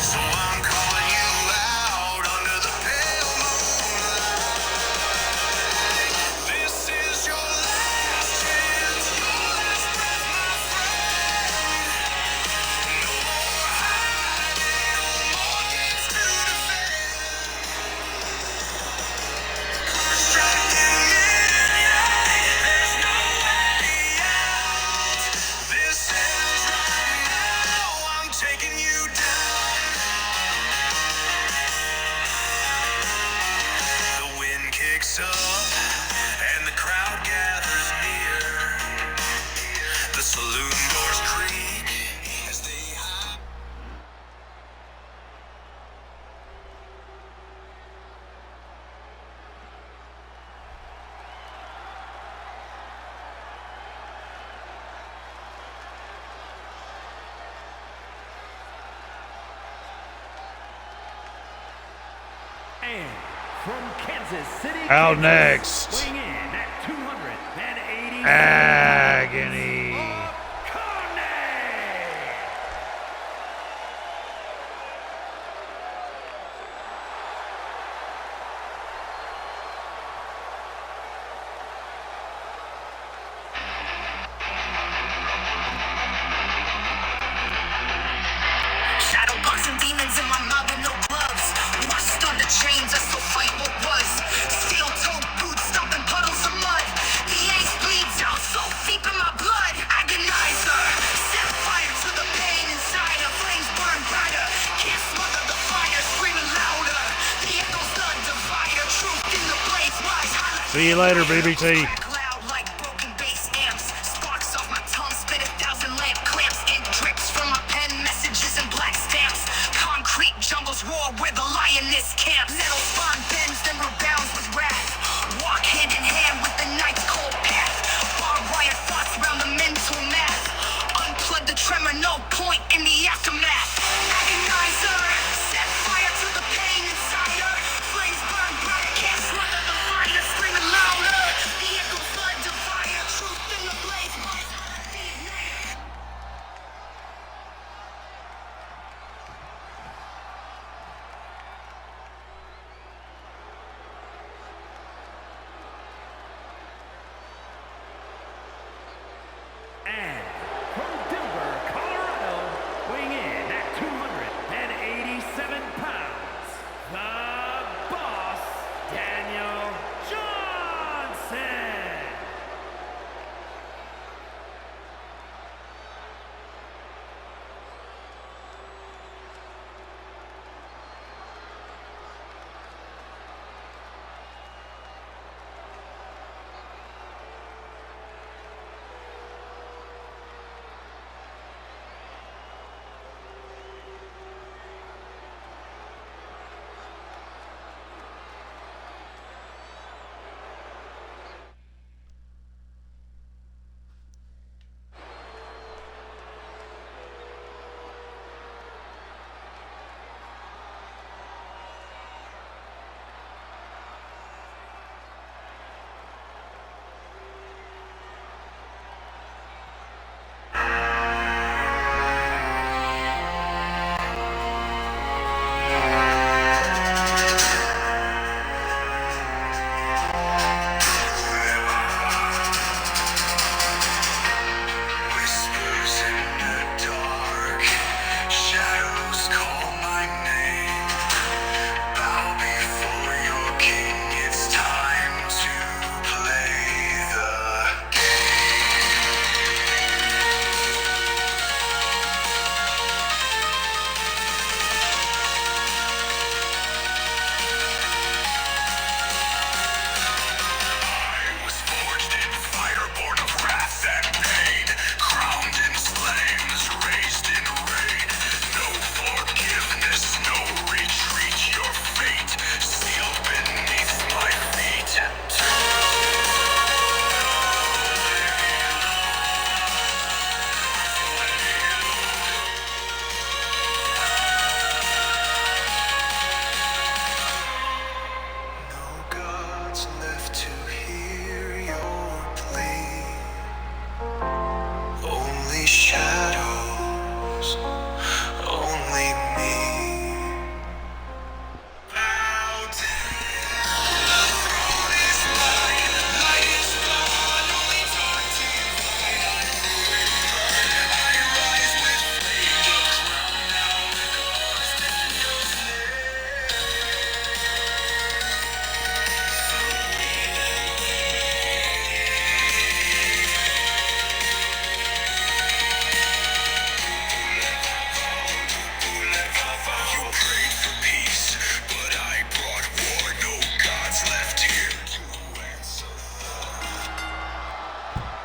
So I'm calling you out under the pale moonlight. This is your last chance, your last breath, my friend. No more hiding, no more games to defend. Trapped in midnight, there's no way out. This ends right now, I'm taking you down. The wind kicks up and the crowd gathers near. The saloon doors creak as they hide. And from Kansas City, Out Kansas, next. weighing in at 280 Agony. Kone. Shadow boxing demons in my mouth with no gloves. Washed on the chains, I still fight what was. Steel-toed boots stomping puddles of mud. The ace bleeds out so deep in my blood. Agonizer, set fire to the pain inside her. Flames burn brighter, can't smother the fire. Screaming louder, the echoes the divider. Truth in the blaze, rise high. See you later, BBT. Loud like broken bass amps. Sparks off my tongue, spit 1,000 lamp clamps. Ink drips from my pen, messages and black stamps. Concrete jungles roar where the light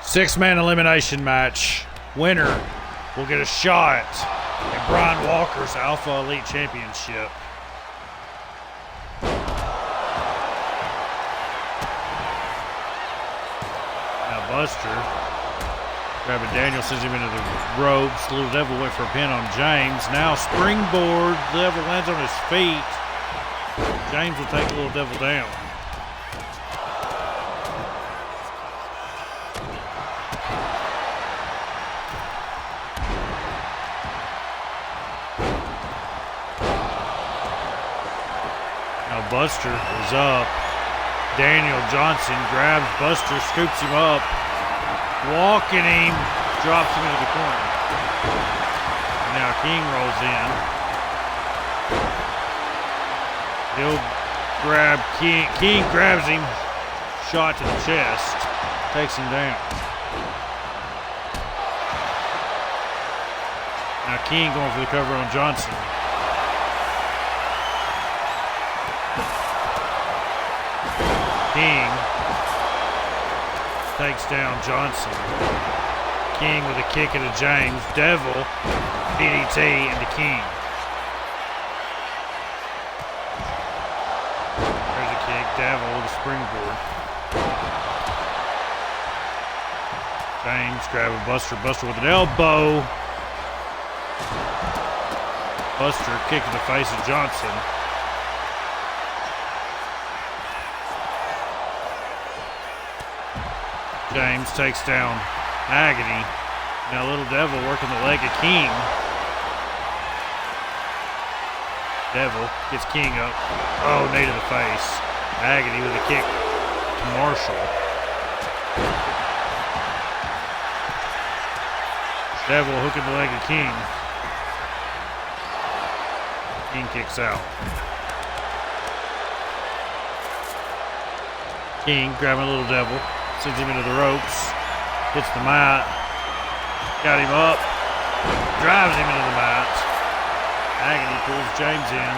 6-man elimination match. Winner will get a shot at Brian Walker's Alpha Elite Championship. Now Buster grabbing Daniel, sends him into the ropes. Little Devil went for a pin on James. Now springboard. Devil lands on his feet. James will take Little Devil down. Now Buster is up. Daniel Johnson grabs Buster, scoops him up, walking him, drops him into the corner. Now King rolls in. He'll grab King. King grabs him, shot to the chest, takes him down. Now King going for the cover on Johnson. King takes down Johnson. King with a kick into James. Devil, DDT into King. There's a kick. Devil with a springboard. James grabbing Buster. Buster with an elbow. Buster kick in the face of Johnson. James takes down Agony. Now Little Devil working the leg of King. Devil gets King up. Oh, knee to the face. Agony with a kick to Marshall. Devil hooking the leg of King. King kicks out. King grabbing Little Devil. Sends him into the ropes, hits the mat, got him up, drives him into the mat. Agony pulls James in.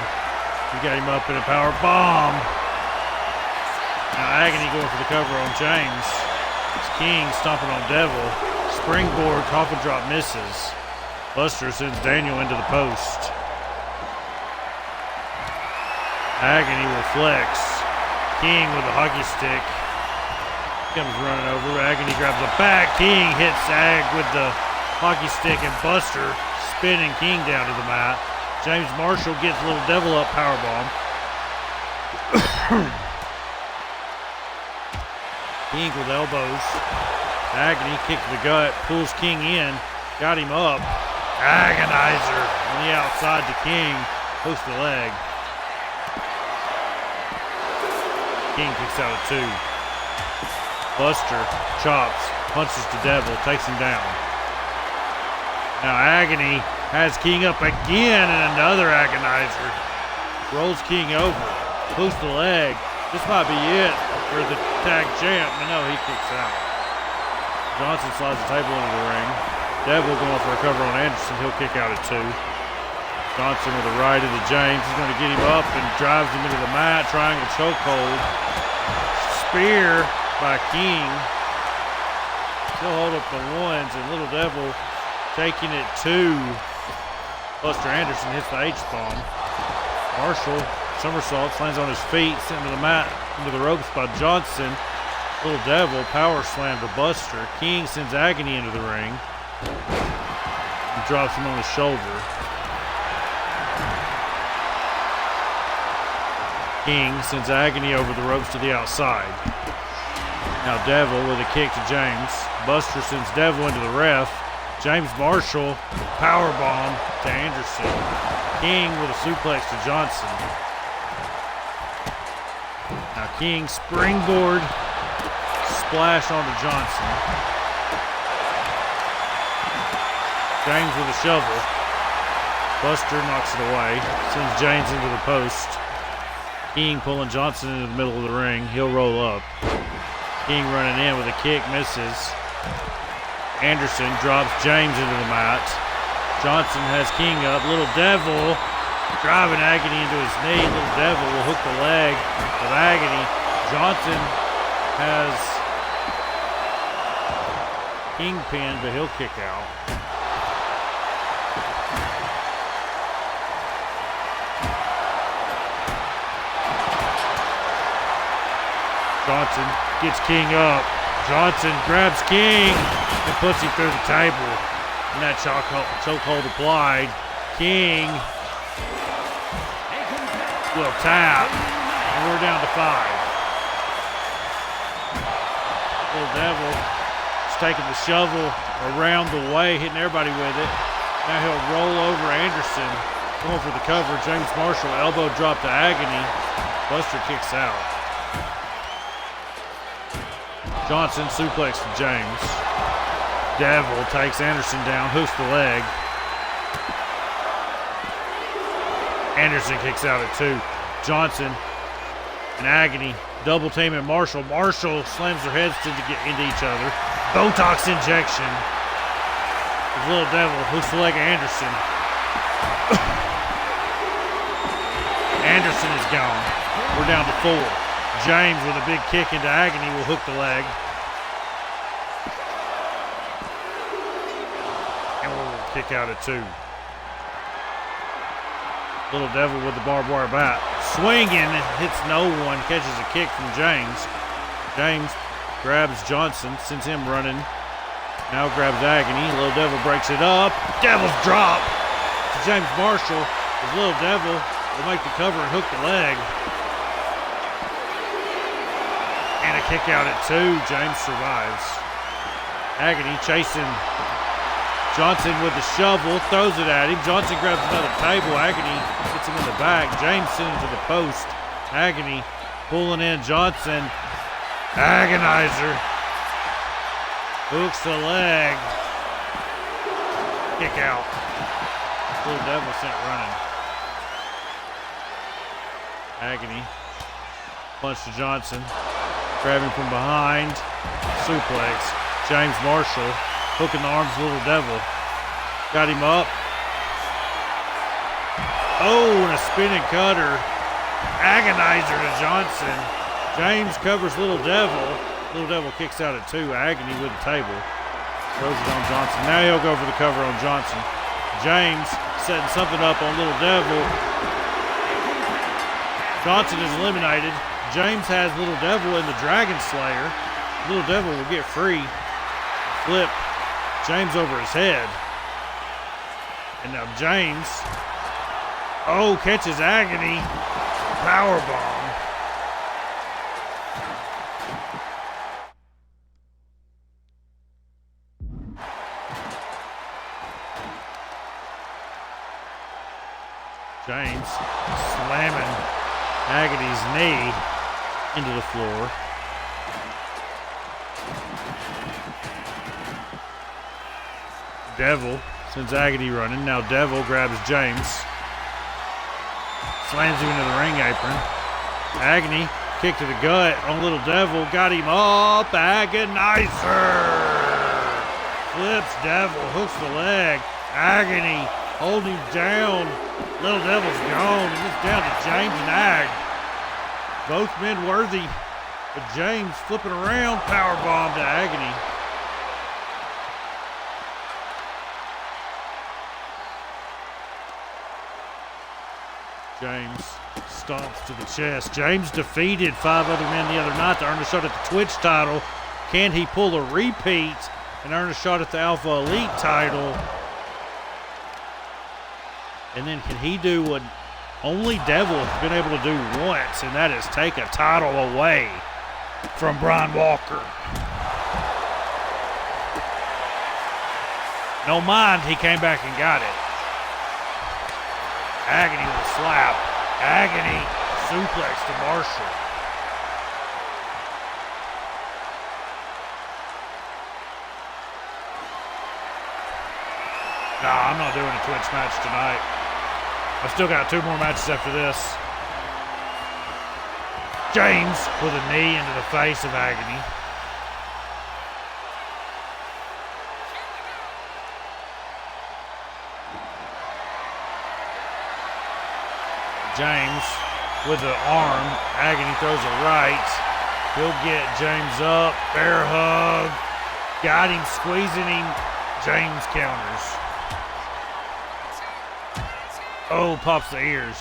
He got him up in a power bomb. Now Agony going for the cover on James. It's King stomping on Devil. Springboard, coffin drop misses. Buster sends Daniel into the post. Agony will flex. King with a hockey stick. Comes running over. Agony grabs the back. King hits Ag with the hockey stick and Buster spinning King down to the mat. James Marshall gets Little Devil up, powerbomb. King with elbows. Agony kick to the gut, pulls King in, got him up. Agonizer on the outside to King, hooks the leg. King kicks out at 2. Buster chops, punches the Devil, takes him down. Now Agony has King up again and another Agonizer. Rolls King over, hooks the leg. This might be it for the tag champ, but no, he kicks out. Johnson slides the table into the ring. Devil going for a cover on Anderson. He'll kick out at 2. Johnson with a right into James. He's going to get him up and drives him into the mat. Triangle chokehold. Spear by King. Still hold up the ones, and Little Devil taking it to Buster Anderson. Hits the H-bomb. Marshall somersaults, lands on his feet, sent to the mat, into the ropes by Johnson. Little Devil power slam to Buster. King sends Agony into the ring and drops him on his shoulder. King sends Agony over the ropes to the outside. Now Devil with a kick to James. Buster sends Devil into the ref. James Marshall, power bomb to Anderson. King with a suplex to Johnson. Now King springboard, splash onto Johnson. James with a shovel. Buster knocks it away. Sends James into the post. King pulling Johnson into the middle of the ring. He'll roll up. King running in with a kick, misses. Anderson drops James into the mat. Johnson has King up. Little Devil driving Agony into his knee. Little Devil will hook the leg of Agony. Johnson has Kingpin, but he'll kick out. Johnson gets King up. Johnson grabs King and puts him through the table. And that chokehold applied. King will tap. And we're down to 5. Little Devil is taking the shovel around the way, hitting everybody with it. Now he'll roll over Anderson, going for the cover. James Marshall, elbow drop to Agony. Buster kicks out. Johnson suplex to James. Devil takes Anderson down, hooks the leg. Anderson kicks out at 2. Johnson and Agony double teaming Marshall. Marshall slams their heads to get into each other. Botox injection. The Little Devil hooks the leg of Anderson. Anderson is gone. We're down to 4. James with a big kick into Agony will hook the leg. And we'll kick out at 2. Little Devil with the barbed wire bat. Swinging, hits no one, catches a kick from James. James grabs Johnson, sends him running. Now grabs Agony. Little Devil breaks it up. Devil's drop to James Marshall. The Little Devil will make the cover and hook the leg. And a kick out at 2. James survives. Agony chasing Johnson with the shovel, throws it at him. Johnson grabs another table. Agony hits him in the back. James sends him to the post. Agony pulling in Johnson. Agonizer hooks the leg. Kick out. Little Devil sent running. Agony punch to Johnson. Grab him from behind. Suplex. James Marshall hooking the arms of Little Devil. Got him up. Oh, and a spinning cutter. Agonizer to Johnson. James covers Little Devil. Little Devil kicks out at 2. Agony with the table. Throws it on Johnson. Now he'll go for the cover on Johnson. James setting something up on Little Devil. Johnson is eliminated. James has Little Devil in the Dragon Slayer. Little Devil will get free. Flip James over his head. And now James, catches Agony. Powerbomb. James slamming Agony's knee into the floor. Devil sends Agony running. Now Devil grabs James. Slams him into the ring apron. Agony, kick to the gut on Little Devil. Got him up. Agonizer. Flips Devil. Hooks the leg. Agony holding him down. Little Devil's gone. And it's down to James and Ag. Both men worthy. But James flipping around. Powerbomb to Agony. James stomps to the chest. James defeated 5 other men the other night to earn a shot at the Twitch title. Can he pull a repeat and earn a shot at the Alpha Elite title? And then can he do what only Devil has been able to do once, and that is take a title away from Brian Walker? No mind, he came back and got it. Agony with a slap. Agony suplex to Marshall. Nah, I'm not doing a Twitch match tonight. I've still got 2 more matches after this. James with a knee into the face of Agony. James with the arm. Agony throws a right. He'll get James up. Bear hug. Got him, squeezing him. James counters. Oh, pops the ears.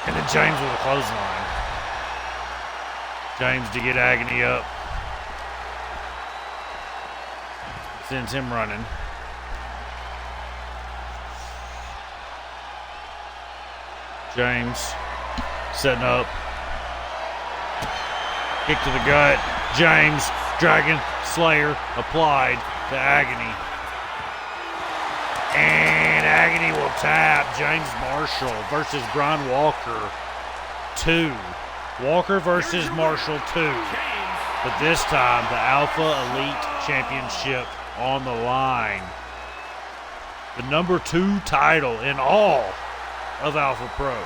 And then James with a clothesline. James to get Agony up. Sends him running. James setting up. Kick to the gut. James, Dragon Slayer applied to Agony. And Agony will tap James Marshall versus Brian Walker 2. Walker versus Marshall 2. But this time, the Alpha Elite Championship on the line. The number 2 title in all of Alpha Pro.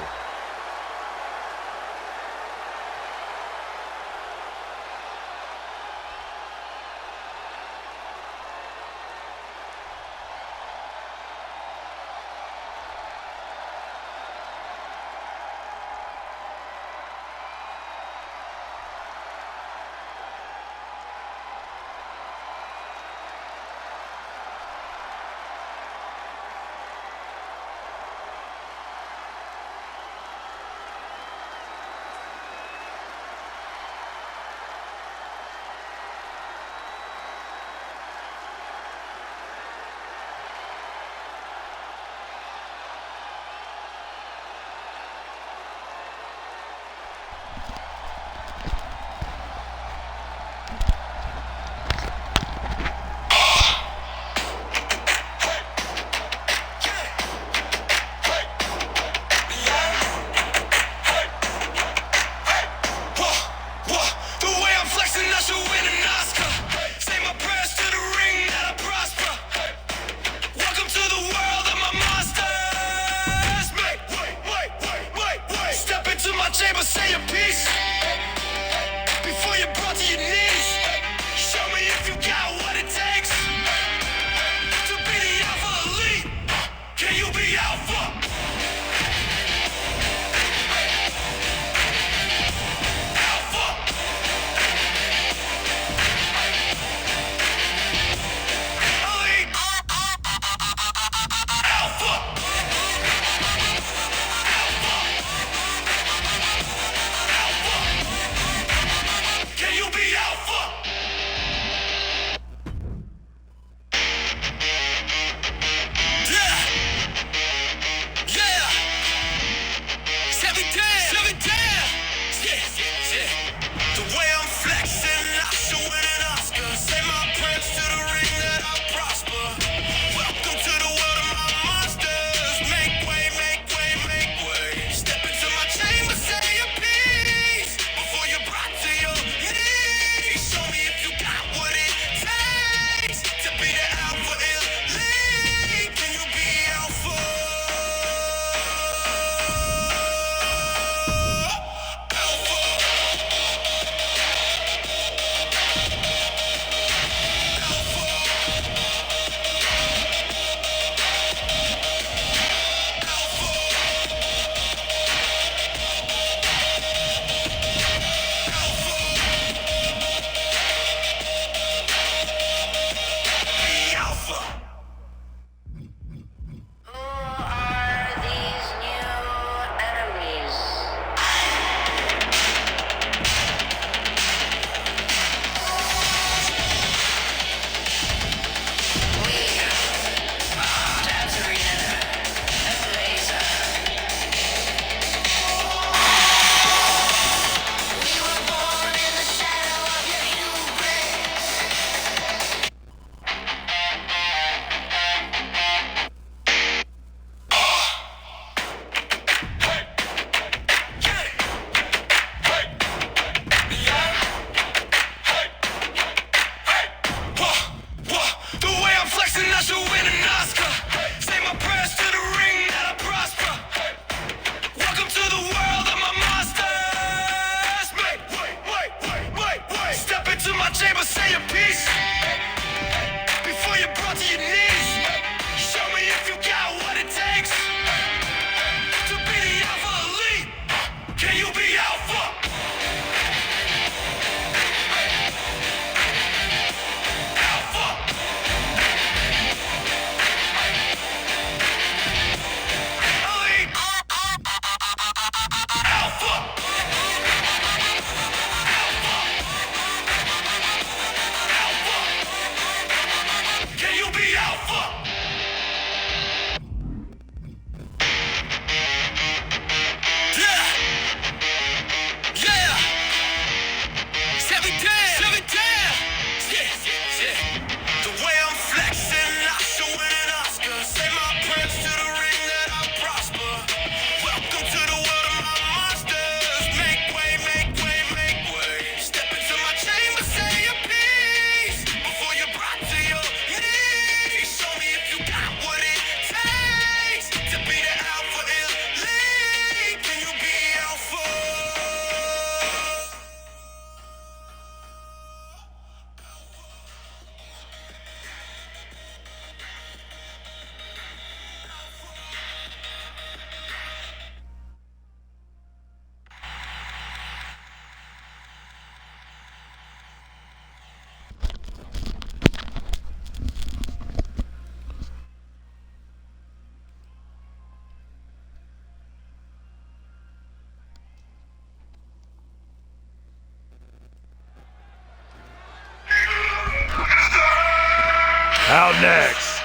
Out next,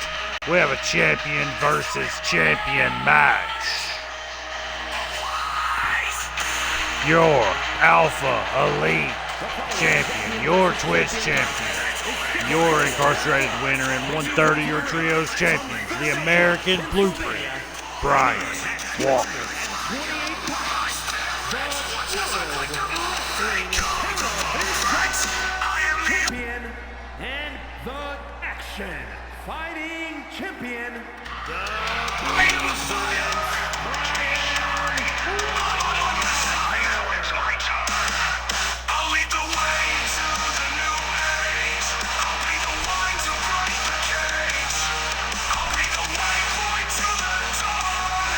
we have a champion versus champion match. Your Alpha Elite champion, your Twitch champion, your incarcerated winner, and 1/3 of your Trios champions, the American Blueprint, Brian Walker. Champion and the Action Fighting Champion, the I'll lead the way to the new age. I'll be the one to break the cage. I'll be the waypoint to the dawn.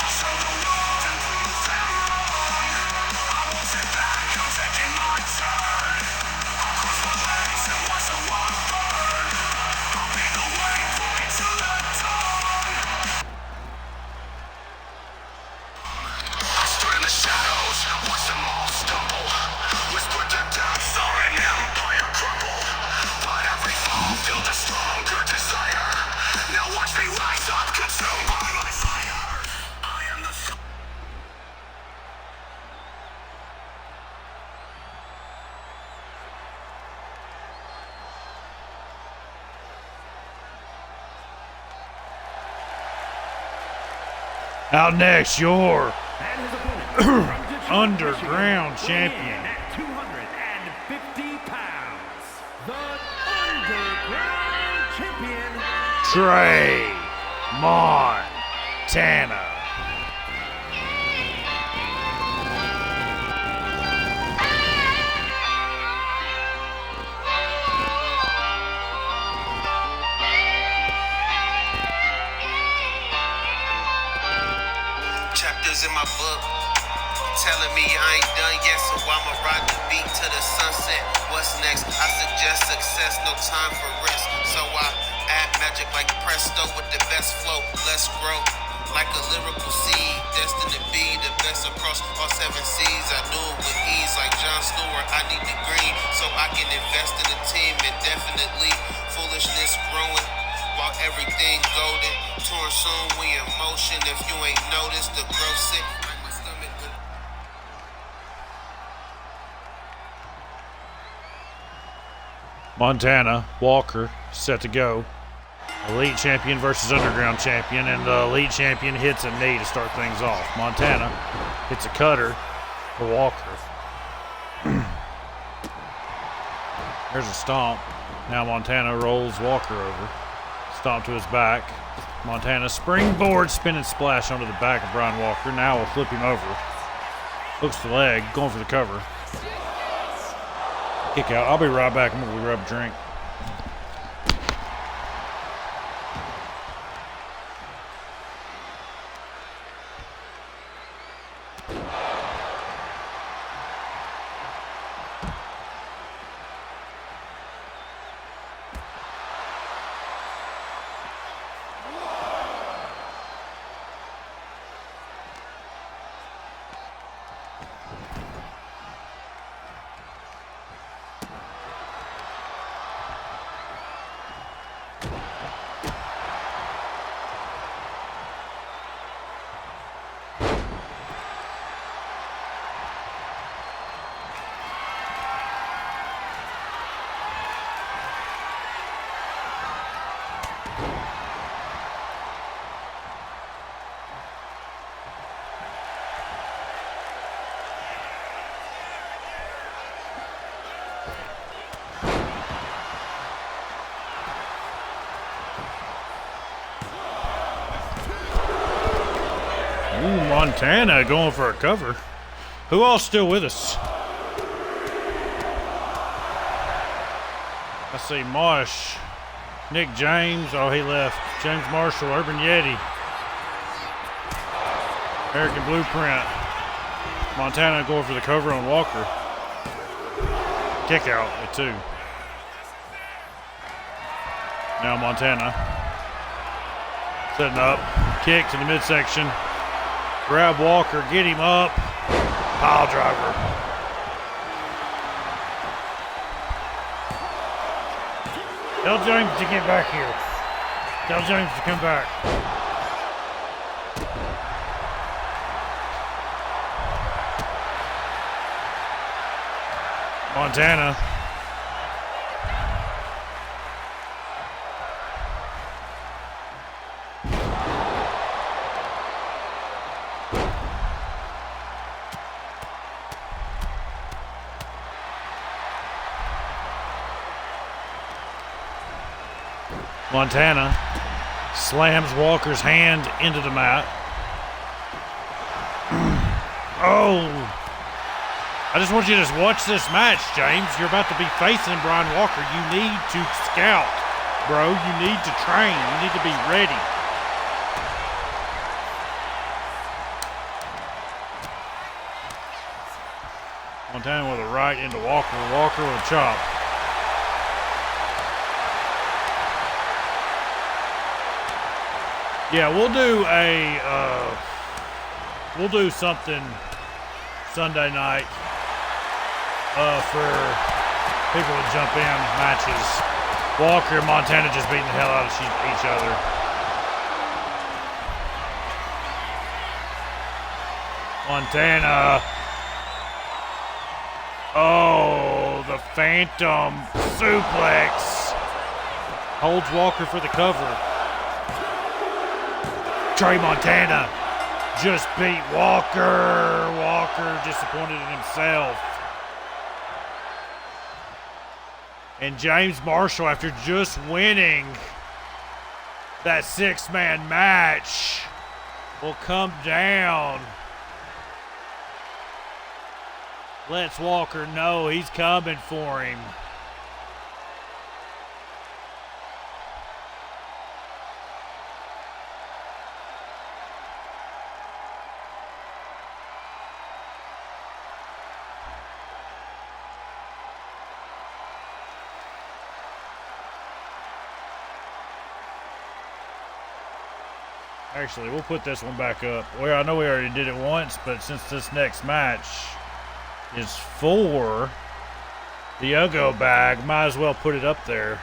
I'll show the world and prove them wrong. I won't sit back, I'm taking my turn. I'll cross my legs and watch the world burn. I'll be the waypoint to the dawn. I stood in the shadows, watched them all stumble. Whispered to death, saw an empire crumble. But every fall filled a stronger desire. Now watch me rise up, consumed by my fire. I am the Out next, your and his opponent from Detroit, Underground Michigan, champion. weighing at 250 pounds, the Underground Champion, Trey Montana. Chapters in my book telling me I ain't done yet, so I'ma ride the beat to the sunset. What's next? I suggest success, no time for rest. So I add magic like presto with the best flow. Let's grow like a lyrical seed, destined to be the best across all 7 seas. I do it with ease like Jon Stewart. I need the green so I can invest in the team indefinitely. Foolishness growing while everything golden. Torn soon, we in motion. If you ain't noticed, the growth sick. Like my stomach when Montana, Walker, set to go. Elite champion versus Underground champion, and the Elite champion hits a knee to start things off. Montana hits a cutter for Walker. There's a stomp. Now Montana rolls Walker over. Stomp to his back. Montana springboard spinning splash onto the back of Brian Walker. Now we'll flip him over. Hooks the leg, going for the cover. Kick out. I'll be right back. I'm gonna go grab a drink. Ooh, Montana going for a cover. Who all's still with us? I see Mosh, Nick James. Oh, he left. James Marshall, Urban Yeti, American Blueprint. Montana going for the cover on Walker. Kick out at 2. Now Montana setting up. Kick to the midsection. Grab Walker, get him up. Pile driver. Tell James to get back here. Tell James to come back. Montana. Montana slams Walker's hand into the mat. Oh. I just want you to watch this match, James. You're about to be facing Brian Walker. You need to scout, bro. You need to train. You need to be ready. Montana with a right into Walker. Walker with a chop. Yeah, we'll do something Sunday night for people to jump in matches. Walker and Montana just beating the hell out of each other. Montana. Oh, the Phantom suplex. Holds Walker for the cover. Trey Montana just beat Walker. Walker disappointed in himself. And James Marshall, after just winning that six-man match, will come down. Lets Walker know he's coming for him. Actually, we'll put this one back up. Well, I know we already did it once, but since this next match is for the Ugo bag, might as well put it up there.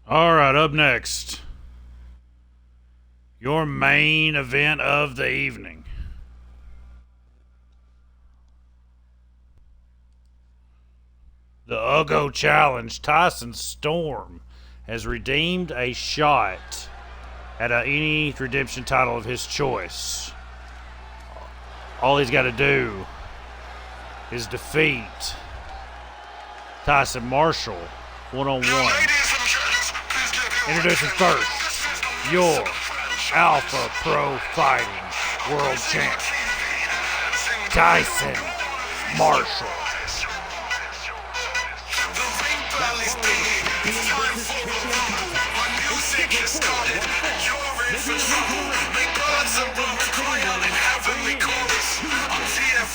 All right, up next, your main event of the evening. The Ugo Challenge. Tyson Storm has redeemed a shot at any redemption title of his choice. All he's got to do is defeat Tyson Marshall one-on-one. Introducing first, your Alpha Pro Fighting World Champ, Tyson Marshall.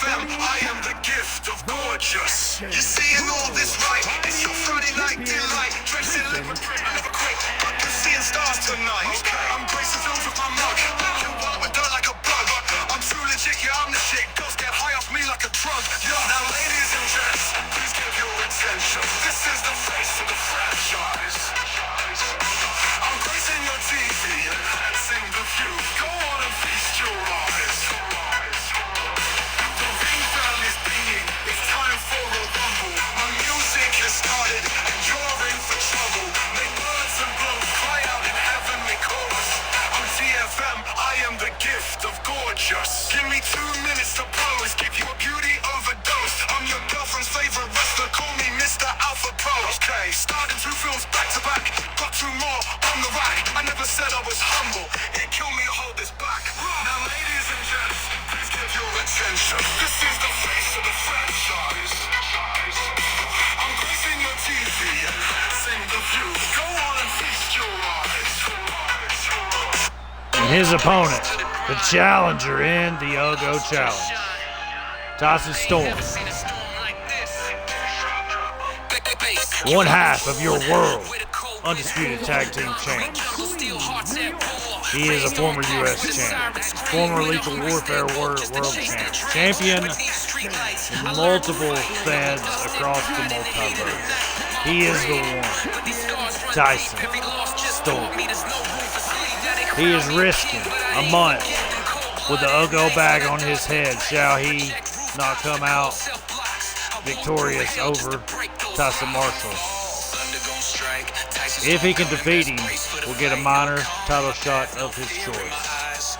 I am the gift of gorgeous. You're seeing all this right. It's your Friday night delight. Dressed in leopard print, I never quit. I'm seeing stars tonight. I'm gracing films with my mug. You walk with dirt like a bug. I'm true legit, yeah, I'm the shit. Girls get high off me like a drug. Now, ladies and gents, please give your attention. This is the face of the franchise. I'm gracing your TV, enhancing the view. Go on and feast your eyes. It's time for a rumble. My music has started and you're in for trouble. Make birds and blows cry out in heavenly chorus. I'm TFM, I am the gift of gorgeous. Give me 2 minutes to pose, give you a beauty overdose. I'm your girlfriend's favorite wrestler, call me Mr. Alpha Pro. Okay, started 2 films back to back, got 2 more on the rack. I never said I was humble, it killed me to hold this back. Now ladies and gents, please give your attention. This is the face of the franchise. I'm gracing your TV, enhancing the view. Go on and feast your eyes. And his opponent, the challenger in the Ugo Challenge, Tyson Storm. One half of your world undisputed tag team champ. He is a former U.S. champ, former Lethal Warfare world champ, champion in multiple feds across the multiverse. He is the one, Tyson Storm. He is risking a month with the Ugo bag on his head. Shall he not come out victorious over Tyson Marshall? If he can defeat him, we'll get a minor title shot of his choice.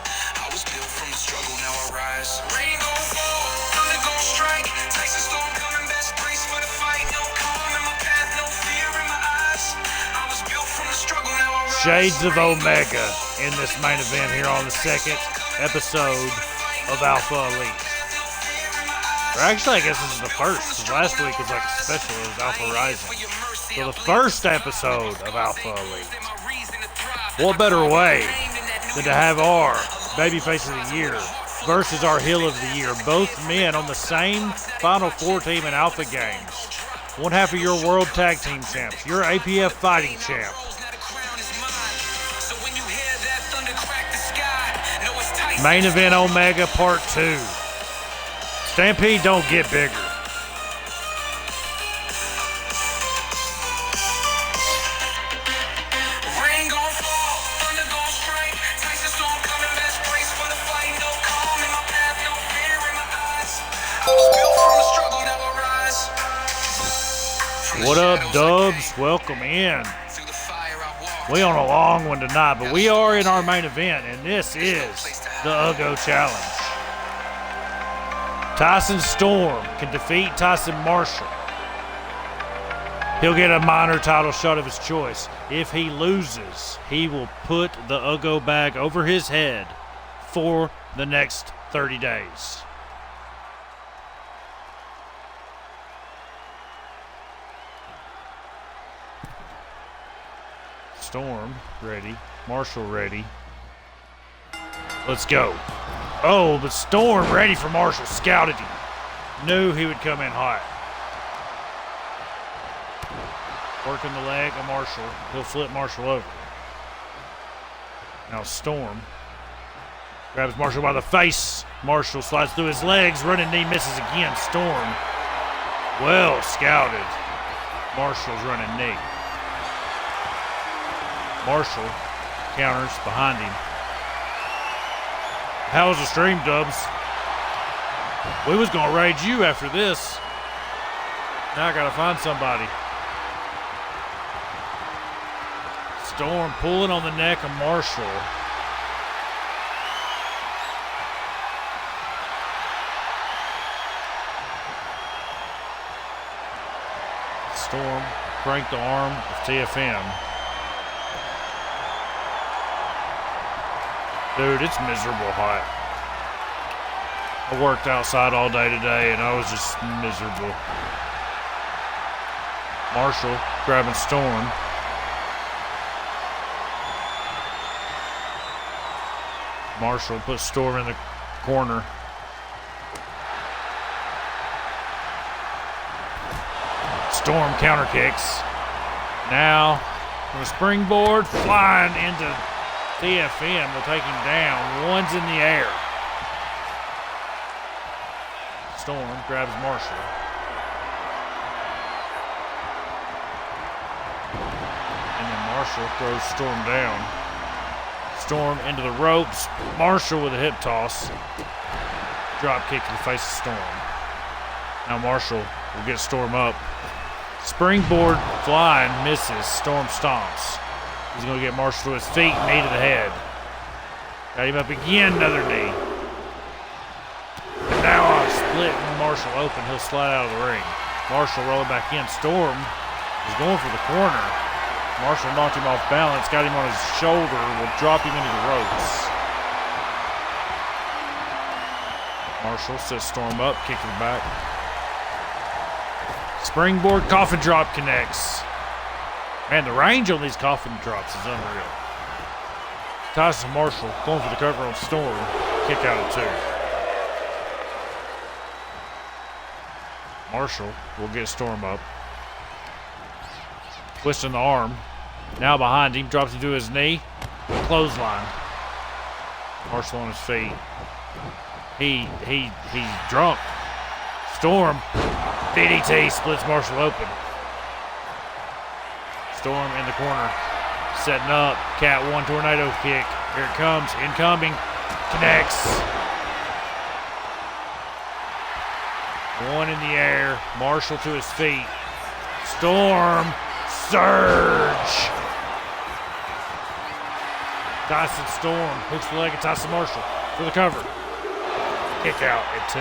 Shades of Omega in this main event here on the second episode of Alpha Elite. Or actually, I guess this is the first, because last week was like a special, it was Alpha Rising. So the first episode of Alpha Elite. What better way than to have our Babyface of the Year versus our Heel of the Year. Both men on the same Final Four team in Alpha Games. One half of your World Tag Team Champs, your APF Fighting Champ. Main Event Omega Part 2. Stampede don't get bigger. What up, Dubs? Welcome in. We on a long one tonight, but we are in our main event, and this is the Ugo Challenge. Tyson Storm can defeat Tyson Marshall. He'll get a minor title shot of his choice. If he loses, he will put the Ugo bag over his head for the next 30 days. Storm ready. Marshall ready. Let's go. Oh, but Storm ready for Marshall. Scouted him. Knew he would come in hot. Working the leg of Marshall. He'll flip Marshall over. Now Storm grabs Marshall by the face. Marshall slides through his legs. Running knee misses again. Storm well scouted. Marshall's running knee. Marshall counters behind him. How's the stream, Dubs? We was gonna raid you after this. Now I gotta find somebody. Storm pulling on the neck of Marshall. Storm cranked the arm of TFM. Dude, it's miserable hot. I worked outside all day today and I was just miserable. Marshall grabbing Storm. Marshall puts Storm in the corner. Storm counter kicks. Now, from a springboard, flying into TFM will take him down. One's in the air. Storm grabs Marshall. And then Marshall throws Storm down. Storm into the ropes. Marshall with a hip toss. Drop kick to the face of Storm. Now Marshall will get Storm up. Springboard flying misses. Storm stomps. He's going to get Marshall to his feet. Knee to the head. Got him up again. Another knee. And now a split Marshall open. He'll slide out of the ring. Marshall rolling back in. Storm is going for the corner. Marshall knocked him off balance. Got him on his shoulder. Will drop him into the ropes. Marshall sets Storm up. Kick to the back. Springboard coffin drop connects. Man, the range on these coffin drops is unreal. Tyson Marshall going for the cover on Storm. Kick out of 2. Marshall will get Storm up. Twisting the arm. Now behind him. Drops him to his knee. Clothesline. Marshall on his feet. He's drunk. Storm. DDT splits Marshall open. Storm in the corner. Setting up. Cat 1 tornado kick. Here it comes. Incoming. Connects. One in the air. Marshall to his feet. Storm. Surge. Tyson Storm hooks the leg of Tyson Marshall for the cover. Kick out at 2.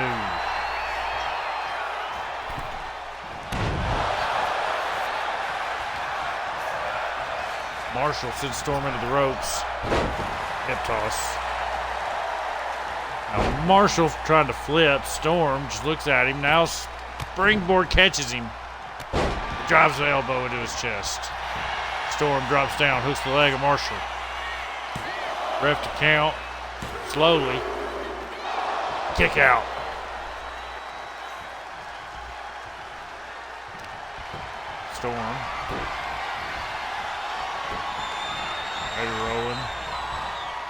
Marshall sends Storm into the ropes. Hip toss. Now Marshall trying to flip. Storm just looks at him. Now springboard catches him. Drives the elbow into his chest. Storm drops down. Hooks the leg of Marshall. Ref to count. Slowly. Kick out. Storm. Ready rolling.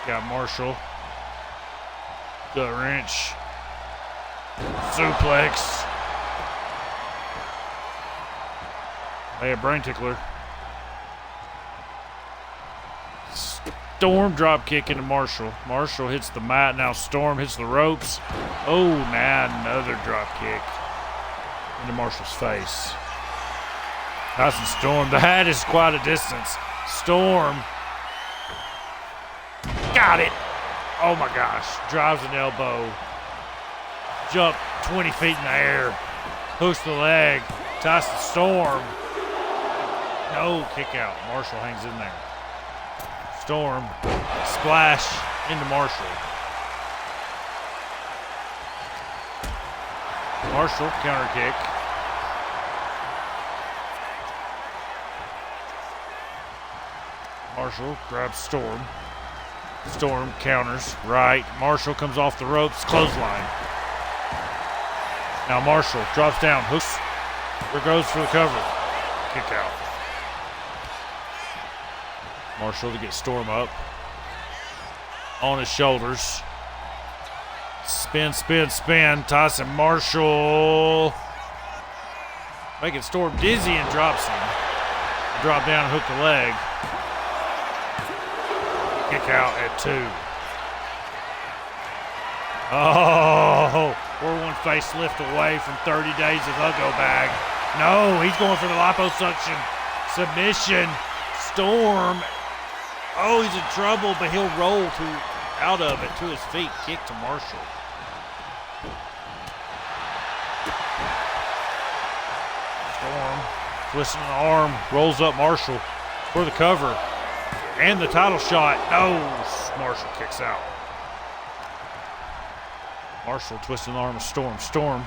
Got Marshall. Gut wrench. Suplex. Hey, a brain tickler. Storm drop kick into Marshall. Marshall hits the mat. Now Storm hits the ropes. Oh, now another drop kick into Marshall's face. Tyson Storm. That is quite a distance. Storm. Got it. Oh my gosh. Drives an elbow. Jump 20 feet in the air. Hooks the leg. Tyson Storm. No kick out. Marshall hangs in there. Storm. Splash into Marshall. Marshall counter kick. Marshall grabs Storm. Storm counters right. Marshall comes off the ropes. Clothesline. Now Marshall drops down. Hooks. There goes for the cover. Kick out. Marshall to get Storm up. On his shoulders. Spin, spin, spin. Tyson Marshall. Making Storm dizzy and drops him. Drop down and hook the leg. Kick out at 2. Oh, we're one facelift away from 30 days of Ugo bag. No, he's going for the liposuction. Submission. Storm. Oh, he's in trouble, but he'll roll out of it to his feet. Kick to Marshall. Storm twisting the arm, rolls up Marshall for the cover. And the title shot. No, Marshall kicks out. Marshall twisting the arm of Storm. Storm.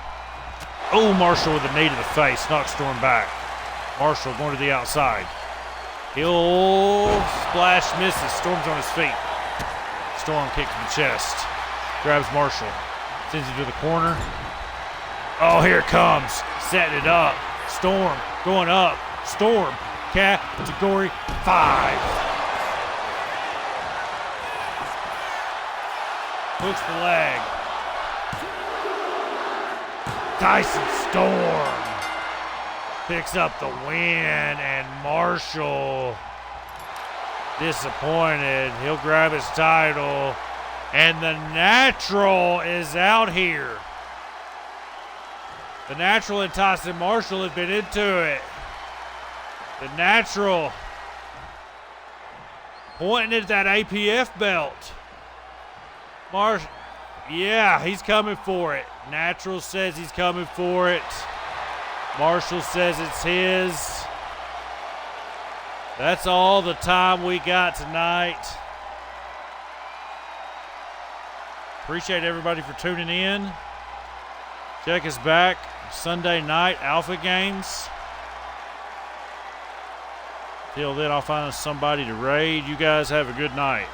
Oh, Marshall with a knee to the face. Knocks Storm back. Marshall going to the outside. He'll splash, misses. Storm's on his feet. Storm kicks in the chest. Grabs Marshall. Sends him to the corner. Oh, here it comes. Setting it up. Storm going up. Storm. Category 5. Hooks the leg. Tyson Storm picks up the win, and Marshall disappointed. He'll grab his title, and the Natural is out here. The Natural and Tyson Marshall have been into it. The Natural pointing at that APF belt. Yeah, he's coming for it. Natural says he's coming for it. Marshall says it's his. That's all the time we got tonight. Appreciate everybody for tuning in. Check us back Sunday night, Alpha Games. Till then, I'll find us somebody to raid. You guys have a good night.